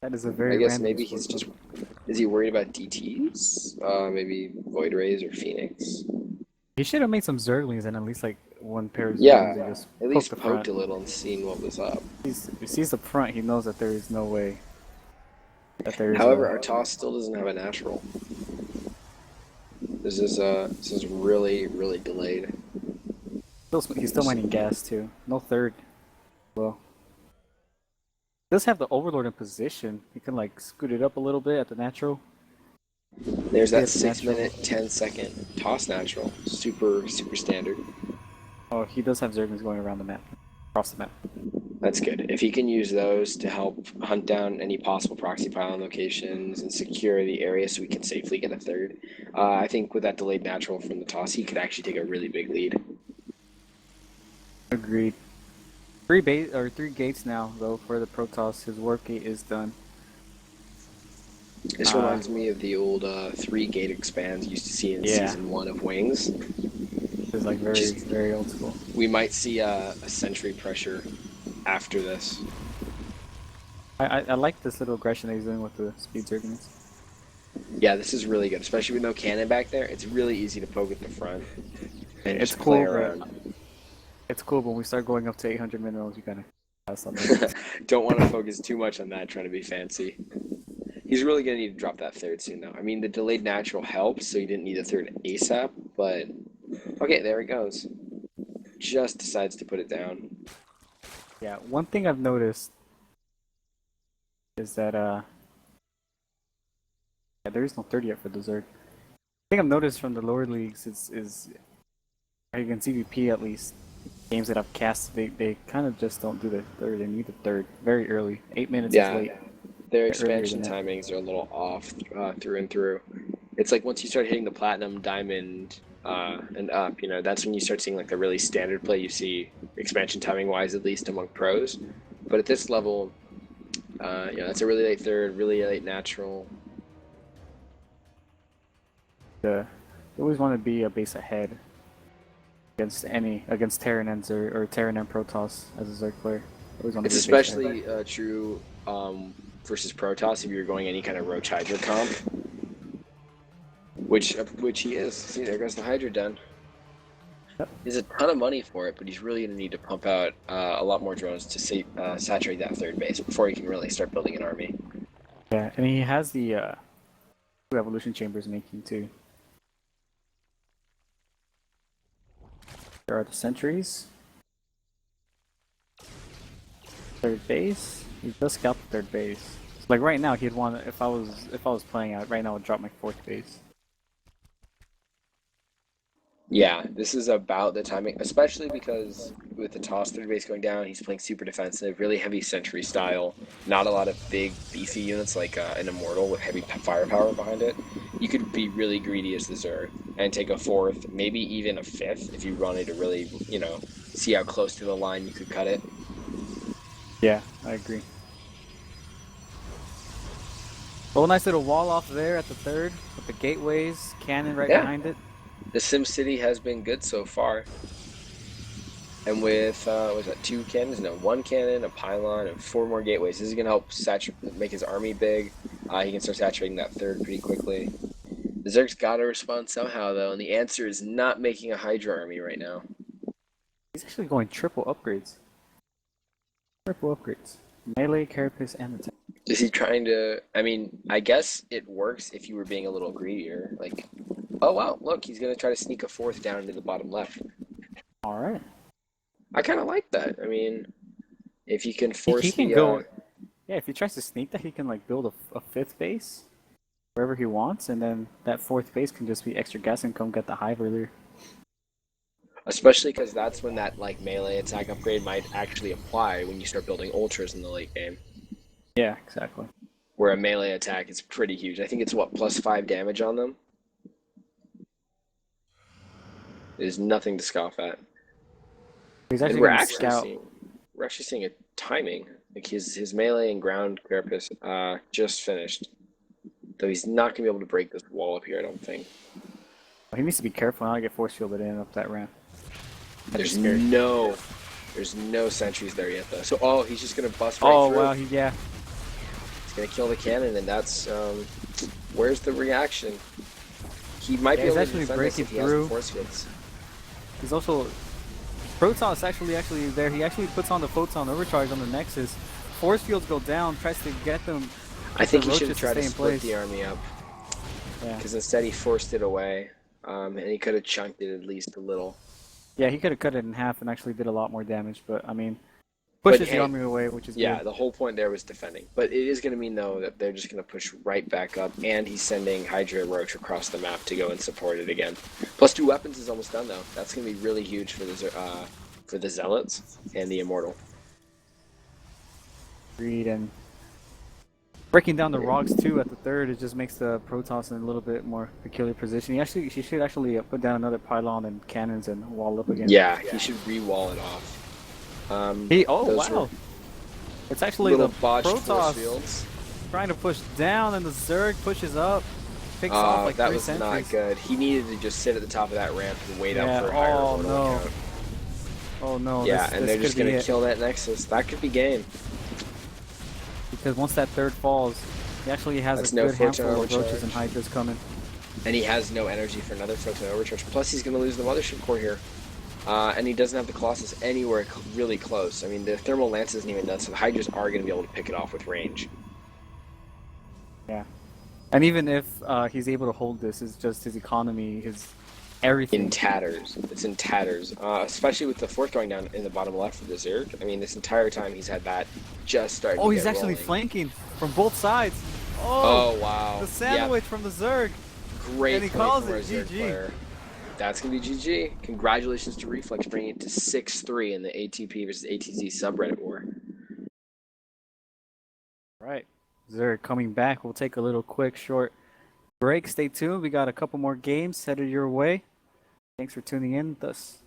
That is a very I guess random maybe support he's just... crawler. Is he worried about DTs? Maybe Void Rays or Phoenix? He should have made some Zerglings and at least like one pair of Zerglings Yeah, and just at least the poked front. a little and seen what was up. If he sees the front, he knows that there is no way. That there is However, our toss still doesn't have a natural. This is really, really delayed. He's still mining gas too. No third. Well, does have the Overlord in position. He can like scoot it up a little bit at the natural. There's Yeah, that it's 6 natural. minute, 10-second toss natural. Super standard. Oh, he does have Zerglings going around the map, across the map. That's good. If he can use those to help hunt down any possible proxy pylon locations and secure the area so we can safely get a third, I think with that delayed natural from the toss, he could actually take a really big lead. Agreed. 3 gates now though for the Protoss. His warp gate is done. This reminds me of the old 3-gate expands you used to see in Yeah. Season 1 of Wings. It's like very old school. We might see a sentry pressure after this. I like this little aggression that he's doing with the speed Zerglings. Yeah, this is really good, especially with no cannon back there. It's really easy to poke at the front and It's just cool, play but around. it's cool, but when we start going up to 800 minerals, you gotta have something. Don't want to focus too much on that, trying to be fancy. He's really going to need to drop that third soon, though. I mean, the delayed natural helps, so he didn't need a third ASAP, but... Okay, there he goes. Just decides to put it down. Yeah, one thing I've noticed is that yeah, there is no 30 yet for the Zerg. Thing I've noticed from the lower leagues is you can CVP at least games that I've cast, they kind of just don't do the third. They need the third very early. 8 minutes Yeah. is late. Their Earlier expansion than that. timings are a little off through and through. It's like once you start hitting the platinum, diamond, and up, you know, that's when you start seeing like the really standard play you see expansion timing wise, at least among pros. But at this level, you know, it's a really late third, really late natural. You always want to be a base ahead against Terran and Zerg or Terran and Protoss as a Zerg player. Always want to It's be a base ahead. especially true versus Protoss if you're going any kind of Roach Hydra comp. Which he is. See, there goes the Hydra den. Yep. There's a ton of money for it, but he's really going to need to pump out a lot more drones to saturate that third base before he can really start building an army. Yeah, and he has the 2 evolution chambers making too. There are the sentries. Third base. He does scalp the third base. Like right now, he'd want if I was playing out right now, I would drop my 4th base. Yeah, this is about the timing, especially because with the toss third base going down, he's playing super defensive, really heavy sentry style, not a lot of big beefy units like an Immortal with heavy firepower behind it. You could be really greedy as the Zerg and take a 4th, maybe even a 5th if you wanted to really, you know, see how close to the line you could cut it. Yeah, I agree. Well, nice little wall off there at the 3rd with the gateways, cannon right behind it. The SimCity has been good so far. And with, was that 2 cannons? No, 1 cannon, a pylon, and 4 more gateways. This is going to help make his army big. He can start saturating that 3rd pretty quickly. The Zerg's got to respond somehow, though, and the answer is not making a Hydra army right now. He's actually going triple upgrades. Melee, carapace, and attack. Is he trying to... I mean, I guess it works if you were being a little greedier. Like, oh wow, look, he's going to try to sneak a 4th down into the bottom left. Alright. I kind of like that. I mean, if you can force He can the... go... Yeah, if he tries to sneak that, he can like build a 5th base wherever he wants, and then that 4th base can just be extra gas and come get the hive earlier. Especially because that's when that like melee attack upgrade might actually apply when you start building ultras in the late game. Yeah, exactly. Where a melee attack is pretty huge. I think it's what, +5 damage on them? There's nothing to scoff at. He's And actually we're going to actually scout. seeing a timing. Like his melee and ground carapace just finished. Though he's not gonna be able to break this wall up here, I don't think. He needs to be careful not to get force fielded in up that ramp. There's no sentries there yet though. So he's just gonna bust right through. Oh wow, yeah. He's gonna kill the cannon, and that's where's the reaction? He might be he's able to actually defend this breaking if he has the through. force fields. He's also Protoss actually there. He actually puts on the photon overcharge on the Nexus. Force fields go down, tries to get them. I think he Roaches should have tried to stay in split place. the army up. Yeah. Because instead he forced it away, and he could have chunked it at least a little. Yeah, he could have cut it in half and actually did a lot more damage. But I mean, Pushes hey, the army away, which is yeah, good. the whole point there was defending. But it is going to mean, though, that they're just going to push right back up, and he's sending Hydra Roach across the map to go and support it again. Plus 2 weapons is almost done, though. That's going to be really huge for the Zealots and the Immortal. Agreed, and breaking down the rocks too at the third, it just makes the Protoss in a little bit more peculiar position. He should actually put down another pylon and cannons and wall up again. Yeah, he should re-wall it off. Wow. It's actually the little botched force Protoss fields. trying to push down, and the Zerg pushes up, picks off like that 3 was sentries. not good. He needed to just sit at the top of that ramp and wait out for a higher Oh orbital no. count. Oh no. Yeah, this and they're just could be going to it. kill that Nexus. That could be game. Because once that third falls, he actually has That's a no good photon handful of roaches overcharge. and hydras coming. And he has no energy for another photon overcharge. Plus, he's going to lose the mothership core here. And he doesn't have the Colossus anywhere really close. I mean, the thermal lance isn't even done, so the Hydras are going to be able to pick it off with range. Yeah. And even if he's able to hold this, it's just his economy, his everything. In tatters. It's in tatters. Especially with the fourth going down in the bottom left for the Zerg. I mean, this entire time he's had that just starting to He's get actually rolling. flanking from both sides. Oh, wow. The sandwich from the Zerg. Great And he play calls from our it Zerg GG. player. That's going to be GG. Congratulations to Reflex bringing it to 6-3 in the ATP versus ATZ subreddit war. Right. Zerg coming back. We'll take a little quick short break. Stay tuned. We got a couple more games headed your way. Thanks for tuning in with us.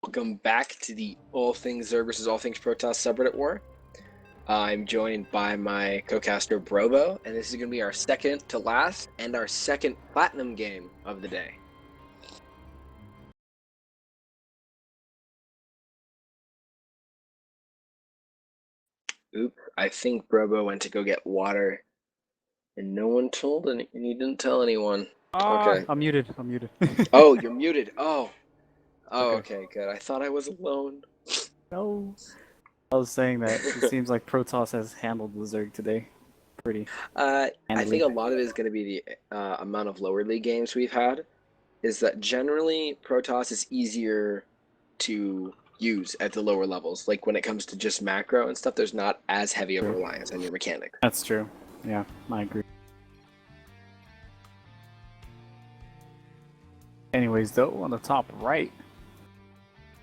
welcome back to the All Things Zerg versus All Things Protoss subreddit war. I'm joined by my co-caster Brobo, and this is going to be our second to last and our second platinum game of the day. Oop, I think Brobo went to go get water, and no one told and he didn't tell anyone. Okay. I'm muted. I'm muted. Oh, you're muted. Oh, Okay. okay, good. I thought I was alone. No. I was saying that it seems like Protoss has handled the Zerg today pretty I handily. think a lot of it is going to be the amount of lower league games we've had. Is that generally Protoss is easier to use at the lower levels. Like when it comes to just macro and stuff, there's not as heavy of a reliance on your mechanic. That's true. Yeah, I agree. Anyways, though, on the top right,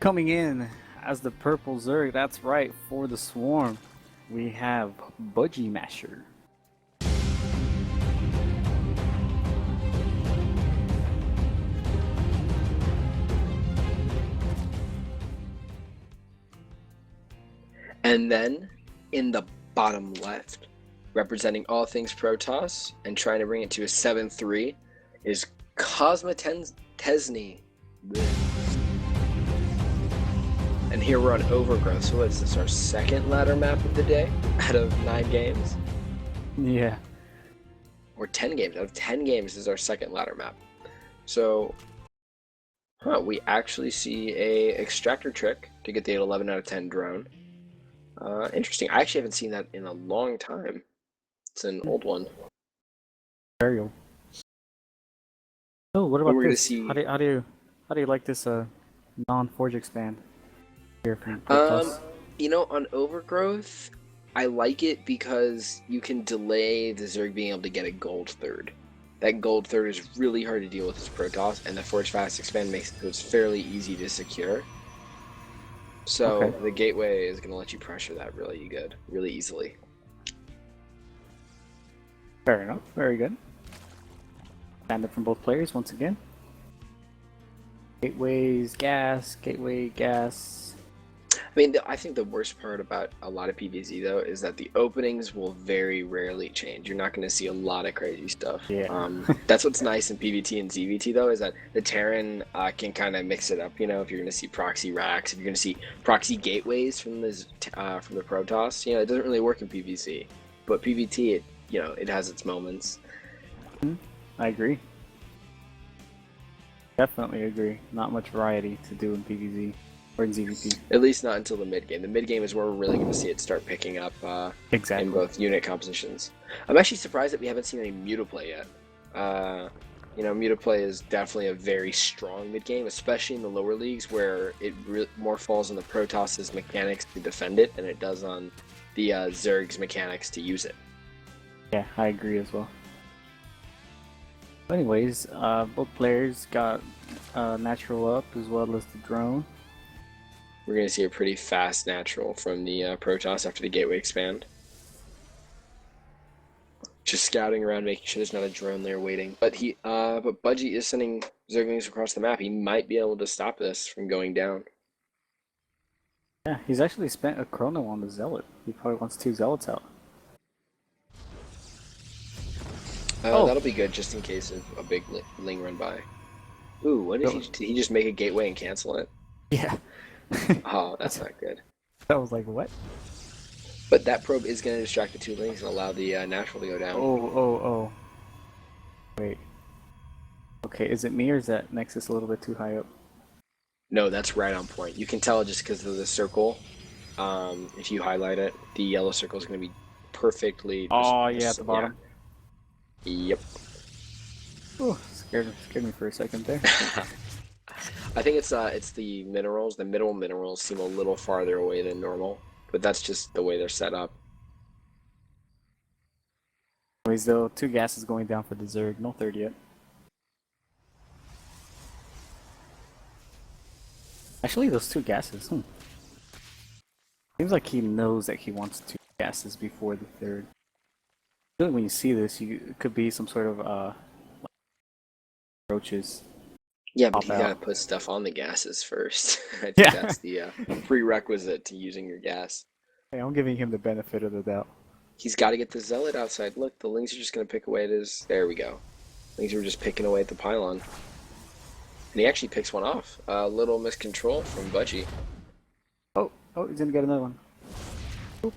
coming in as the purple Zerg, that's right, for the Swarm, we have Budgie Masher. And then in the bottom left, representing all things Protoss and trying to bring it to a 7-3, is Cosma Tesny. And here we're on Overgrowth. So what is this, our second ladder map of the day out of 9 games? Yeah. Or 10 games. Out of 10 games is our second ladder map. So, we actually see a extractor trick to get the 11 out of 10 drone. Interesting. I actually haven't seen that in a long time. It's an old one. Very old. Oh, what about we're this? See... How do you like this non-forge expand here from Protoss? You know, on Overgrowth, I like it because you can delay the Zerg being able to get a gold third. That gold third is really hard to deal with as Protoss, and the Forge Fast expand makes it so it's fairly easy to secure. So Okay. the gateway is going to let you pressure that really easily. Fair enough. Very good. Stand up from both players once again. Gateways, gas, gateway, gas. I mean, I think the worst part about a lot of PvZ though is that the openings will very rarely change. You're not going to see a lot of crazy stuff. Yeah. That's what's nice in PvT and ZVT though, is that the Terran can kind of mix it up. You know, if you're going to see proxy racks, if you're going to see proxy gateways from the Protoss, you know, it doesn't really work in PvC, but PvT, it has its moments. I agree. Definitely agree. Not much variety to do in PvZ or in ZVP. At least not until the mid game. The mid game is where we're really going to see it start picking up Exactly. in both unit compositions. I'm actually surprised that we haven't seen any Mutaplay yet. Mutaplay is definitely a very strong mid game, especially in the lower leagues where it more falls on the Protoss's mechanics to defend it than it does on the Zerg's mechanics to use it. Yeah, I agree as well. Anyways, both players got natural up as well as the drone. We're going to see a pretty fast natural from the Protoss after the gateway expand. Just scouting around, making sure there's not a drone there waiting. But Budgie is sending Zerglings across the map. He might be able to stop this from going down. Yeah, he's actually spent a chrono on the Zealot. He probably wants 2 Zealots out. That'll be good just in case of a big Ling run by. Ooh, what did he just make a gateway and cancel it? Yeah. Oh, that's not good. I was like, what? But that probe is going to distract the 2 Lings and allow the natural to go down. Oh. Wait. Okay, is it me or is that Nexus a little bit too high up? No, that's right on point. You can tell just because of the circle. If you highlight it, the yellow circle is going to be perfectly... at the bottom. Yep. Oh, scared me for a second there. I think it's the minerals. The middle minerals seem a little farther away than normal, but that's just the way they're set up. Anyways, though, 2 gases going down for the Zerg. No third yet. Actually, those 2 gases. Seems like he knows that he wants 2 gases before the third. Really, when you see this, it could be some sort of roaches. Yeah, but pop he's got to out. put stuff on the gases first. I think Yeah. that's the prerequisite to using your gas. Hey, I'm giving him the benefit of the doubt. He's got to get the zealot outside. Look, the lings are just going to pick away at his. There we go. Lings are just picking away at the pylon. And he actually picks one off. A little miscontrol from Budgie. Oh, he's gonna get another one. Oop.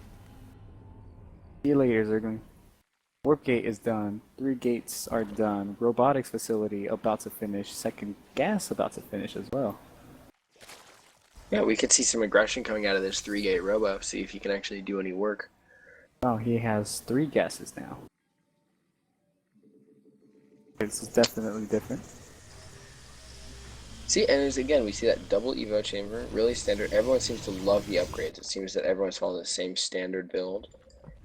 See you later, Zergling. Warp gate is done. 3 gates are done. Robotics facility about to finish. Second gas about to finish as well. Yeah, we could see some aggression coming out of this 3-gate robo. See if he can actually do any work. Oh, he has 3 gases now. This is definitely different. See, and again, we see that double Evo chamber, really standard. Everyone seems to love the upgrades. It seems that everyone's following the same standard build.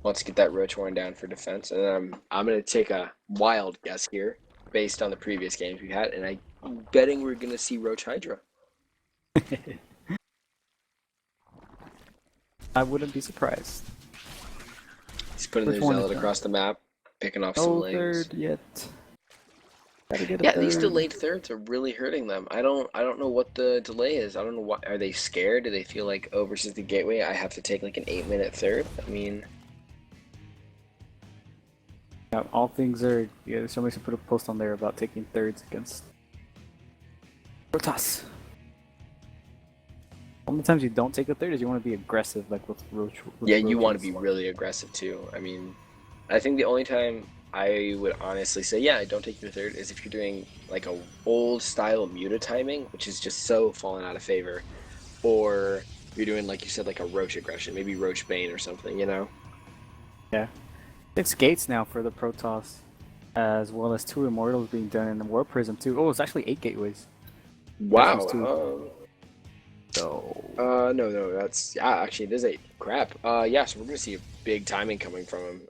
Wants to get that Roach Horn down for defense. And I'm going to take a wild guess here, based on the previous games we had, and I'm betting we're going to see Roach Hydra. I wouldn't be surprised. He's putting Which their one is zealot that? across the map, picking off some No lings. third yet. Gotta get a Yeah, third. these delayed thirds are really hurting them. I don't know what the delay is. I don't know what, are they scared? Do they feel like, oh, versus the gateway, I have to take like an 8-minute third? I mean, Yeah, all things are. Yeah, somebody should put a post on there about taking thirds against Protoss. Only times you don't take a third is you want to be aggressive, like with Roach. With yeah, you want to Roaches. be really aggressive too. I mean, I think the only time I would honestly say, yeah, I don't take your third is if you're doing like a old style muta timing, which is just so fallen out of favor, or you're doing, like you said, like a Roach aggression, maybe Roach Bane or something, you know? Yeah. 6 gates now for the Protoss, as well as 2 Immortals being done in the War Prism too. Oh, it's actually 8 gateways. Wow. So No, that's, yeah, actually it is 8. Crap. Yeah, so we're gonna see a big timing coming from him.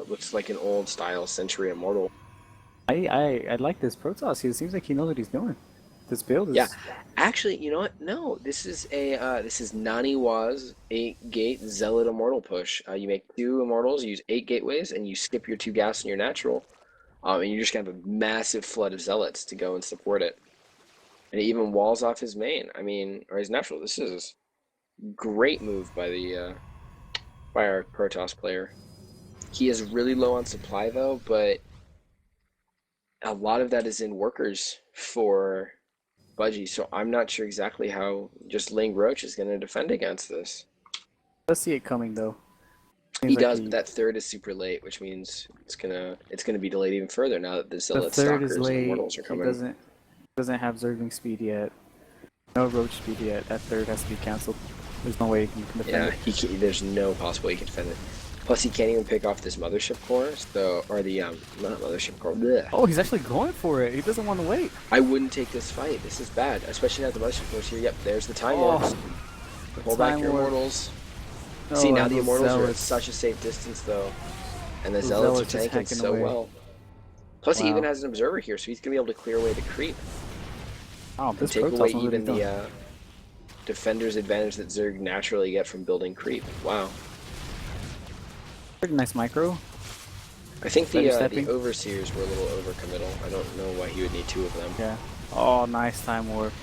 Looks like an old style Century Immortal. I like this Protoss. It seems like he knows what he's doing. This build is Yeah, actually, you know what? No, this is Naniwa's 8-gate Zealot Immortal push. You make 2 Immortals, you use 8 gateways, and you skip your 2 gas and your natural. And you're just gonna have a massive flood of Zealots to go and support it. And it even walls off his main. I mean, or his natural. This is a great move by by our Protoss player. He is really low on supply though, but a lot of that is in workers for Budgie, so I'm not sure exactly how just Ling Roach is going to defend against this. let's see it coming though. Seems He like does, but that third is super late, which means it's gonna be delayed even further now that the the Zealot third is Stalkers and late. Immortals are He coming. doesn't have Zergling speed yet. No Roach speed yet. That third has to be cancelled. There's no way you can defend Yeah, it. there's no possible he can defend it. Plus, he can't even pick off this Mothership Core, so, or the, not Mothership Core, bleh. Oh, he's actually going for it. He doesn't want to wait. I wouldn't take this fight. This is bad, especially now the Mothership Core's here. Yep, there's the Time Oh, Warps. Pull back Time your Warp. Immortals. No, See, now and the those Immortals are at Zealots. such a safe distance, though. And the Those Zealots are Zealots just tanking hacking so away. well. Plus, he Wow. even has an Observer here, so he's going to be able to clear away the creep. Oh, And this take Protoss away knows what even he's the doing. Defender's advantage that Zerg naturally get from building creep. Wow. Pretty nice micro. I think Better the stepping. Overseers were a little overcommittal. I don't know why he would need 2 of them. Yeah. Oh, nice Time Warp.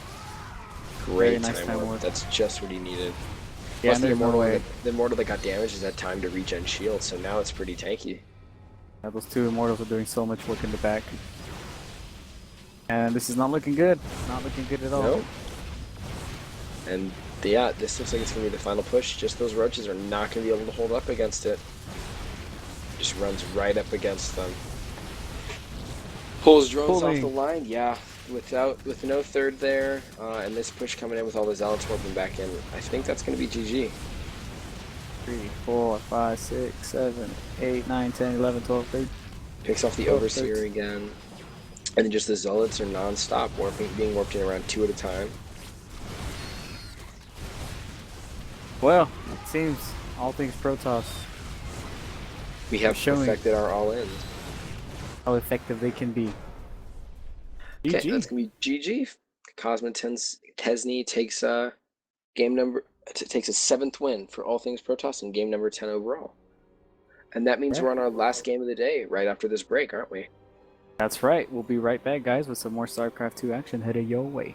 Great nice time Time warp. Warp. That's just what he needed. Yeah, Plus, and the there's no immortal, way. the immortal that got damaged has had time to regen shield, so now it's pretty tanky. Yeah, those 2 Immortals are doing so much work in the back. And this is not looking good. Not looking good at all. Nope. And yeah, this looks like it's gonna be the final push. Just those roaches are not gonna be able to hold up against it. Just runs right up against them. Pulls drones off the line. Yeah, with no third there, and this push coming in with all the Zealots warping back in, I think that's gonna be GG. 3, 4, 5, 6, 7, 8, 9, 10, 11, 12, 13. Picks off the Oh, Overseer 13. again. And then just the Zealots are non-stop, being warped in around 2 at a time. Well, it seems all things Protoss, We have showing- perfected our all-in. how effective they can be. Okay, GG. that's gonna be GG. Cosmo Tesney takes takes a 7th win for all things Protoss and game number 10 overall. And that means Right. we're on our last game of the day right after this break, aren't we? That's right. We'll be right back, guys, with some more StarCraft 2 action headed your way.